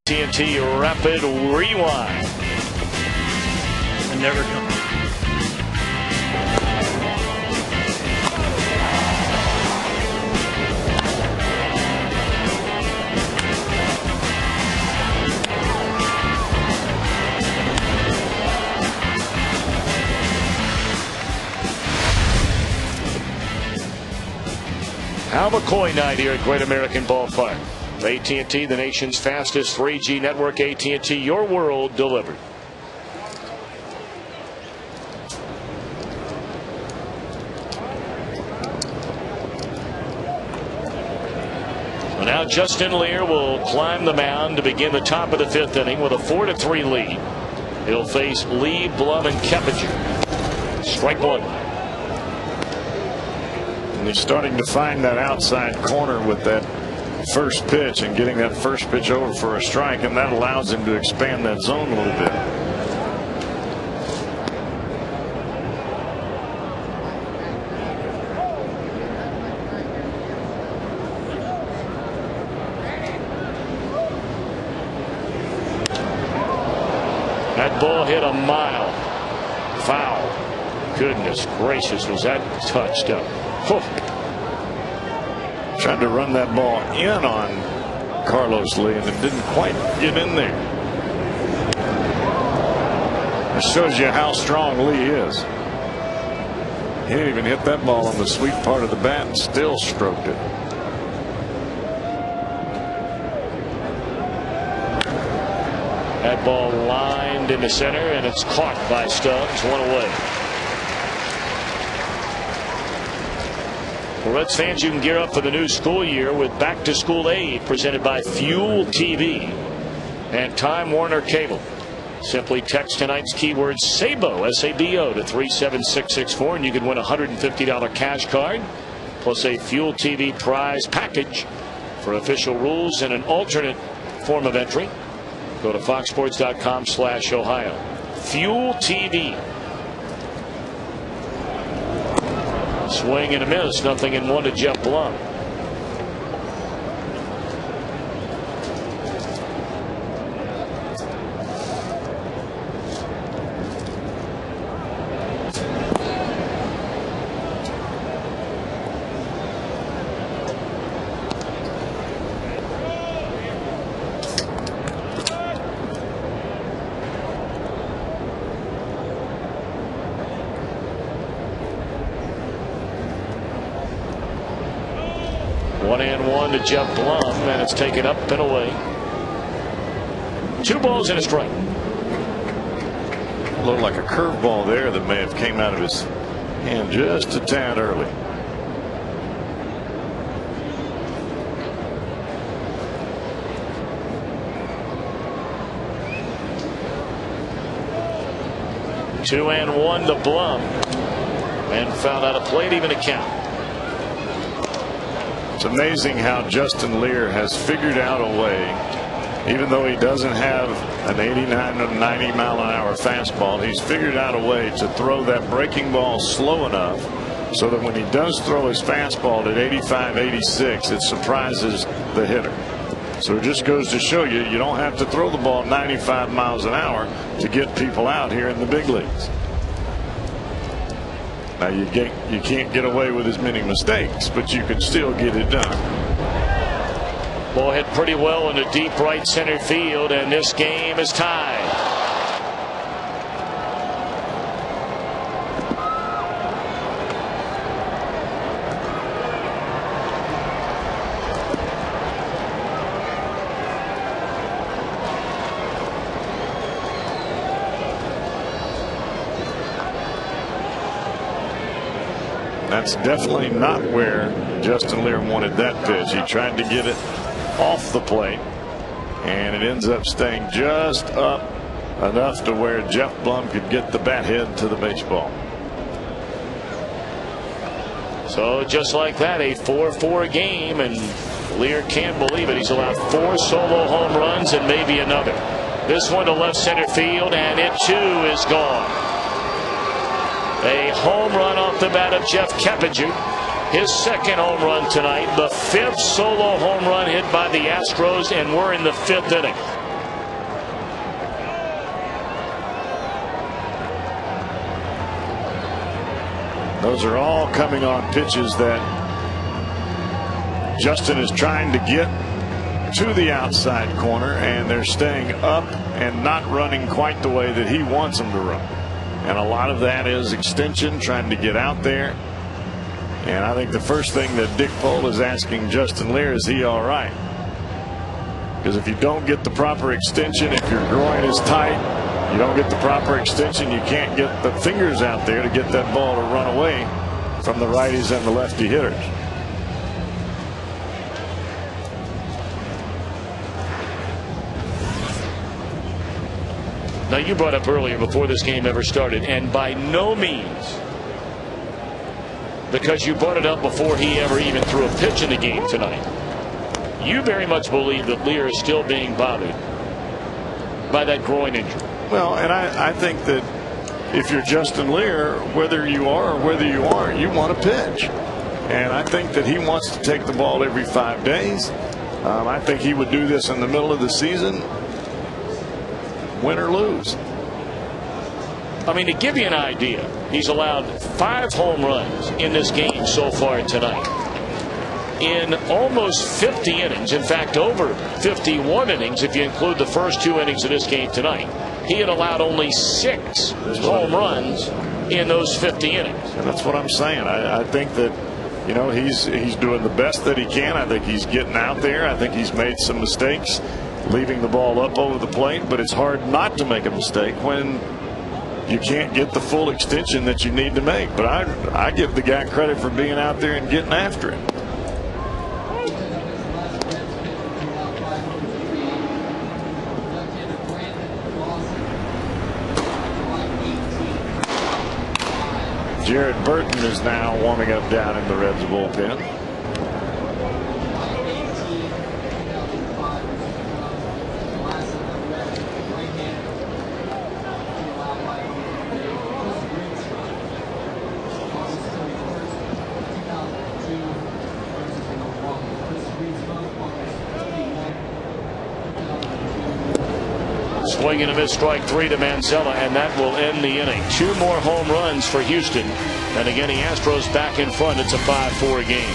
TNT Rapid Rewind. And never come. Al McCoy night here at Great American Ballpark. AT&T, the nation's fastest 3G network. AT&T, your world delivered. So now Justin Lear will climb the mound to begin the top of the 5th inning with a 4-3 lead. He'll face Lee, Blum, and Keppinger. Strike one. And he's starting to find that outside corner with that first pitch and getting that first pitch over for a strike, and that allows him to expand that zone a little bit. That ball hit a mile. Foul. Goodness gracious, was that touched up. Oh. Tried to run that ball in on Carlos Lee, and it didn't quite get in there. It shows you how strong Lee is. He didn't even hit that ball on the sweet part of the bat and still stroked it. That ball lined into center, and it's caught by Stubbs. One away. For Reds fans, you can gear up for the new school year with Back to School Aid presented by Fuel TV and Time Warner Cable. Simply text tonight's keyword SABO, S-A-B-O, to 37664, and you can win a $150 cash card plus a Fuel TV prize package. For official rules and an alternate form of entry, go to foxsports.com/Ohio. Fuel TV. Swing and a miss, 0-1 to Jeff Blum. One and one to Jeff Blum, and it's taken up and away. 2 balls and a strike. looked like a curveball there that may have came out of his hand just a tad early. Two and one to Blum, and fouled out of play to even a count. It's amazing how Justin Lear has figured out a way, even though he doesn't have an 89 or 90 mile an hour fastball, he's figured out a way to throw that breaking ball slow enough so that when he does throw his fastball at 85, 86, it surprises the hitter. So it just goes to show you, you don't have to throw the ball 95 miles an hour to get people out here in the big leagues. Now you can't get away with as many mistakes, but you can still get it done. Ball hit pretty well into deep right center field, and this game is tied. That's definitely not where Justin Lear wanted that pitch. He tried to get it off the plate, and it ends up staying just up enough to where Jeff Blum could get the bat head to the baseball. So just like that, a 4-4 game, and Lear can't believe it. He's allowed 4 solo home runs and maybe another. This one to left center field, and it too is gone. A home run off the bat of Jeff Keppinger. His second home run tonight, the 5th solo home run hit by the Astros, and we're in the 5th inning. Those are all coming on pitches that Justin is trying to get to the outside corner, and they're staying up and not running quite the way that he wants them to run. And a lot of that is extension, trying to get out there. And I think the first thing that Dick Pohl is asking Justin Lear is, he all right? Because if you don't get the proper extension, if your groin is tight, you don't get the proper extension, you can't get the fingers out there to get that ball to run away from the righties and the lefty hitters. Now, you brought up earlier, before this game ever started, and by no means, because you brought it up before he ever even threw a pitch in the game tonight, you very much believe that Lear is still being bothered by that groin injury. Well, and I think that if you're Justin Lear, whether you are or whether you aren't, you want to pitch. And I think that he wants to take the ball every 5 days. I think he would do this in the middle of the season, win or lose. I mean, to give you an idea, he's allowed 5 home runs in this game so far tonight. In almost 50 innings, in fact over 51 innings if you include the first 2 innings of this game tonight, he had allowed only 6 home runs in those 50 innings. And that's what I'm saying. I think that, you know, he's doing the best that he can. I think he's getting out there. I think he's made some mistakes leaving the ball up over the plate, but it's hard not to make a mistake when you can't get the full extension that you need to make. But I give the guy credit for being out there and getting after it. Jared Burton is now warming up down in the Reds bullpen. Swing and a miss, strike 3 to Manzella, and that will end the inning. 2 more home runs for Houston, and again the Astros back in front. It's a 5-4 game.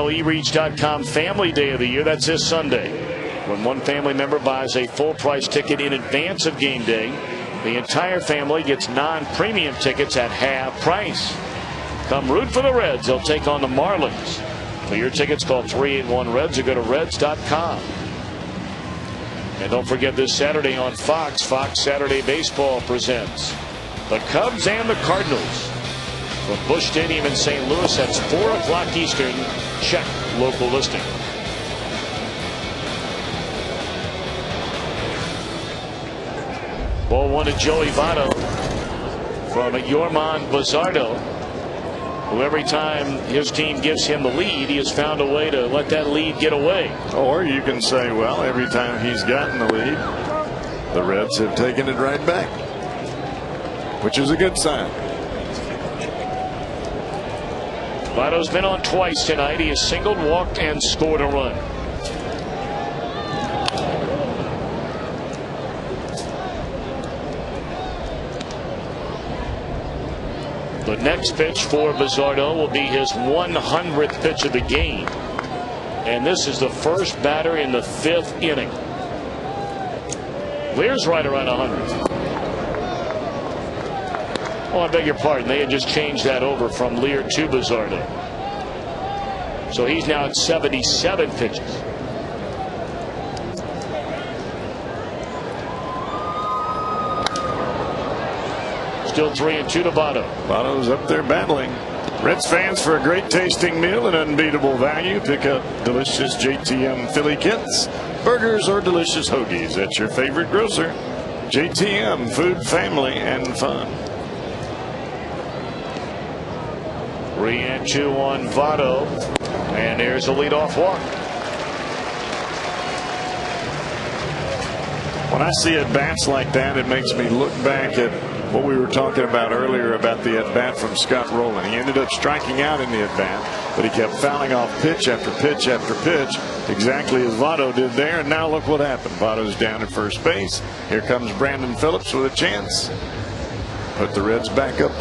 eReach.com Family Day of the Year. That's this Sunday. When one family member buys a full price ticket in advance of game day, the entire family gets non-premium tickets at half price. Come root for the Reds. They'll take on the Marlins. For your tickets, call 381-REDS or go to Reds.com. And don't forget this Saturday on Fox, Fox Saturday Baseball presents the Cubs and the Cardinals. From Busch Stadium in St. Louis, that's 4 o'clock Eastern. Check local listing. Ball 1 to Joey Votto from Yorman Buzzardo, who every time his team gives him the lead, he has found a way to let that lead get away. Or you can say, well, every time he's gotten the lead, the Reds have taken it right back, which is a good sign. Votto's been on twice tonight. He has singled, walked, and scored a run. The next pitch for Buzzardo will be his 100th pitch of the game. And this is the first batter in the 5th inning. Lear's right around 100. Oh, I beg your pardon. They had just changed that over from Lear to Buzzardo. So he's now at 77 pitches. Still 3-2 to Votto. Votto's up there battling. Reds fans, for a great tasting meal and unbeatable value, pick up delicious JTM Philly kits, burgers, or delicious hoagies at your favorite grocer. JTM, food, family, and fun. 3-2 on Votto, and there's a leadoff walk. When I see at bats like that, it makes me look back at what we were talking about earlier about the at bat from Scott Rowland. He ended up striking out in the at bat, but he kept fouling off pitch after pitch after pitch, exactly as Votto did there. And now look what happened. Votto's down at first base. Here comes Brandon Phillips with a chance. Put the Reds back up.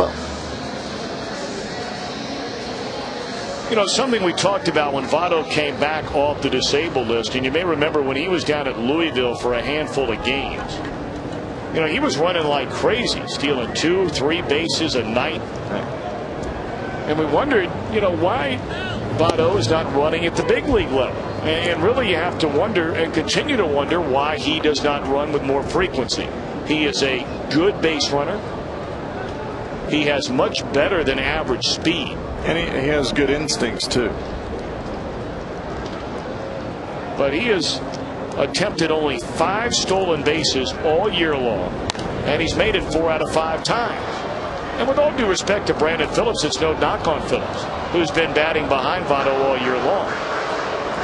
You know, something we talked about when Votto came back off the disabled list, and you may remember when he was down at Louisville for a handful of games. You know, he was running like crazy, stealing 2-3 bases a night. And we wondered, you know, why Votto is not running at the big league level. And really you have to wonder and continue to wonder why he does not run with more frequency. He is a good base runner. He has much better than average speed. And he has good instincts, too. But he has attempted only 5 stolen bases all year long, and he's made it 4 out of 5 times. And with all due respect to Brandon Phillips, it's no knock on Phillips, who's been batting behind Votto all year long.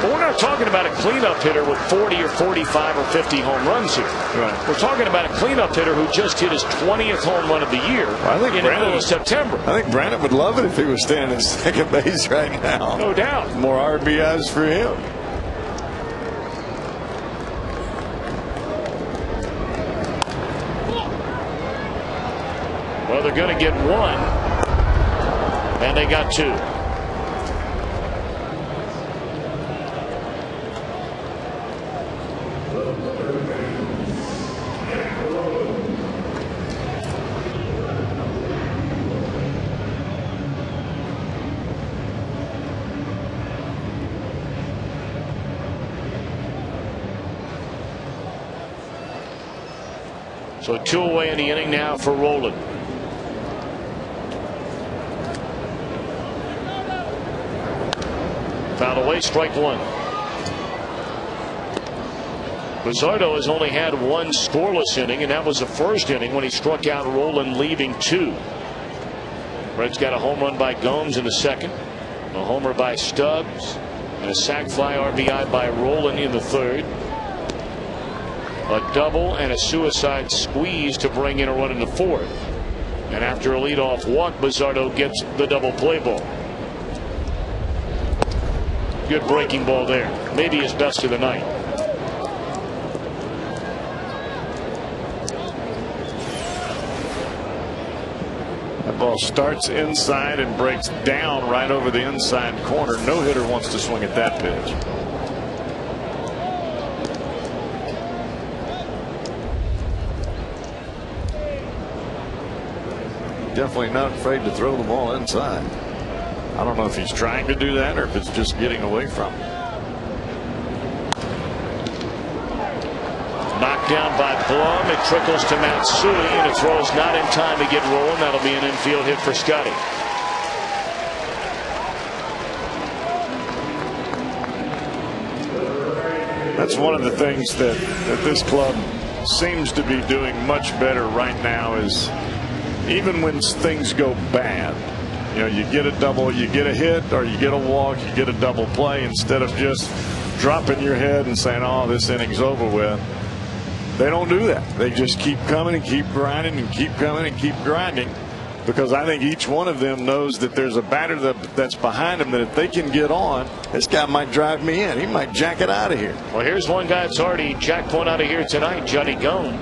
But we're not talking about a cleanup hitter with 40 or 45 or 50 home runs here. Right. We're talking about a cleanup hitter who just hit his 20th home run of the year in the middle of September. I think Brandon would love it if he was standing at second base right now. No doubt. More RBIs for him. Well, they're going to get 1, and they got 2. So 2 away in the inning now for Rowland. Foul away, strike 1. Buzzardo has only had 1 scoreless inning, and that was the first inning when he struck out Rowland, leaving 2. Reds got a home run by Gomes in the second, a homer by Stubbs, and a sac fly RBI by Rowland in the third. A double and a suicide squeeze to bring in a run in the fourth. And after a leadoff walk, Buzzardo gets the double play ball. Good breaking ball there. Maybe his best of the night. Ball starts inside and breaks down right over the inside corner. No hitter wants to swing at that pitch. Definitely not afraid to throw the ball inside. I don't know if he's trying to do that or if it's just getting away from him. Knocked down by Blum. It trickles to Matsui, and it throws not in time to get rolling. That'll be an infield hit for Scotty. That's one of the things that this club seems to be doing much better right now is even when things go bad, you know, you get a double, you get a hit, or you get a walk, you get a double play, instead of just dropping your head and saying, oh, this inning's over with. They don't do that. They just keep coming and keep grinding and keep coming and keep grinding, because I think each one of them knows that there's a batter that's behind them that if they can get on, this guy might drive me in. He might jack it out of here. Well, here's one guy that's already jacked one out of here tonight, Johnny Gomes.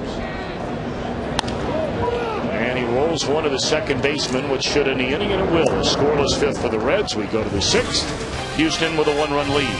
And he rolls one to the second baseman, which should end the inning, and it will. A scoreless fifth for the Reds. We go to the sixth. Houston with a 1-run lead.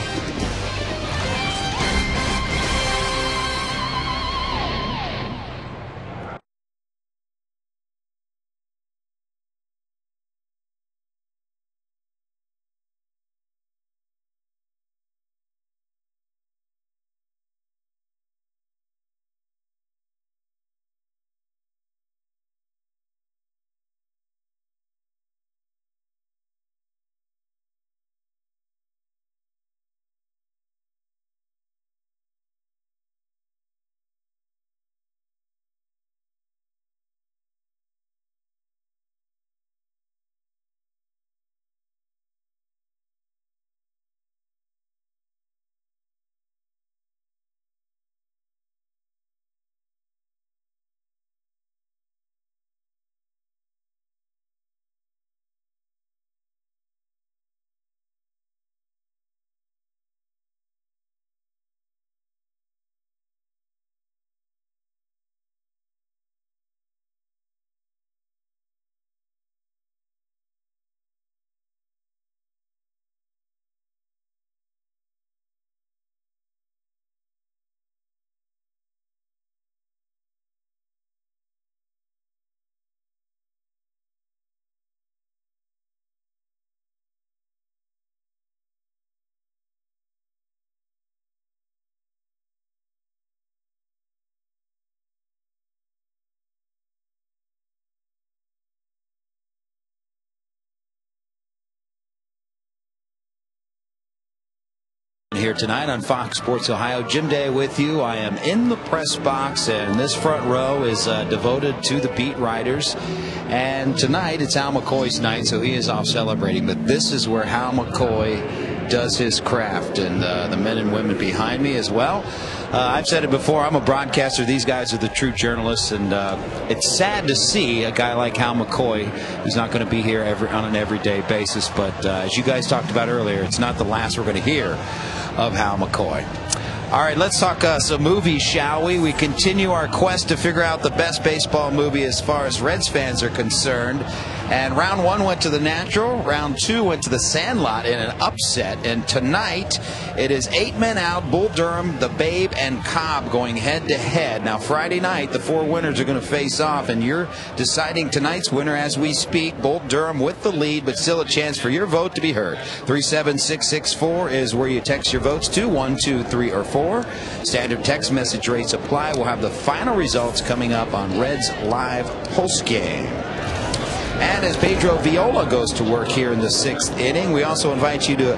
Here tonight on Fox Sports Ohio. Jim Day with you. I am in the press box, and this front row is devoted to the beat writers. And tonight it's Hal McCoy's night, so he is off celebrating. But this is where Hal McCoy does his craft, and the men and women behind me as well. I've said it before, I'm a broadcaster. These guys are the true journalists, and it's sad to see a guy like Hal McCoy who's not going to be here on an everyday basis. But as you guys talked about earlier, it's not the last we're going to hear of Hal McCoy. All right, let's talk some movies, shall we? We continue our quest to figure out the best baseball movie as far as Reds fans are concerned. And round one went to The Natural. Round two went to The Sandlot in an upset. And tonight, it is 8 men out, Bull Durham, The Babe, and Cobb going head-to-head. Now, Friday night, the 4 winners are going to face off, and you're deciding tonight's winner as we speak. Bull Durham with the lead, but still a chance for your vote to be heard. 37664 is where you text your votes to 1, 2, 3, or 4. Standard text message rates apply. We'll have the final results coming up on Reds Live Postgame. And as Pedro Viola goes to work here in the 6th inning, we also invite you to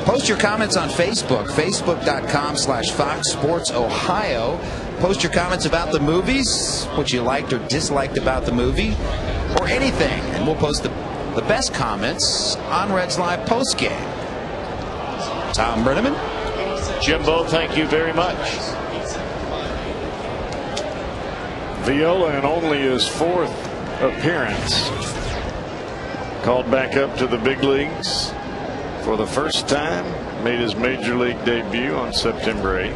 post your comments on Facebook, facebook.com/Fox Sports Ohio. Post your comments about the movies, what you liked or disliked about the movie, or anything. And we'll post the best comments on Reds Live Postgame. Tom Brenneman. Jimbo, thank you very much. Viola in only his 4th appearance. Called back up to the big leagues for the first time. Made his major league debut on September 8th.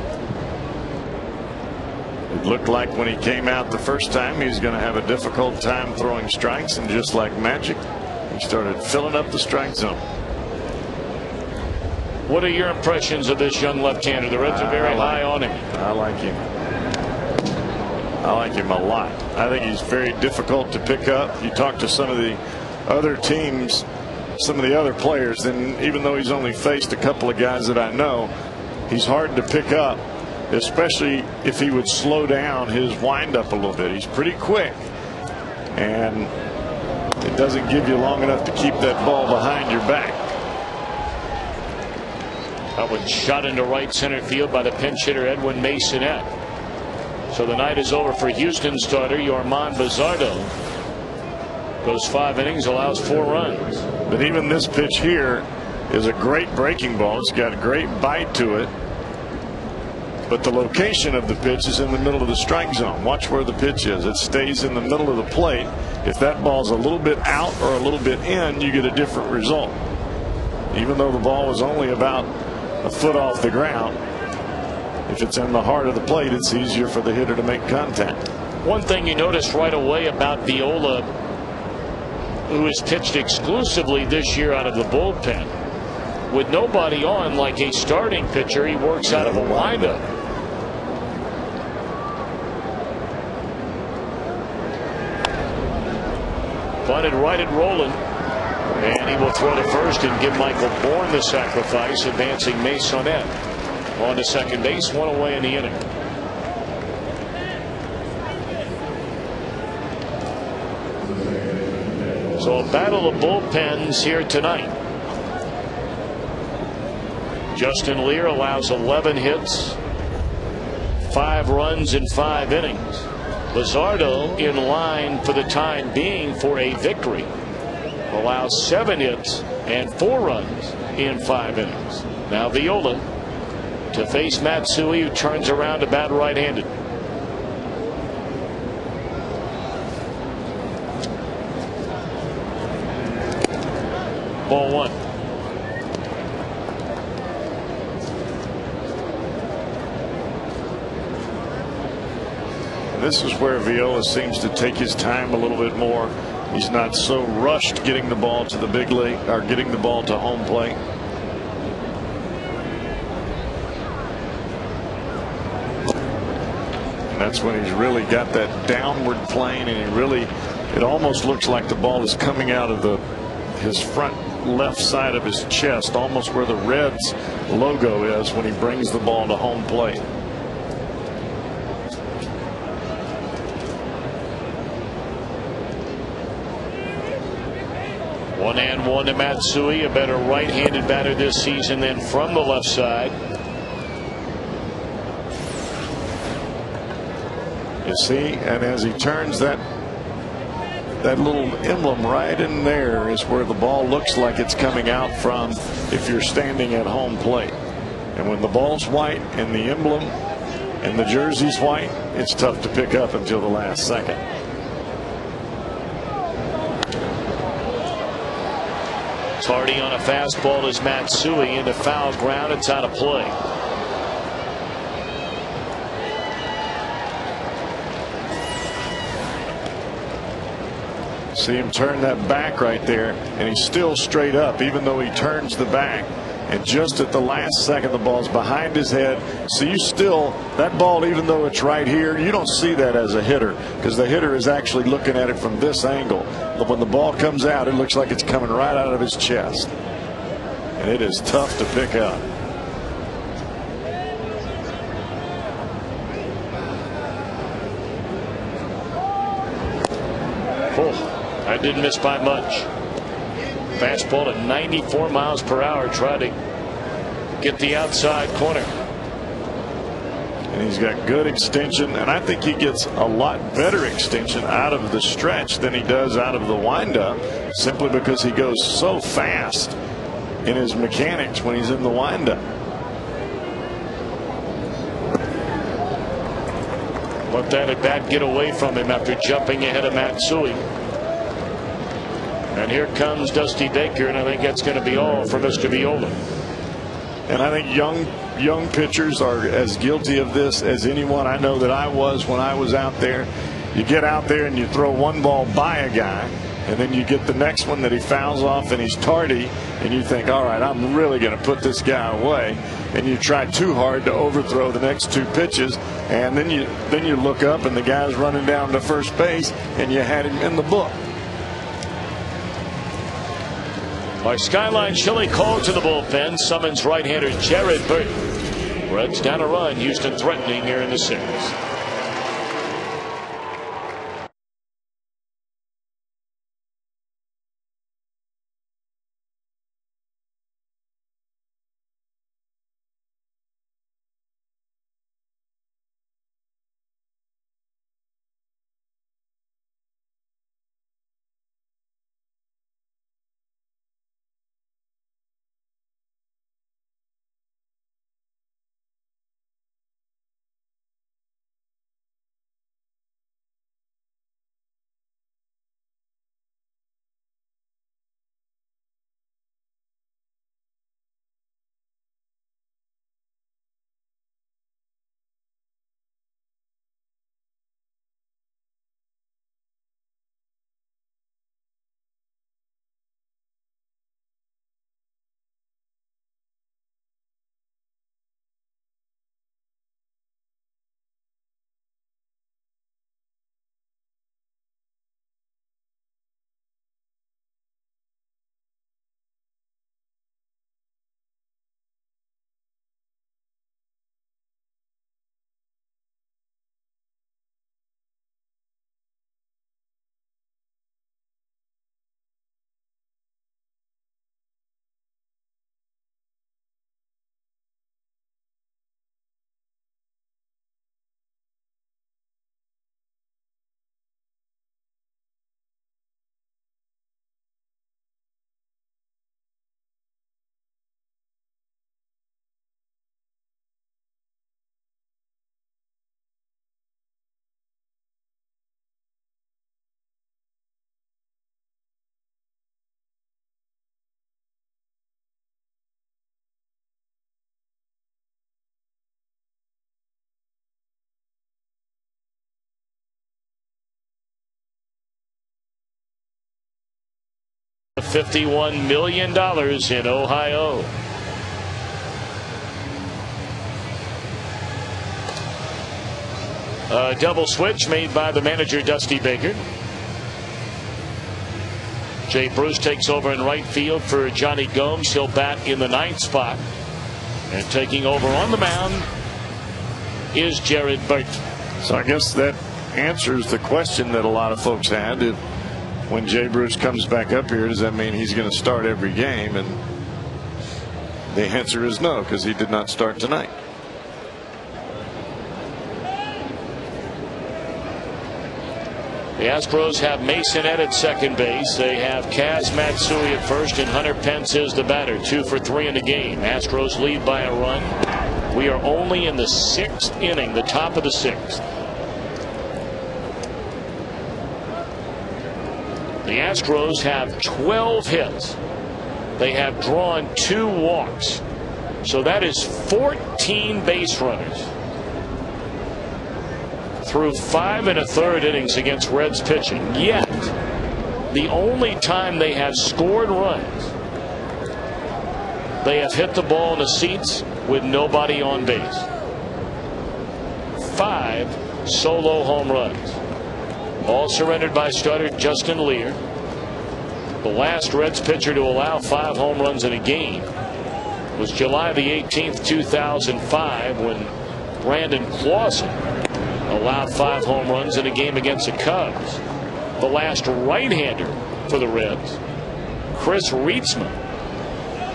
It looked like when he came out the first time he was going to have a difficult time throwing strikes, and just like magic, he started filling up the strike zone. What are your impressions of this young left-hander? The Reds are very high on him. I like him. I like him a lot. I think he's very difficult to pick up. You talk to some of the other teams, some of the other players, and even though he's only faced a couple of guys that I know, he's hard to pick up, especially if he would slow down his windup a little bit. He's pretty quick, and it doesn't give you long enough to keep that ball behind your back. That one shot into right center field by the pinch hitter Edwin Masonette. So the night is over for Houston starter Yorman Bazardo. Goes 5 innings, allows 4 runs. But even this pitch here is a great breaking ball. It's got a great bite to it. But the location of the pitch is in the middle of the strike zone. Watch where the pitch is. It stays in the middle of the plate. If that ball's a little bit out or a little bit in, you get a different result. Even though the ball was only about a foot off the ground, if it's in the heart of the plate, it's easier for the hitter to make contact. One thing you notice right away about Viola, who has pitched exclusively this year out of the bullpen, with nobody on like a starting pitcher, he works out of a windup. Bunted right at Roland, and he will throw to first and give Michael Bourne the sacrifice, advancing Masonette on to second base, 1 away in the inning. So a battle of bullpens here tonight. Justin Lear allows 11 hits, 5 runs in 5 innings. Bazardo in line for the time being for a victory. Allows 7 hits and 4 runs in 5 innings. Now Viola to face Matsui, who turns around to bat right-handed. Ball 1. This is where Viola seems to take his time a little bit more. He's not so rushed getting the ball to the big league, or getting the ball to home plate. And that's when he's really got that downward plane, and it almost looks like the ball is coming out of his front left side of his chest, almost where the Reds logo is when he brings the ball to home plate. 1-1 to Matsui, a better right-handed batter this season than from the left side. You see, and as he turns that little emblem right in there is where the ball looks like it's coming out from if you're standing at home plate. And when the ball's white and the emblem and the jersey's white, it's tough to pick up until the last second. Hardy on a fastball as Matsui into foul ground. It's out of play. See him turn that back right there, and he's still straight up even though he turns the back. And just at the last second, the ball's behind his head. So you still, that ball, even though it's right here, you don't see that as a hitter, because the hitter is actually looking at it from this angle. But when the ball comes out, it looks like it's coming right out of his chest. And it is tough to pick up. Oh, I didn't miss by much. Fastball at 94 miles per hour. Try to get the outside corner. And he's got good extension, and I think he gets a lot better extension out of the stretch than he does out of the windup, simply because he goes so fast in his mechanics when he's in the windup. Let that at bat get away from him after jumping ahead of Matsui. And here comes Dusty Baker, and I think that's going to be all for Mr. Viola. And I think young young pitchers are as guilty of this as anyone. I know that I was when I was out there. You get out there and you throw one ball by a guy, and then you get the next one that he fouls off and he's tardy, and you think, all right, I'm really going to put this guy away, and you try too hard to overthrow the next two pitches, and then you look up and the guy's running down to first base and you had him in the book. Our Skyline Chili call to the bullpen summons right-hander Jared Burton. Reds down a run. Houston threatening here in the sixth. $51 million in Ohio. A double switch made by the manager Dusty Baker. Jay Bruce takes over in right field for Johnny Gomes. He'll bat in the 9th spot. And taking over on the mound is Jared Burton. So I guess that answers the question that a lot of folks had. When Jay Bruce comes back up here, does that mean he's going to start every game? And the answer is no, because he did not start tonight. The Astros have Masonette at second base. They have Kaz Matsui at first, and Hunter Pence is the batter. 2 for 3 in the game. Astros lead by a run. We are only in the 6th inning, the top of the 6th. The Astros have 12 hits. They have drawn 2 walks. So that is 14 base runners through 5 1/3 innings against Reds pitching. Yet, the only time they have scored runs, they have hit the ball in the seats with nobody on base. 5 solo home runs. All surrendered by starter Justin Lear. The last Reds pitcher to allow 5 home runs in a game was July the 18th, 2005, when Brandon Clausen allowed 5 home runs in a game against the Cubs. The last right-hander for the Reds, Chris Rietzman,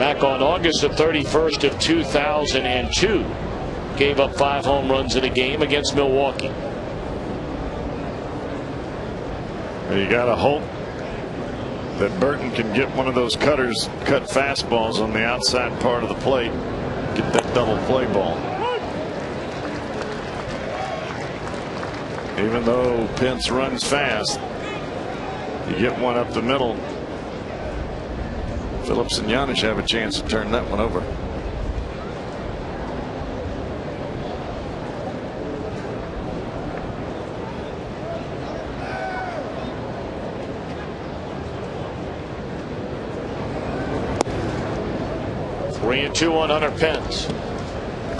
back on August the 31st of 2002, gave up 5 home runs in a game against Milwaukee. You got to hope that Burton can get one of those cut fastballs on the outside part of the plate, get that double play ball. Even though Pence runs fast, you get one up the middle. Phillips and Giannis have a chance to turn that one over. 3-2 on Hunter Pence.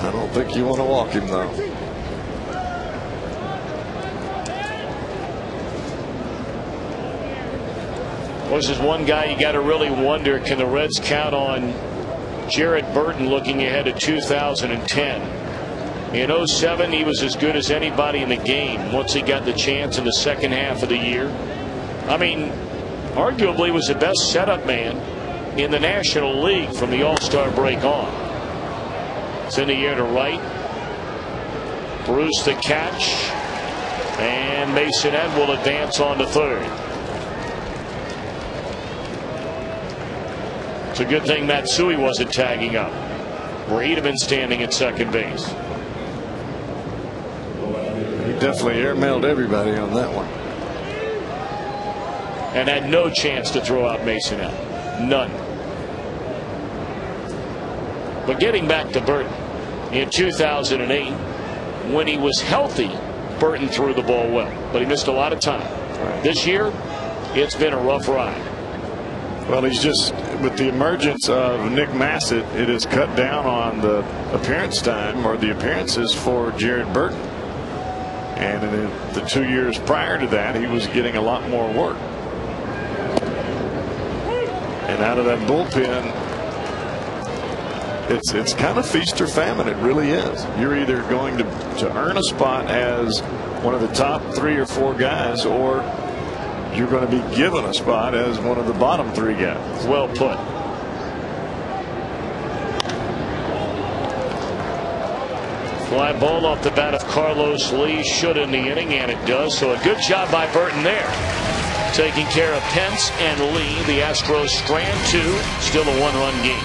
I don't think you want to walk him, though. Well, this is one guy you got to really wonder, can the Reds count on Jared Burton looking ahead to 2010? In 07, he was as good as anybody in the game once he got the chance in the second half of the year. I mean, arguably was the best setup man in the National League from the All-Star break on. It's in the air to right. Bruce the catch. And Masonette will advance on to third. It's a good thing Matsui wasn't tagging up, where he'd have been standing at second base. He definitely airmailed everybody on that one. And had no chance to throw out Masonette. None. But getting back to Burton, in 2008, when he was healthy, Burton threw the ball well, but he missed a lot of time. This year, it's been a rough ride. Well, he's just, with the emergence of Nick Massett, it has cut down on the appearance time or the appearances for Jared Burton. And in the 2 years prior to that, he was getting a lot more work. And out of that bullpen, it's kind of feast or famine. It really is. You're either going to earn a spot as one of the top 3 or 4 guys, or you're going to be given a spot as one of the bottom 3 guys. Well put. Fly ball off the bat of Carlos Lee should end the inning, and it does. So a good job by Burton there, taking care of Pence and Lee. The Astros strand 2, still a 1-run game.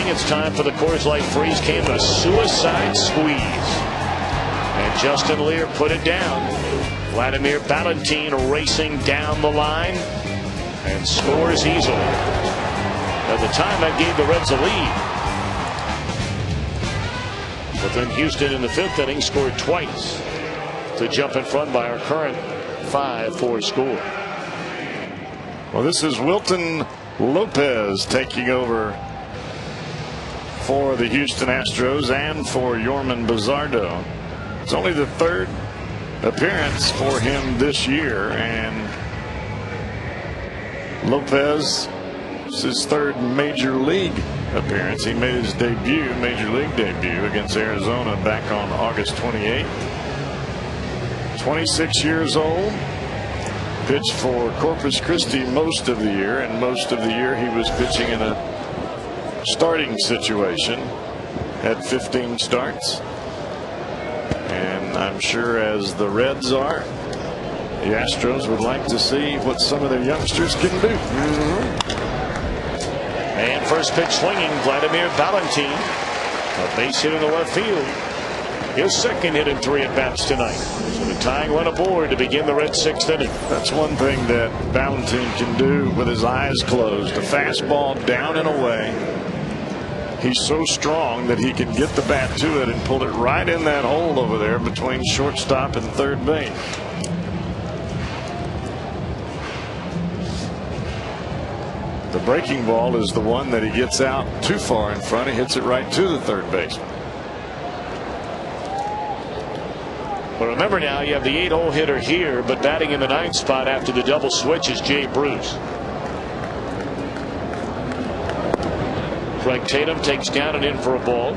It's time for the Coors Light Freeze Game, a suicide squeeze. And Justin Lear put it down. Vladimir Valentin racing down the line and scores easily. At the time, that gave the Reds a lead. But then Houston in the 5th inning scored twice to jump in front by our current 5-4 score. Well, this is Wilton Lopez taking over for the Houston Astros and for Yorman Bizardo. It's only the 3rd appearance for him this year, and Lopez is his 3rd major league appearance. He made his major league debut against Arizona back on August 28th. 26 years old, pitched for Corpus Christi most of the year, and most of the year he was pitching in a starting situation. Had 15 starts, and I'm sure, as the Reds are, the Astros would like to see what some of their youngsters can do. And first pitch swinging, Vladimir Valentin, a base hit in the left field. His second hit in 3 at-bats tonight. So the tying run aboard to begin the Reds' 6th inning. That's one thing that Valentin can do with his eyes closed. A fastball down and away. He's so strong that he can get the bat to it and pull it right in that hole over there between shortstop and third base. The breaking ball is the one that he gets out too far in front. He hits it right to the third baseman. But remember now, you have the 8-hole hitter here, but batting in the 9th spot after the double switch is Jay Bruce. Craig Tatum takes down and in for a ball.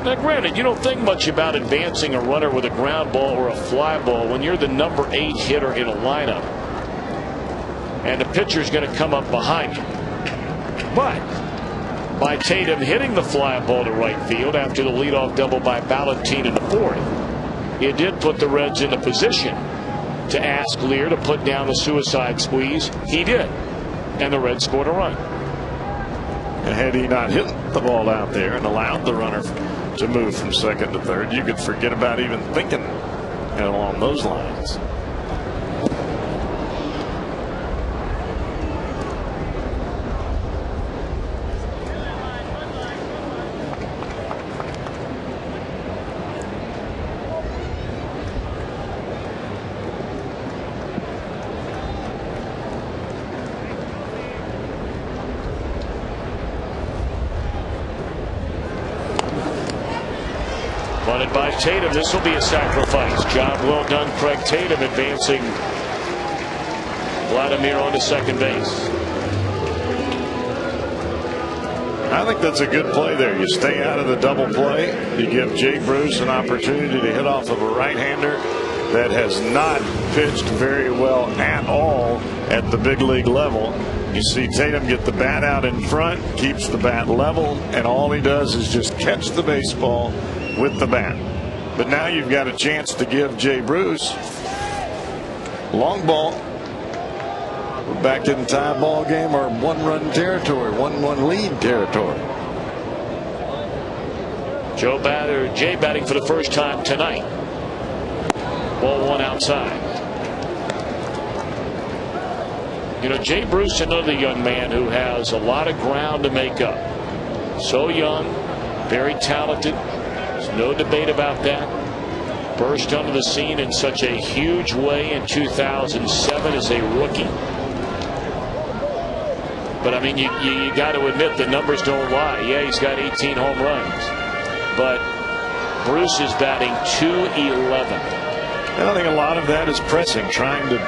Now granted, you don't think much about advancing a runner with a ground ball or a fly ball when you're the number 8 hitter in a lineup and the pitcher's going to come up behind you. But by Tatum hitting the fly ball to right field after the leadoff double by Valentin in the 4th, it did put the Reds in a position to ask Lear to put down the suicide squeeze. He did, and the Reds scored a run. And had he not hit the ball out there and allowed the runner to move from second to third, you could forget about even thinking along those lines. Bunted by Tatum. This will be a sacrifice. Job well done, Craig Tatum, advancing Vladimir onto second base. I think that's a good play there. You stay out of the double play. You give Jay Bruce an opportunity to hit off of a right-hander that has not pitched very well at all at the big league level. You see Tatum get the bat out in front, keeps the bat level, and all he does is just catch the baseball with the bat. But now you've got a chance to give Jay Bruce long ball. We're back in tie ball game or 1-run territory, 1-1 lead territory. Jay batting for the first time tonight. Ball 1 outside. You know, Jay Bruce, another young man who has a lot of ground to make up. So young, very talented. There's no debate about that. Burst onto the scene in such a huge way in 2007 as a rookie. But I mean, you got to admit the numbers don't lie. Yeah, he's got 18 home runs, but Bruce is batting .211. And I think a lot of that is pressing, trying to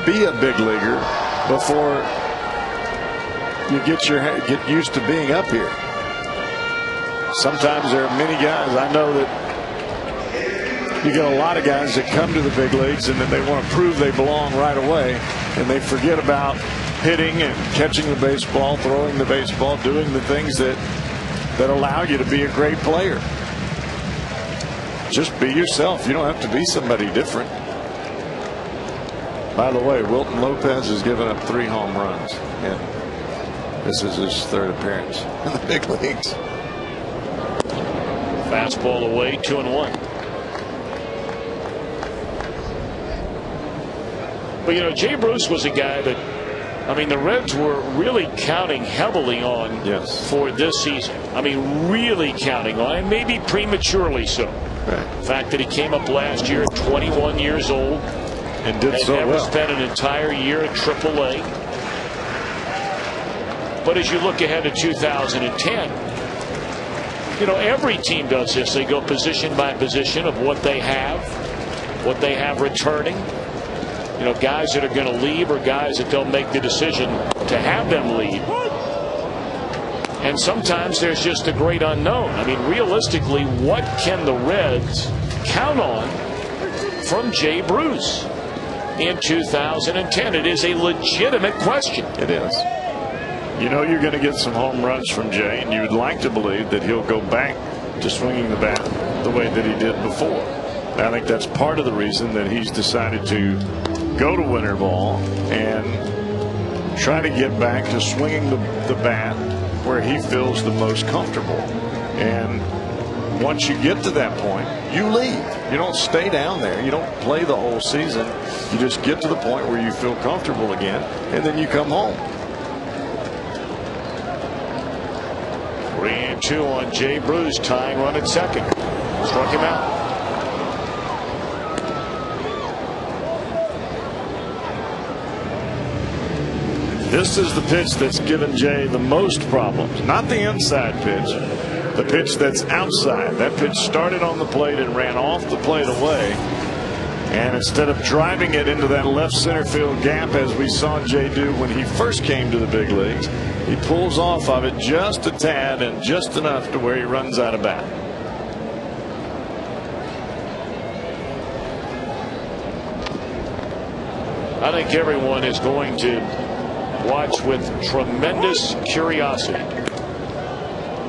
be a big leaguer before you get used to being up here. Sometimes there are many guys. I know that you get a lot of guys that come to the big leagues and then they want to prove they belong right away, and they forget about hitting and catching the baseball, throwing the baseball, doing the things that allow you to be a great player. Just be yourself. You don't have to be somebody different. By the way, Wilton Lopez has given up 3 home runs, and this is his 3rd appearance in the big leagues. Fastball away, 2-1. But you know, Jay Bruce was a guy that, I mean, the Reds were really counting heavily on for this season. I mean, really counting on, and maybe prematurely so. Right. The fact that he came up last year at 21 years old and did so never well. Spent an entire year at AAA. But as you look ahead to 2010, you know, every team does this. They go position by position of what they have returning. You know, guys that are going to leave or guys that don't make the decision to have them leave. And sometimes there's just a great unknown. I mean, realistically, what can the Reds count on from Jay Bruce in 2010? It is a legitimate question. It is. You know you're going to get some home runs from Jay, and you would like to believe that he'll go back to swinging the bat the way that he did before. I think that's part of the reason that he's decided to go to winter ball and try to get back to swinging the bat where he feels the most comfortable. And once you get to that point, you leave. You don't stay down there. You don't play the whole season. You just get to the point where you feel comfortable again, and then you come home. 3-2 on Jay Bruce, tying run at second. Struck him out. This is the pitch that's given Jay the most problems. Not the inside pitch, the pitch that's outside. That pitch started on the plate and ran off the plate away. And instead of driving it into that left center field gap as we saw Jay do when he first came to the big leagues, he pulls off of it just a tad and just enough to where he runs out of bat. I think everyone is going to watch with tremendous curiosity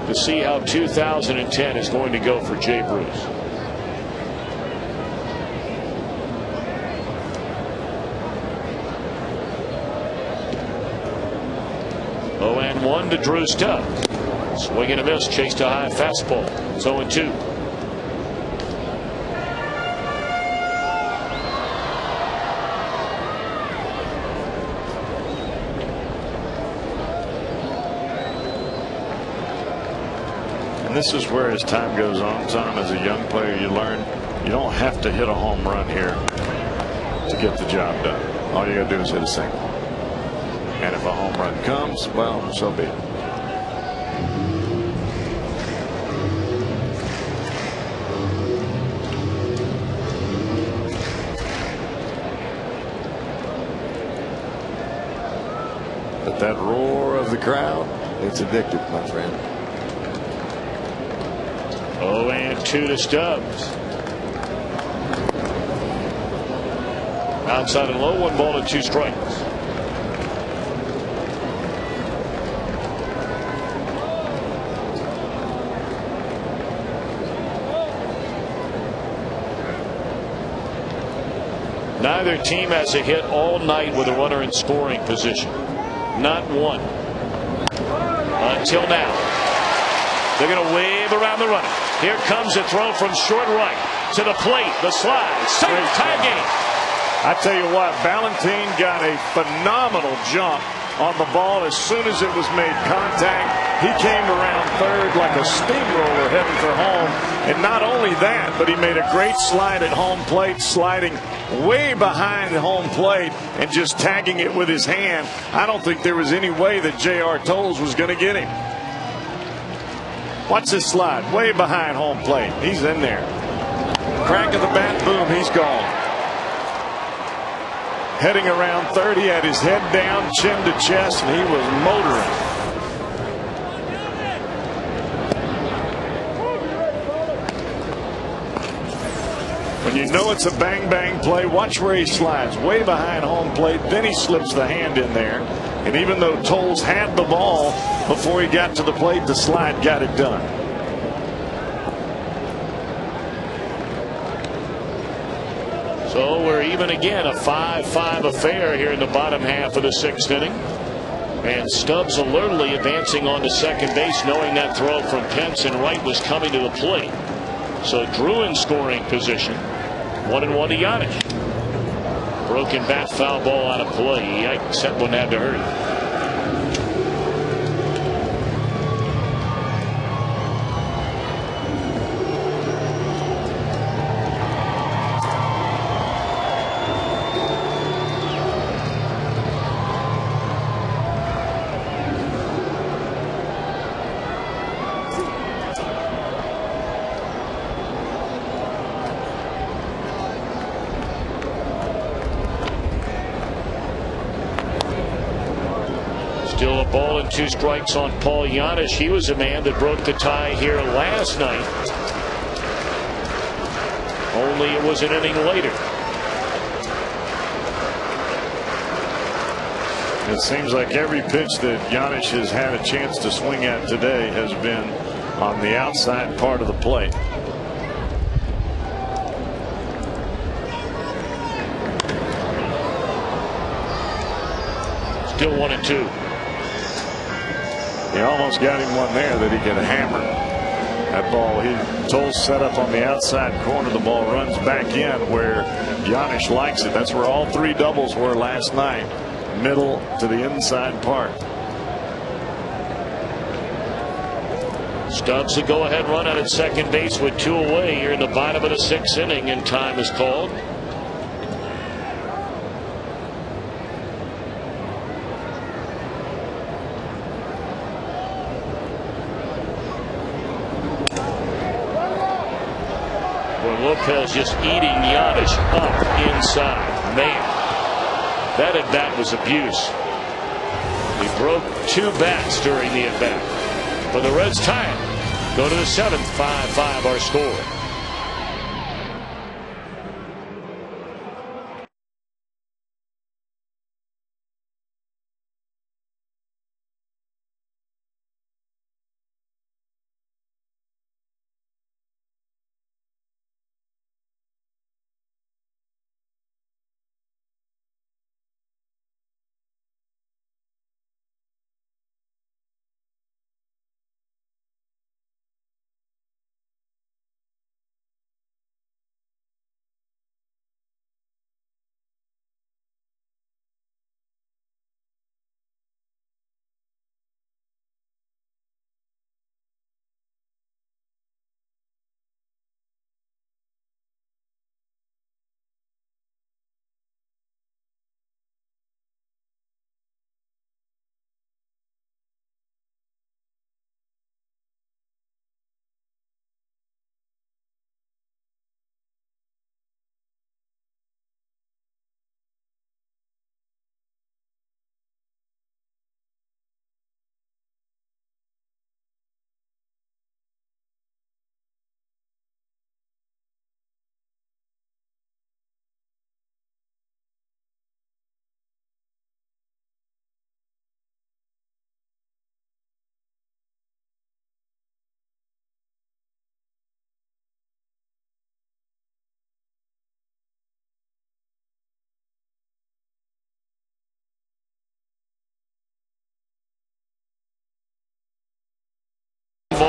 to see how 2010 is going to go for Jay Bruce. Oh, and 1 to Drew Stubbs. Swing and a miss, chased a high fastball. It's 0-2. And this is where, as time goes on, Tom, as a young player, you learn you don't have to hit a home run here to get the job done. All you got to do is hit a single. And if a home run comes, well, so be it. But that roar of the crowd, it's addictive, my friend. 0-2 to Stubbs. Outside and low, 1 ball and 2 strikes. Neither team has a hit all night with a runner in scoring position. Not one. Until now. They're going to wave around the runner. Here comes a throw from short right to the plate. The slide. Safe. Tie game. I tell you what, Valentin got a phenomenal jump on the ball as soon as it was made contact. He came around third like a steamroller heading for home. And not only that, but he made a great slide at home plate, sliding way behind the home plate and just tagging it with his hand. I don't think there was any way that J.R. Tolles was going to get him. Watch this slide, way behind home plate. He's in there. Crack of the bat, boom, he's gone. Heading around third, he had his head down, chin to chest, and he was motoring. When you know it's a bang-bang play, watch where he slides, way behind home plate. Then he slips the hand in there. And even though Tolles had the ball before he got to the plate, the slide got it done. So we're even again, a 5-5 affair here in the bottom half of the 6th inning. And Stubbs alertly advancing onto second base, knowing that throw from Pence and Wright was coming to the plate. So Drew in scoring position. 1-1 to Giannis. Broken bat, foul ball out of play. Yikes, that one had to hurt. Still a ball and 2 strikes on Paul Giannis. He was a man that broke the tie here last night. Only it was an inning later. It seems like every pitch that Giannis has had a chance to swing at today has been on the outside part of the plate. Still 1-2. He almost got him one there that he could hammer. That ball, Toll's set up on the outside corner. The ball runs back in where Giannis likes it. That's where all 3 doubles were last night. Middle to the inside part. Stubbs a go-ahead run out at second base with 2 away here in the bottom of the 6th inning, and time is called. Lopez just eating Giannis up inside. Man, that at bat was abuse. He broke 2 bats during the at bat. But the Reds tie it. Go to the 7th. 5-5 our score.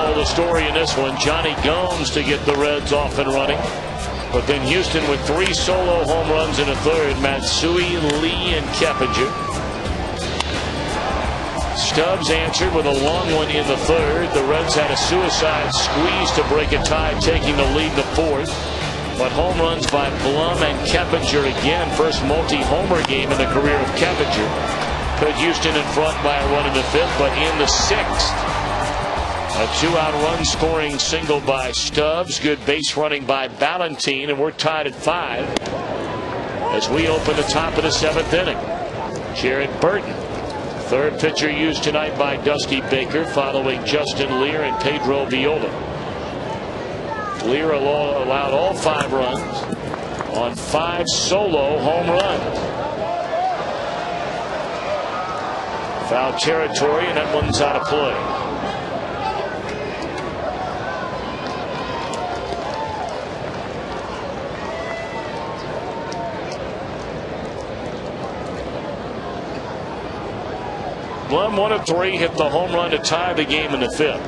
The story in this one, Johnny Gomes to get the Reds off and running. But then Houston with 3 solo home runs in the 3rd. Matsui, Lee, and Keppinger. Stubbs answered with a long one in the 3rd. The Reds had a suicide squeeze to break a tie, taking the lead in the 4th. But home runs by Blum and Keppinger again. First multi-homer game in the career of Keppinger. Put Houston in front by a run in the 5th, but in the 6th. A 2-out run scoring single by Stubbs. Good base running by Ballantine, and we're tied at 5 as we open the top of the 7th inning. Jared Burton, 3rd pitcher used tonight by Dusty Baker, following Justin Lear and Pedro Viola. Lear allowed all 5 runs on 5 solo home runs. Foul territory, and that one's out of play. Blum, 1 of 3, hit the home run to tie the game in the 5th.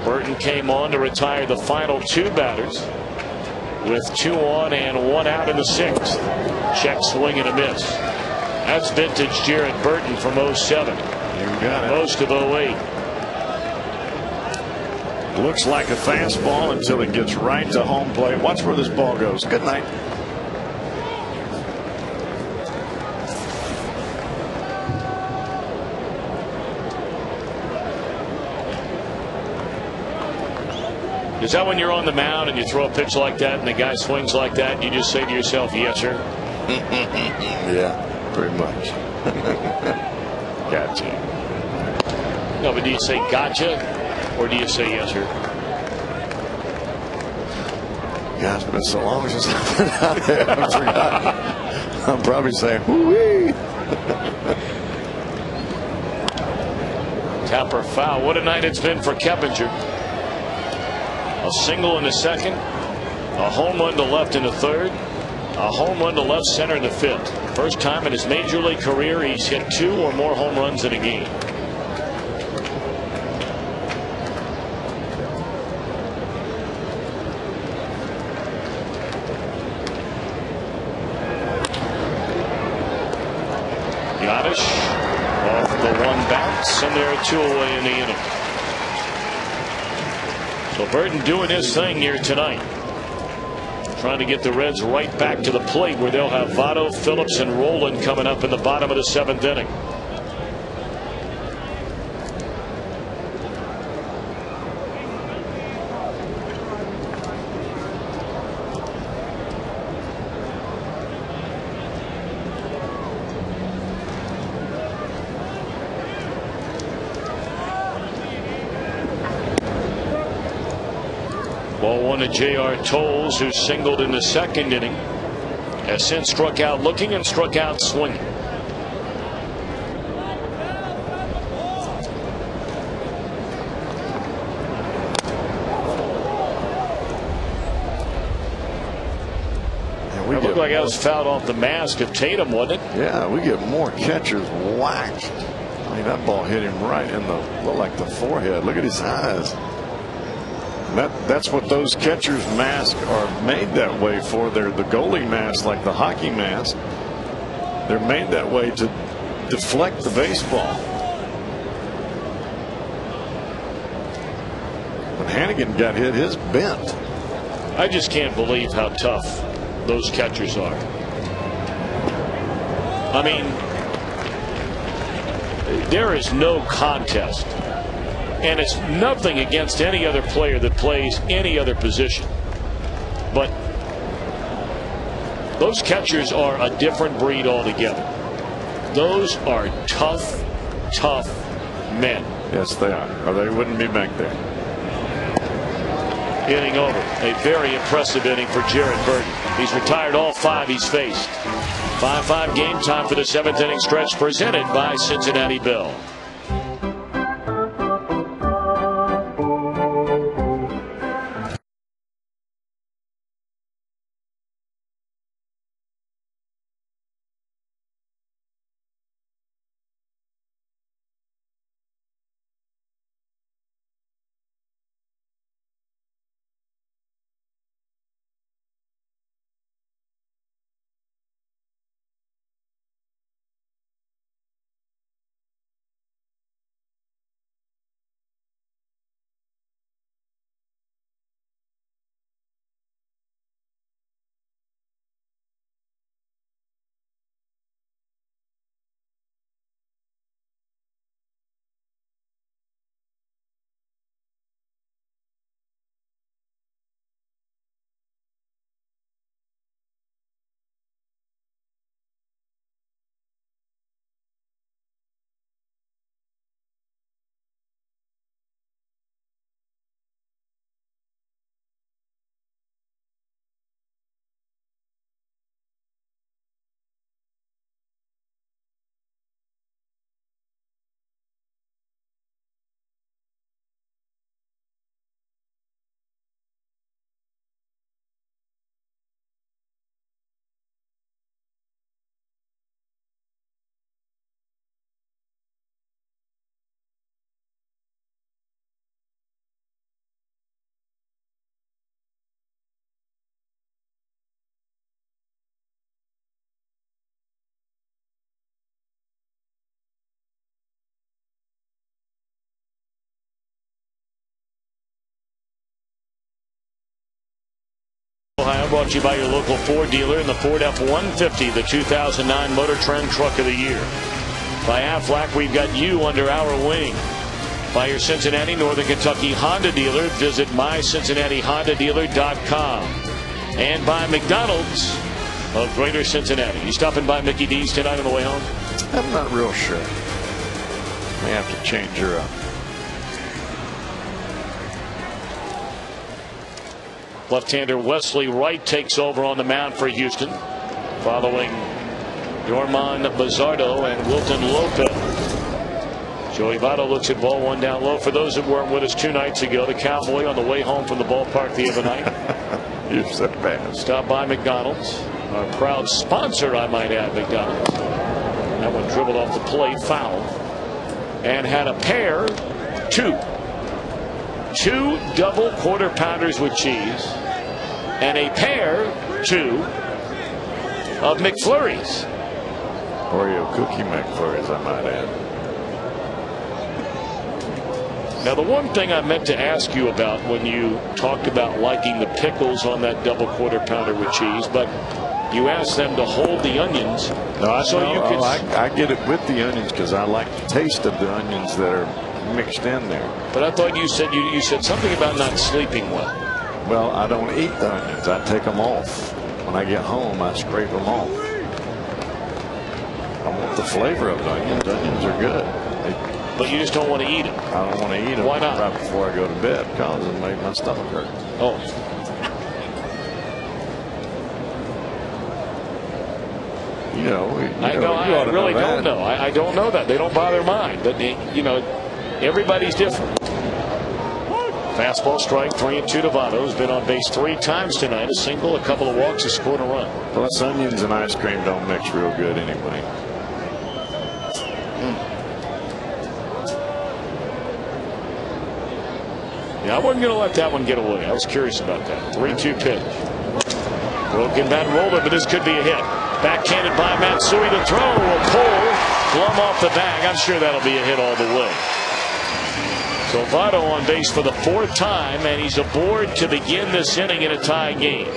Burton came on to retire the final 2 batters with 2 on and 1 out in the 6th. Check swing and a miss. That's vintage Jared Burton from 07. You got it. Most of 08. Looks like a fastball until it gets right to home plate. Watch where this ball goes. Good night. Is that when you're on the mound and you throw a pitch like that and the guy swings like that, and you just say to yourself, yes, sir? Yeah, pretty much. Gotcha. No, but do you say gotcha or do you say yes, sir? Gosh, it's been so long since I've been out there. I forgot. I'm probably saying, whoo-wee. Tapper foul. What a night it's been for Keppinger. A single in the 2nd, a home run to left in the 3rd, A home run to left center in the 5th. First time in his major league career he's hit 2 or more home runs in a game. Off the 1 bounce, and they're 2 away in the inning. So Burton doing his thing here tonight, trying to get the Reds right back to the plate, where they'll have Votto, Phillips, and Roland coming up in the bottom of the 7th inning. Ball 1 to J.R. Tolles, who singled in the 2nd inning. Has since struck out looking and struck out swinging. It looked like that was fouled off the mask of Tatum, wasn't it? Yeah, we get more catchers whacked. I mean, that ball hit him right in the, looked like the forehead. Look at his eyes. That's what those catchers' masks are made that way for. They're the goalie mask, like the hockey mask. They're made that way to deflect the baseball. When Hannigan got hit, his bent. I just can't believe how tough those catchers are. I mean, there is no contest. And it's nothing against any other player that plays any other position. But those catchers are a different breed altogether. Those are tough, tough men. Yes, they are, or they wouldn't be back there. Inning over. A very impressive inning for Jared Burton. He's retired all 5 he's faced. 5-5 game time for the 7th inning stretch, presented by Cincinnati Bell. Ohio, brought to you by your local Ford dealer in the Ford F-150, the 2009 Motor Trend Truck of the Year. By Aflac, we've got you under our wing. By your Cincinnati, Northern Kentucky Honda dealer, visit mycincinnatihondadealer.com. And by McDonald's of Greater Cincinnati. You stopping by Mickey D's tonight on the way home? I'm not real sure. May have to change her up. Left-hander Wesley Wright takes over on the mound for Houston, following Yorman Bazardo and Wilton Lopez. Joey Votto looks at ball 1 down low. For those that weren't with us 2 nights ago, the Cowboy on the way home from the ballpark the other night. You're so bad. Stop by McDonald's. Our proud sponsor, I might add, McDonald's. That one dribbled off the plate, foul. And had a pair, two double quarter pounders with cheese, and a pair, two, of McFlurries. Oreo cookie McFlurries, I might add. Now, the one thing I meant to ask you about when you talked about liking the pickles on that double quarter pounder with cheese, but you asked them to hold the onions. I get it with the onions because I like the taste of the onions that are mixed in there. But I thought you said you said something about not sleeping well. Well, I don't eat the onions. I take them off. When I get home, I scrape them off. I want the flavor of the onions. Onions are good. But you just don't want to eat them. I don't want to eat them. Why not? Right before I go to bed because it make my stomach hurt. Oh. You know, I really don't know. I don't know that. They don't bother mine. But, you know, everybody's different. Fastball strike, 3-2 to Votto. Has been on base 3 times tonight. A single, a couple of walks, has scored a run. Plus, onions and ice cream don't mix real good anyway. Yeah, I wasn't going to let that one get away. I was curious about that. 3-2 pitch. Broken bat roller, but this could be a hit. Backhanded by Matsui. The throw will pull Blum off the bag. I'm sure that'll be a hit all the way. So Votto on base for the 4th time, and he's aboard to begin this inning in a tie game.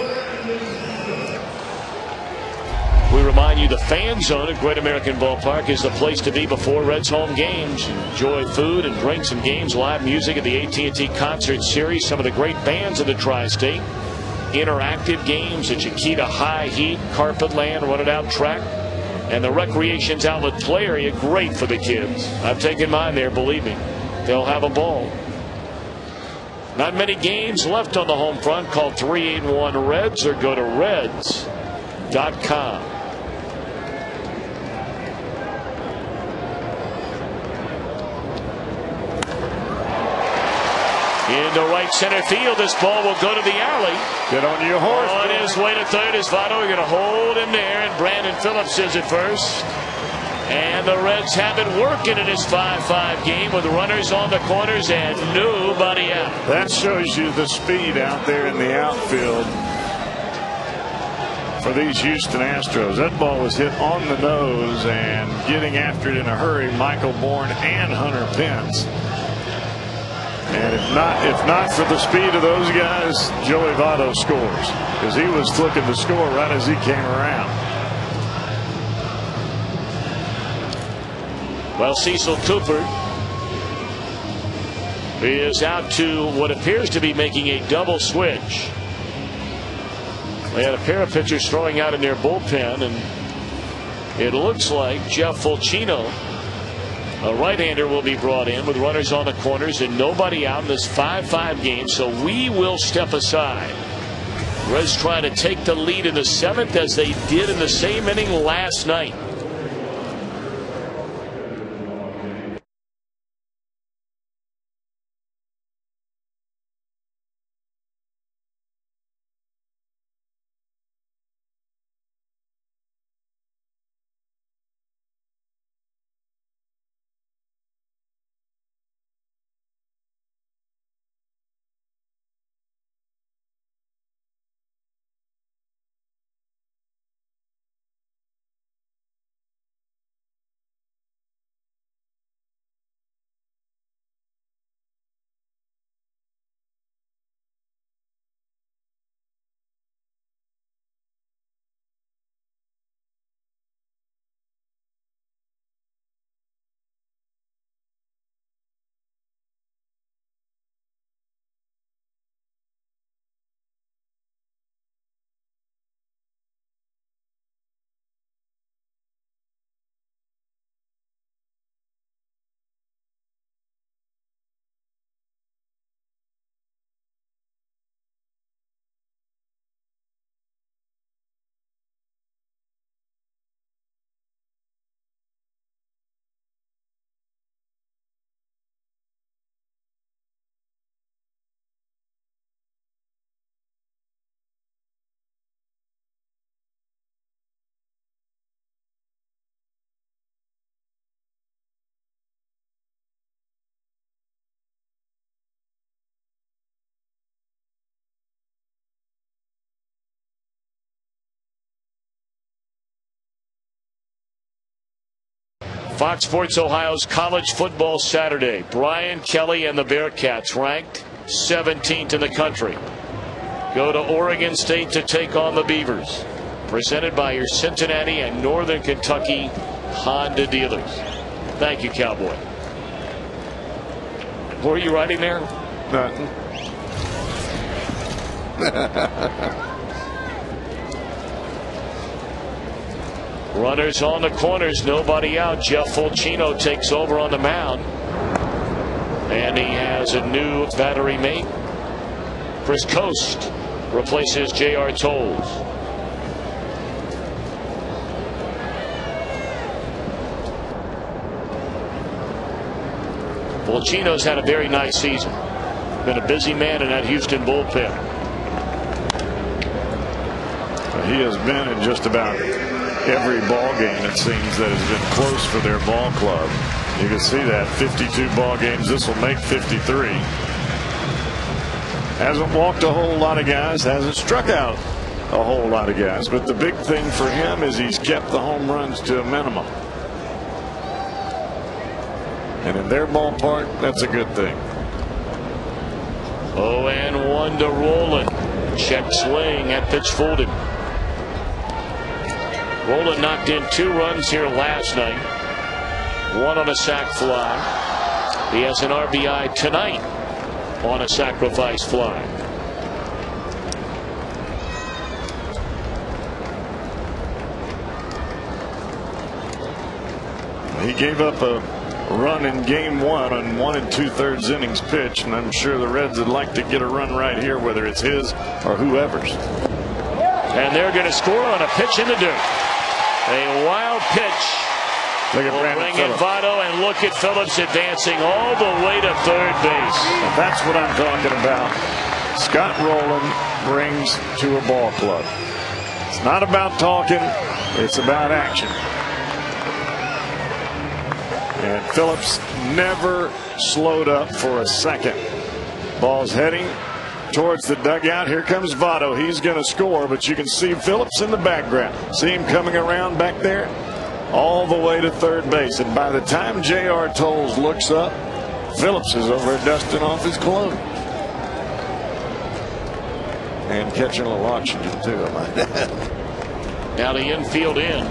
We remind you the fan zone at Great American Ballpark is the place to be before Reds home games. Enjoy food and drinks and games, live music at the AT&T Concert Series, some of the great bands of the Tri-State, interactive games at Chiquita High Heat, Carpet Land, Run It Out Track, and the Recreations Outlet play area, great for the kids. I've taken mine there, believe me. They'll have a ball. Not many games left on the home front. Call 381-REDS or go to reds.com. Into right center field. This ball will go to the alley. Get on your horse. On his way to third is Votto. We're going to hold him there, and Brandon Phillips is at first. And the Reds have it working in this 5-5 game with runners on the corners and nobody out. That shows you the speed out there in the outfield for these Houston Astros. That ball was hit on the nose, and getting after it in a hurry, Michael Bourne and Hunter Pence. And if not for the speed of those guys, Joey Votto scores, because he was looking to score right as he came around. Well, Cecil Cooper is out to what appears to be making a double switch. They had a pair of pitchers throwing out in their bullpen, and it looks like Jeff Fulcino, a right-hander, will be brought in with runners on the corners and nobody out in this 5-5 game. So we will step aside. Reds trying to take the lead in the 7th as they did in the same inning last night. Fox Sports Ohio's College Football Saturday. Brian Kelly and the Bearcats, ranked 17th in the country, go to Oregon State to take on the Beavers. Presented by your Cincinnati and Northern Kentucky Honda dealers. Thank you, Cowboy. What were you writing there? Nothing. Runners on the corners, nobody out. Jeff Fulcino takes over on the mound. And he has a new battery mate. Chris Coast replaces J.R. Tolles. Fulcino's had a very nice season. Been a busy man in that Houston bullpen. He has been in just about every ball game, it seems, that has been close for their ball club. You can see that 52 ball games. This will make 53. Hasn't walked a whole lot of guys, hasn't struck out a whole lot of guys, but the big thing for him is he's kept the home runs to a minimum. And in their ballpark, that's a good thing. 0-1 to Roland. Check swing at pitch folded. Roland knocked in 2 runs here last night. 1 on a sac fly. He has an RBI tonight on a sacrifice fly. He gave up a run in game 1 on 1 2/3 innings pitch, and I'm sure the Reds would like to get a run right here, whether it's his or whoever's. And they're going to score on a pitch in the dirt. A wild pitch. Look at will Brandon bring in Phillips. Votto, and look at Phillips advancing all the way to third base. And that's what I'm talking about. Scott Rowland brings to a ball club. It's not about talking, it's about action. And Phillips never slowed up for a second. Ball's heading towards the dugout. Here comes Votto. He's going to score, but you can see Phillips in the background. See him coming around back there all the way to third base. And by the time J.R. Tolles looks up, Phillips is over dusting off his cologne. And catching a little oxygen, too, I might add. Now the infield in.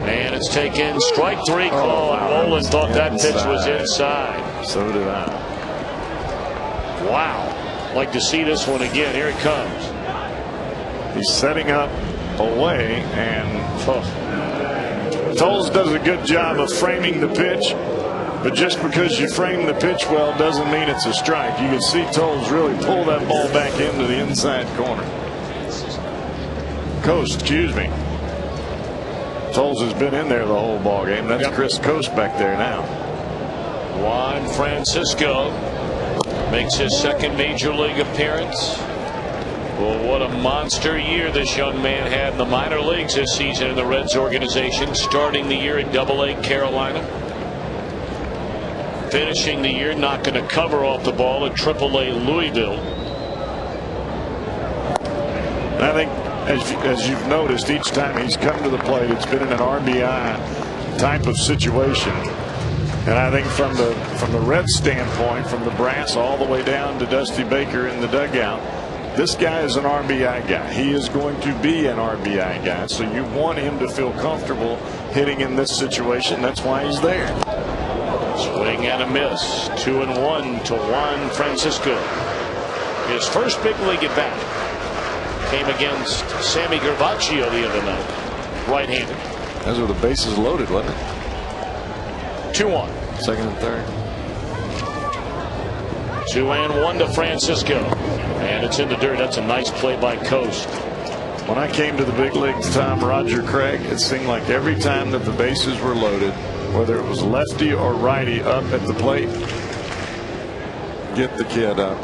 And it's taken strike 3 call. Wow. Roland thought that pitch was inside. So did I. Wow. Like to see this one again. Here it comes. He's setting up away, and Tolles does a good job of framing the pitch. But just because you frame the pitch well doesn't mean it's a strike. You can see Tolles really pull that ball back into the inside corner. Coast, excuse me. Tolles has been in there the whole ball game. That's Chris Coast back there now. Juan Francisco makes his second major league appearance. Well, what a monster year this young man had in the minor leagues this season in the Reds organization, starting the year at Double-A Carolina, finishing the year knocking a cover off the ball at Triple-A Louisville. And I think as you've noticed, each time he's come to the plate, it's been in an RBI type of situation. And I think from the Reds standpoint, from the brass all the way down to Dusty Baker in the dugout, this guy is an RBI guy. He is going to be an RBI guy. So you want him to feel comfortable hitting in this situation. That's why he's there. Swing and a miss. 2-1 to Juan Francisco. His first big league at bat came against Sammy Gervaccio the other night. Right-handed. Those were the bases loaded, wasn't it? 2-1. Second and third. 2-1 to Francisco. And it's in the dirt. That's a nice play by Coast. When I came to the big leagues, Tom, Roger Craig, it seemed like every time that the bases were loaded, whether it was lefty or righty up at the plate, get the kid up.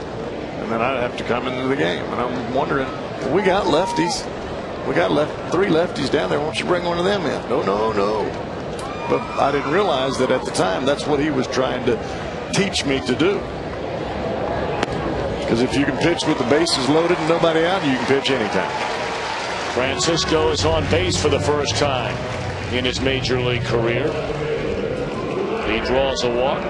And then I'd have to come into the game. And I'm wondering, well, we got lefties. We got 3 lefties down there. Why don't you bring one of them in? No. But I didn't realize that at the time that's what he was trying to teach me to do. Because if you can pitch with the bases loaded and nobody out, you can pitch anytime. Francisco is on base for the first time in his major league career. He draws a walk.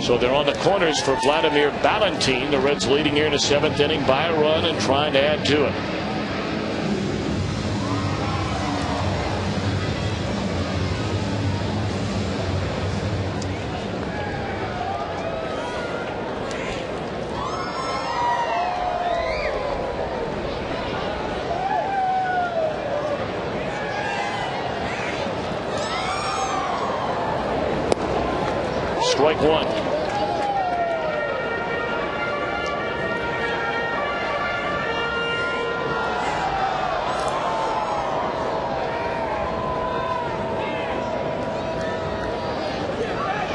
So they're on the corners for Vladimir Valentin. The Reds leading here in the 7th inning by a run and trying to add to it. Strike one.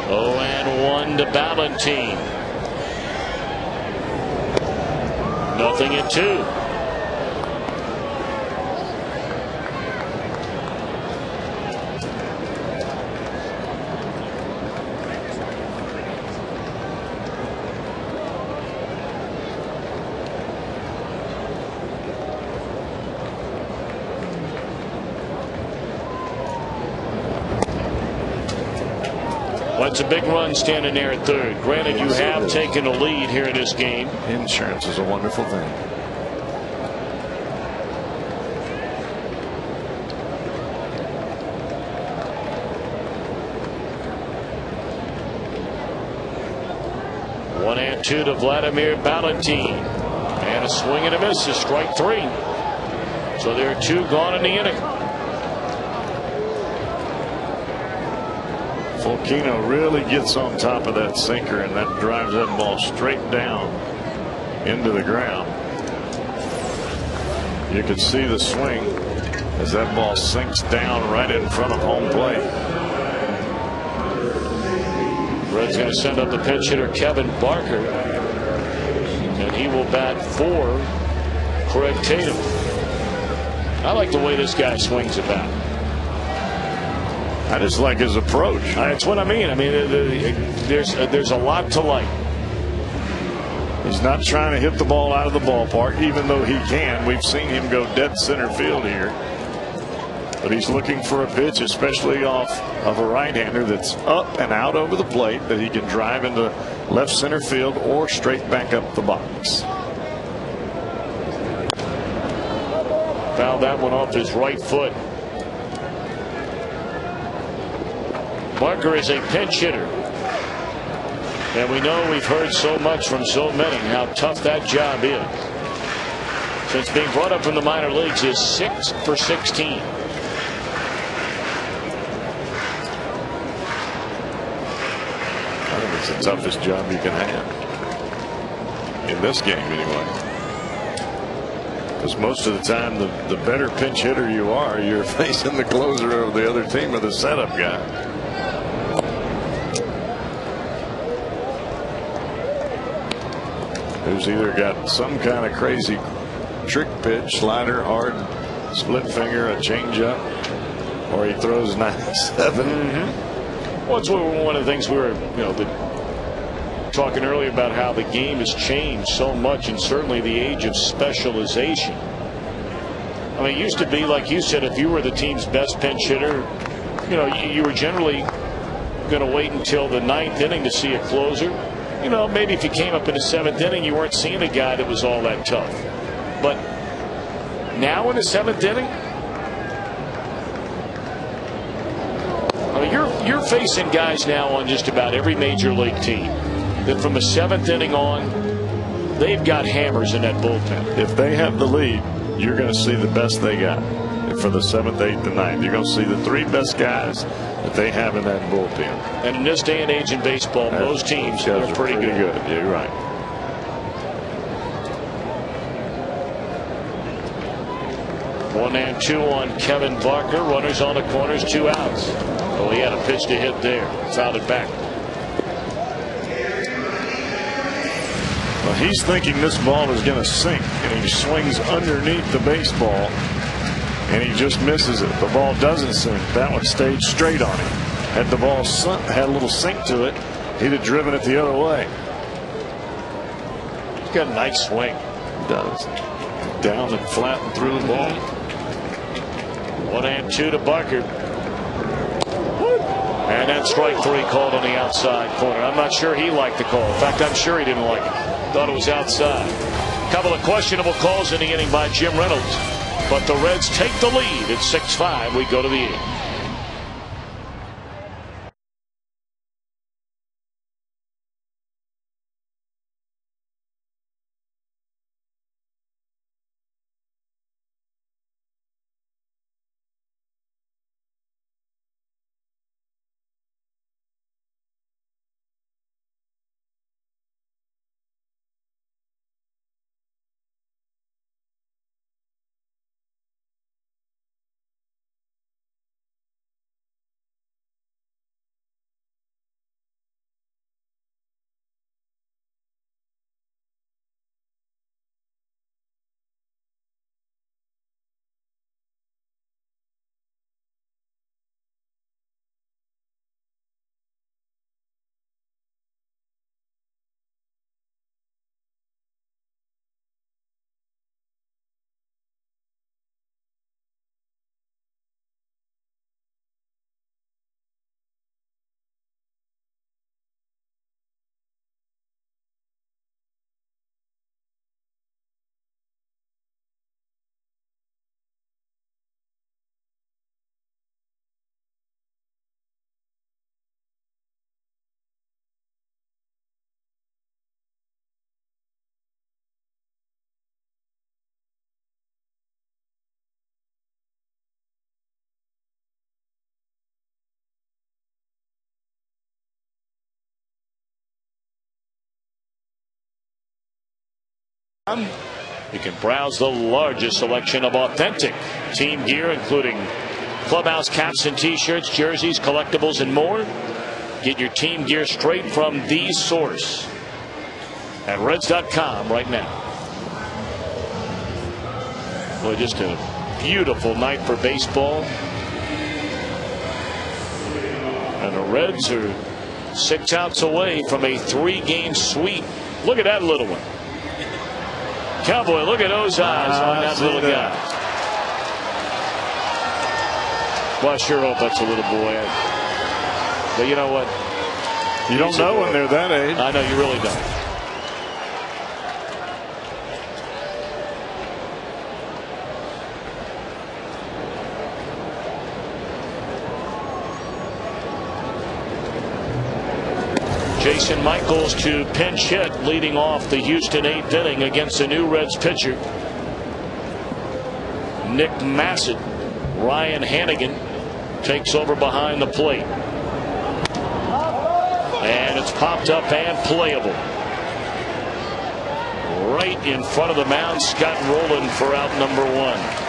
Oh, and 1 to Valentin. Nothing at 2. Well, it's a big run standing there at third. Granted, you have taken a lead here in this game. Insurance is a wonderful thing. One and 2 to Vladimir Valentin. And a swing and a miss is strike 3. So there are 2 gone in the inning. Fulkino really gets on top of that sinker, and that drives that ball straight down into the ground. You could see the swing as that ball sinks down right in front of home plate. Red's going to send up the pinch hitter Kevin Barker, and he will bat for Craig Tatum. I like the way this guy swings a bat. I just like his approach. That's what I mean. I mean, there's a lot to like. He's not trying to hit the ball out of the ballpark, even though he can. We've seen him go dead center field here. But he's looking for a pitch, especially off of a right-hander that's up and out over the plate, that he can drive into left center field or straight back up the box. Fouled that one off his right foot. Barker is a pinch hitter. And we know, we've heard so much from so many how tough that job is. Since being brought up from the minor leagues, he is 6 for 16. I think it's the toughest job you can have. In this game, anyway. Because most of the time, the better pinch hitter you are, you're facing the closer of the other team or the setup guy. Who's either got some kind of crazy trick pitch, slider, hard, split finger, a changeup, or he throws 97. Well, it's one of the things we were, talking earlier about how the game has changed so much, and certainly the age of specialization. I mean, it used to be, like you said, if you were the team's best pinch hitter, you were generally going to wait until the 9th inning to see a closer. Maybe if you came up in the 7th inning, you weren't seeing a guy that was all that tough. But now in the 7th inning, I mean, you're facing guys now on just about every major league team that from the 7th inning on, they've got hammers in that bullpen. If they have the lead, you're going to see the best they got for the 7th, 8th, and 9th. You're going to see the 3 best guys that they have in that bullpen. And in this day and age in baseball, most teams are pretty good. Yeah, you're right. One and 2 on Kevin Barker. Runners on the corners, 2 outs. Oh, he had a pitch to hit there. Fouled it back. Well, he's thinking this ball is going to sink, and he swings underneath the baseball, and he just misses it. The ball doesn't sink. That one stayed straight on him. Had the ball had a little sink to it, he'd have driven it the other way. He's got a nice swing. He does. Down and flat and through the ball. 1 and 2 to Barker. And then strike 3 called on the outside corner. I'm not sure he liked the call. In fact, I'm sure he didn't like it. Thought it was outside. A couple of questionable calls in the inning by Jim Reynolds. But the Reds take the lead at 6-5. We go to the 8th. You can browse the largest selection of authentic team gear, including clubhouse caps and t-shirts, jerseys, collectibles, and more. Get your team gear straight from the source at Reds.com right now. Boy, just a beautiful night for baseball. And the Reds are 6 outs away from a 3-game sweep. Look at that little one. Cowboy, look at those eyes on that little guy. Well, I sure hope that's a little boy. But you know what? You don't know when they're that age. I know, you really don't. Jason Michaels to pinch hit, leading off the Houston 8th inning against the new Reds pitcher Nick Massett. Ryan Hannigan takes over behind the plate, and it's popped up and playable right in front of the mound. Scott Rowland for out number 1.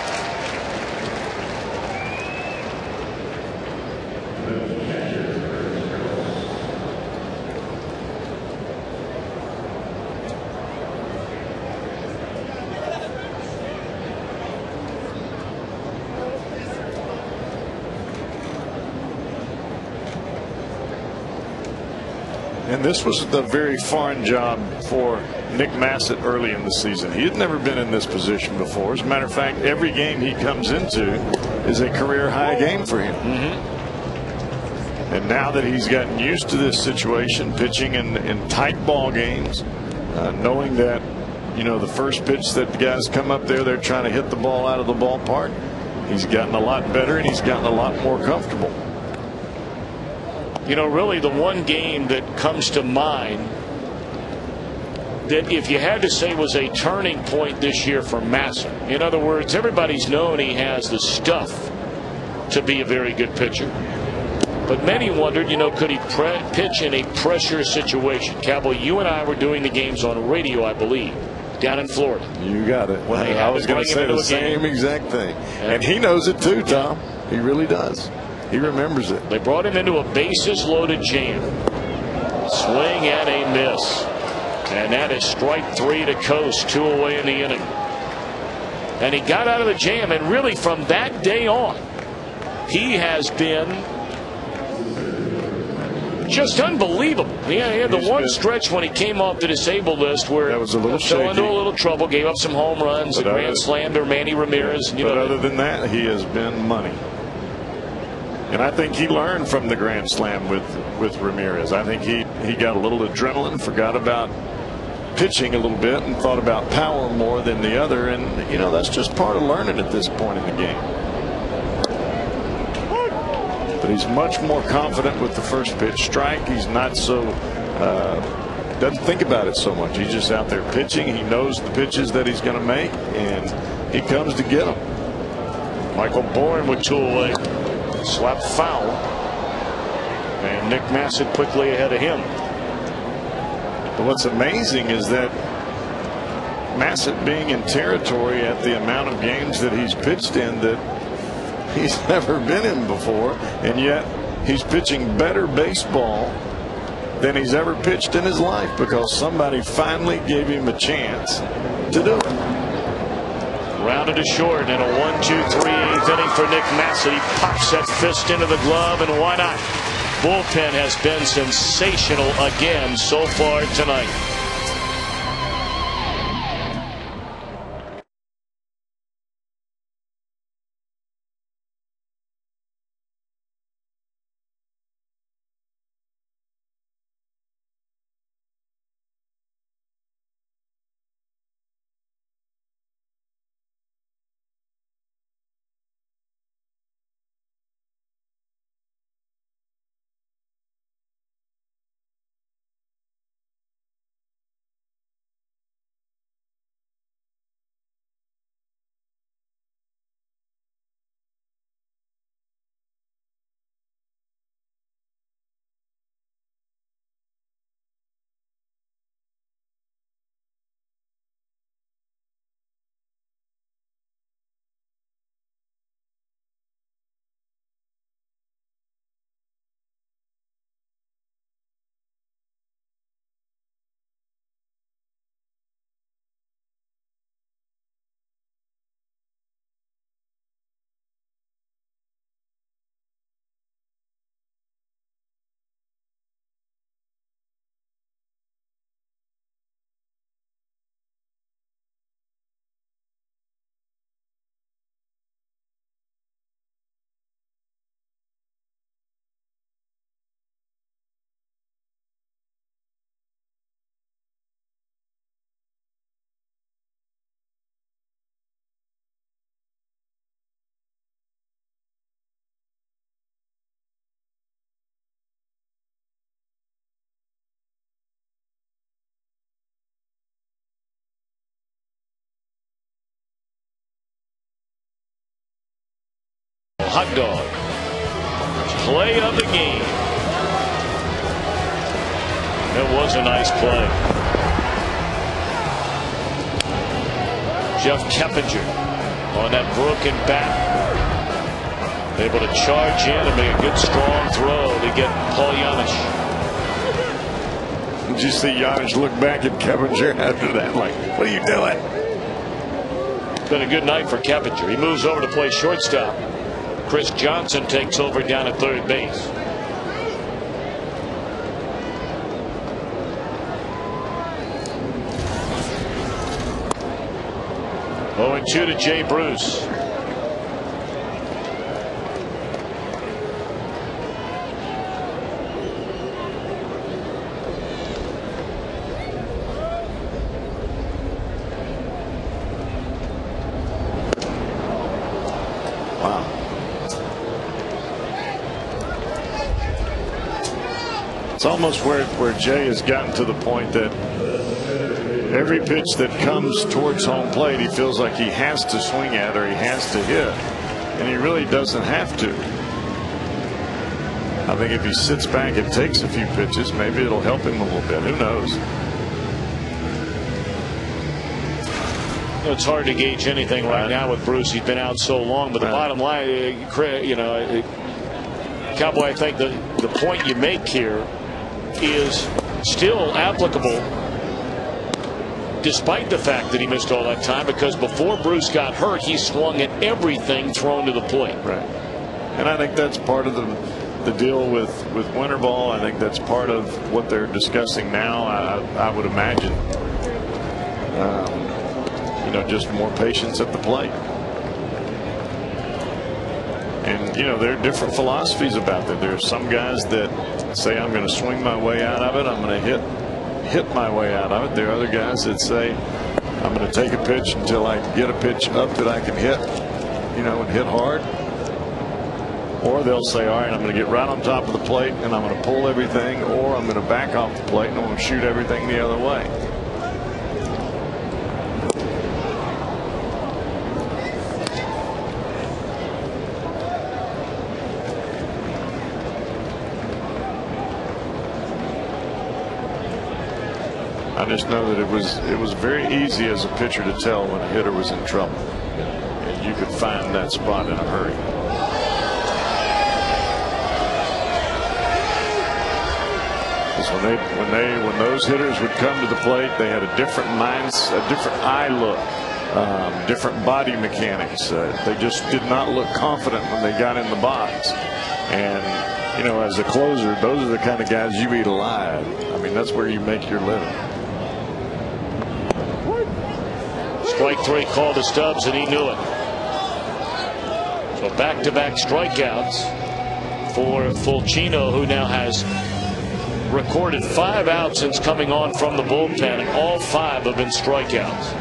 And this was a very foreign job for Nick Massett early in the season. He had never been in this position before. As a matter of fact, every game he comes into is a career high game for him. And now that he's gotten used to this situation, pitching in tight ball games, knowing that, you know, the first pitch that the guys come up there, they're trying to hit the ball out of the ballpark. He's gotten a lot better, and he's gotten a lot more comfortable. You know, really the one game that comes to mind that if you had to say was a turning point this year for Massett. In other words, everybody's known he has the stuff to be a very good pitcher. But many wondered, you know, could he pitch in a pressure situation? Cowboy, you and I were doing the games on radio, I believe, down in Florida. You got it. When they I was going to say the same exact thing. And he knows it too, Tom. He really does. He remembers it. They brought him into a bases-loaded jam. Swing and a miss. And that is strike 3 to Coast, 2 away in the inning. And he got out of the jam, and really from that day on, he has been just unbelievable. Yeah, he had the one stretch when he came off the disabled list where that was a little fell into a little trouble, gave up some home runs, a grand slam to Manny Ramirez. But other than that, he has been money. And I think he learned from the grand slam with Ramirez. I think he got a little adrenaline, forgot about pitching a little bit, and thought about power more than the other. And you know, that's just part of learning at this point in the game. But he's much more confident with the first pitch strike. He's not so doesn't think about it so much. He's just out there pitching. He knows the pitches that he's going to make, and he comes to get them. Michael Bourne with 2 away. Slap foul, and Nick Massett quickly ahead of him. But what's amazing is that Massett being in territory at the amount of games that he's pitched in that he's never been in before, and yet he's pitching better baseball than he's ever pitched in his life because somebody finally gave him a chance to do it. Rounded to short in a 1-2-3 8th inning for Nick Massett. He pops that fist into the glove, and why not? Bullpen has been sensational again so far tonight. Hot dog. Play of the game. It was a nice play. Jeff Keppinger on that broken bat. Able to charge in and make a good strong throw to get Paul Janisch. Did you see Janisch look back at Keppinger after that like, what are you doing? It's been a good night for Keppinger. He moves over to play shortstop. Chris Johnson takes over down at third base. Oh, and 2 to Jay Bruce. It's almost where Jay has gotten to the point that every pitch that comes towards home plate he feels like he has to swing at or he has to hit, and he really doesn't have to. I think if he sits back and takes a few pitches, maybe it'll help him a little bit. Who knows? It's hard to gauge anything right now with Bruce. He's been out so long, but the bottom line, you know, Cowboy, I think the point you make here is still applicable despite the fact that he missed all that time, because before Bruce got hurt he swung at everything thrown to the plate. Right. And I think that's part of the deal with winter ball. I think that's part of what they're discussing now. I would imagine you know, just more patience at the plate. And, you know, there are different philosophies about that. There are some guys that say, I'm going to swing my way out of it. I'm going to hit my way out of it. There are other guys that say, I'm going to take a pitch until I get a pitch up that I can hit, you know, and hit hard. Or they'll say, all right, I'm going to get right on top of the plate and I'm going to pull everything, or I'm going to back off the plate and I'm going to shoot everything the other way. I just know that it was very easy as a pitcher to tell when a hitter was in trouble, and you could find that spot in a hurry. Because when those hitters would come to the plate, they had a different a different eye look, different body mechanics. They just did not look confident when they got in the box. And you know, as a closer, those are the kind of guys you eat alive. I mean, that's where you make your living. Strike three called to Stubbs, and he knew it. So back-to-back strikeouts for Fulcino, who now has recorded 5 outs since coming on from the bullpen. All 5 have been strikeouts.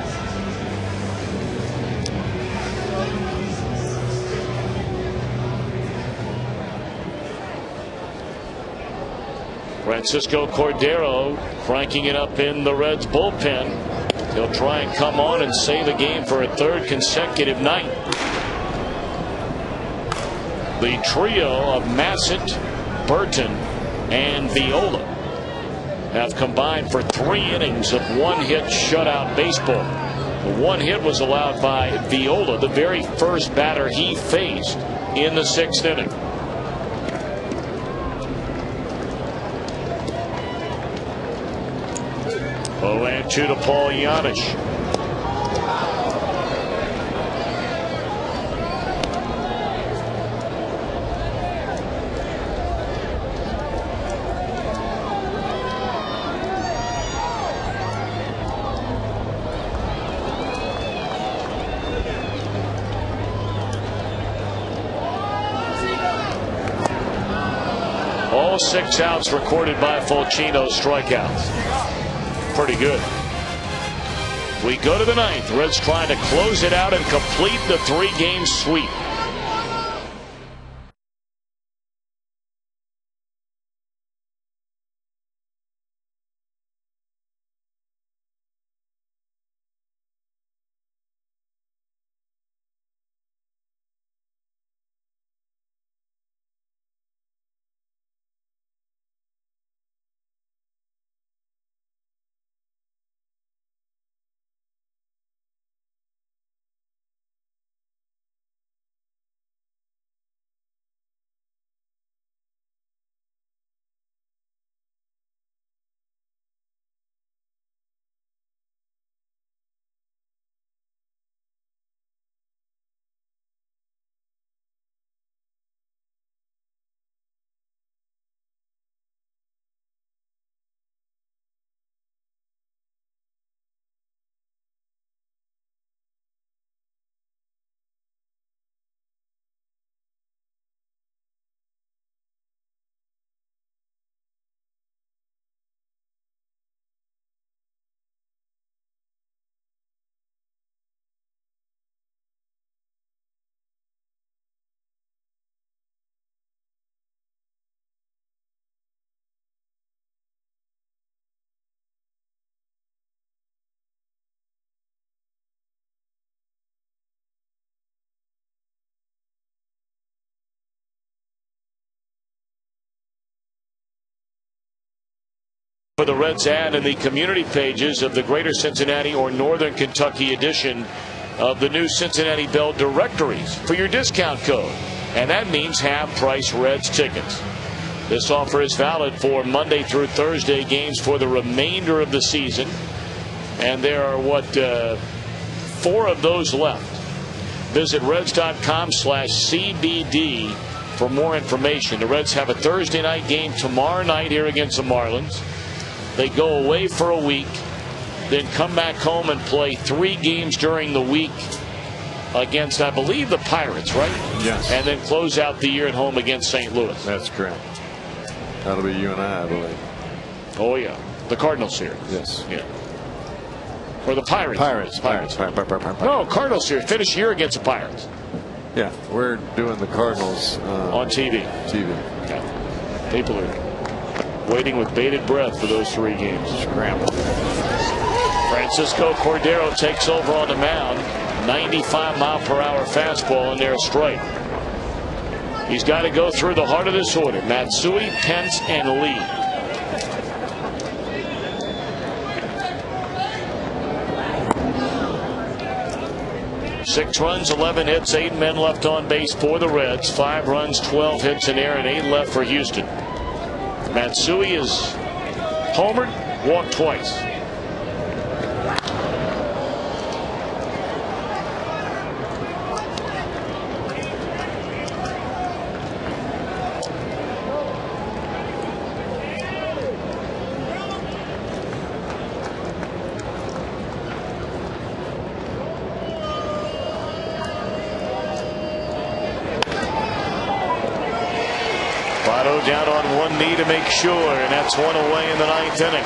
Francisco Cordero cranking it up in the Reds bullpen. He'll try and come on and save a game for a 3rd consecutive night. The trio of Massett, Burton, and Viola have combined for 3 innings of 1-hit shutout baseball. The 1 hit was allowed by Viola, the very first batter he faced in the 6th inning. Oh, and 2 to Paul Yanish. All 6 outs recorded by Fulcino, strikeouts. Pretty good. We go to the 9th. Reds trying to close it out and complete the 3-game sweep. For the Reds ad in the community pages of the Greater Cincinnati or Northern Kentucky edition of the new Cincinnati Bell directories for your discount code. And that means half-price Reds tickets. This offer is valid for Monday through Thursday games for the remainder of the season. And there are, 4 of those left. Visit Reds.com/CBD for more information. The Reds have a Thursday night game tomorrow night here against the Marlins. They go away for a week, then come back home and play 3 games during the week against, I believe, the Pirates, right? Yes. And then close out the year at home against St. Louis. That's correct. That'll be you and I believe. Oh, yeah. The Cardinals series. Yes. Yeah. Or the Pirates. Pirates. No, Cardinals series. Finish year against the Pirates. Yeah, we're doing the Cardinals on TV. Yeah. People are waiting with bated breath for those 3 games. Scramble. Francisco Cordero takes over on the mound. 95-mile-per-hour fastball in there, a strike. He's got to go through the heart of this order. Matsui, Pence, and Lee. Six runs, 11 hits, 8 men left on base for the Reds. 5 runs, 12 hits in there, and 8 left for Houston. Matsui is homered, walked twice. Down on one knee to make sure, and that's 1 away in the 9th inning.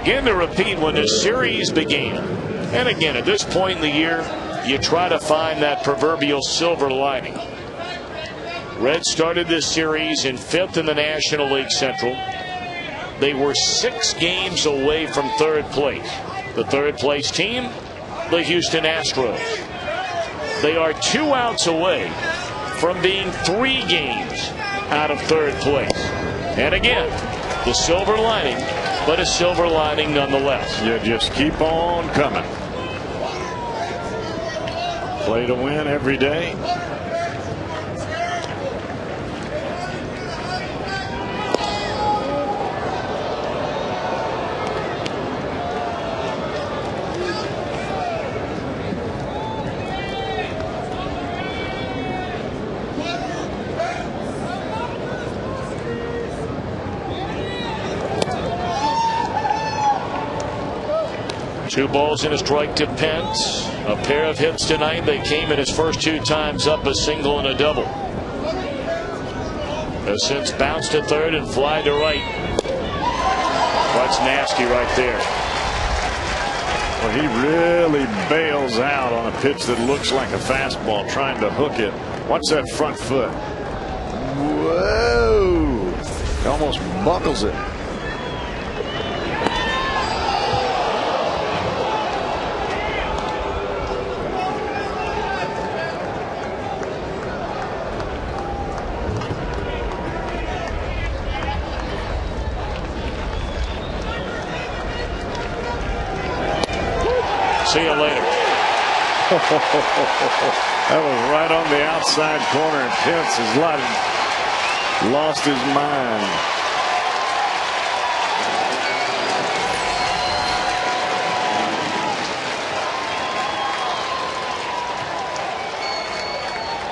Again, to repeat, when the series began, and again at this point in the year, you try to find that proverbial silver lining. Reds started this series in 5th in the National League Central. They were 6 games away from 3rd place. The 3rd place team, the Houston Astros. They are 2 outs away from being 3 games out of 3rd place. And again, the silver lining, but a silver lining nonetheless. You just keep on coming. Play to win every day. Two balls and a strike to Pence. A pair of hits tonight. They came in his first 2 times up, a single and a double. Has since bounced to 3rd and fly to right. That's nasty right there. Well, he really bails out on a pitch that looks like a fastball, trying to hook it. Watch that front foot. Whoa! He almost buckles it. See you later. That was right on the outside corner, and Pence has lost his mind.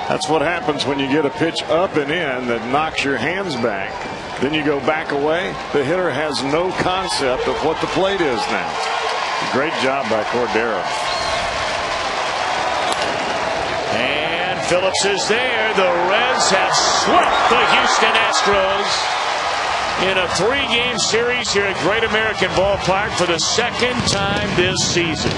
That's what happens when you get a pitch up and in that knocks your hands back. Then you go back away. The hitter has no concept of what the plate is now. Great job by Cordero. And Phillips is there. The Reds have swept the Houston Astros in a 3-game series here at Great American Ballpark for the 2nd time this season.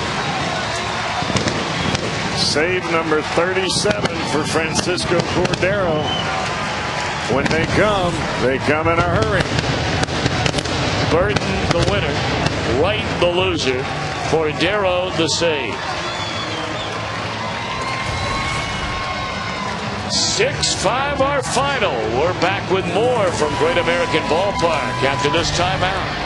Save number 37 for Francisco Cordero. When they come in a hurry. Burton the winner. Wright the loser. Cordero the save. 6-5 our final. We're back with more from Great American Ballpark after this timeout.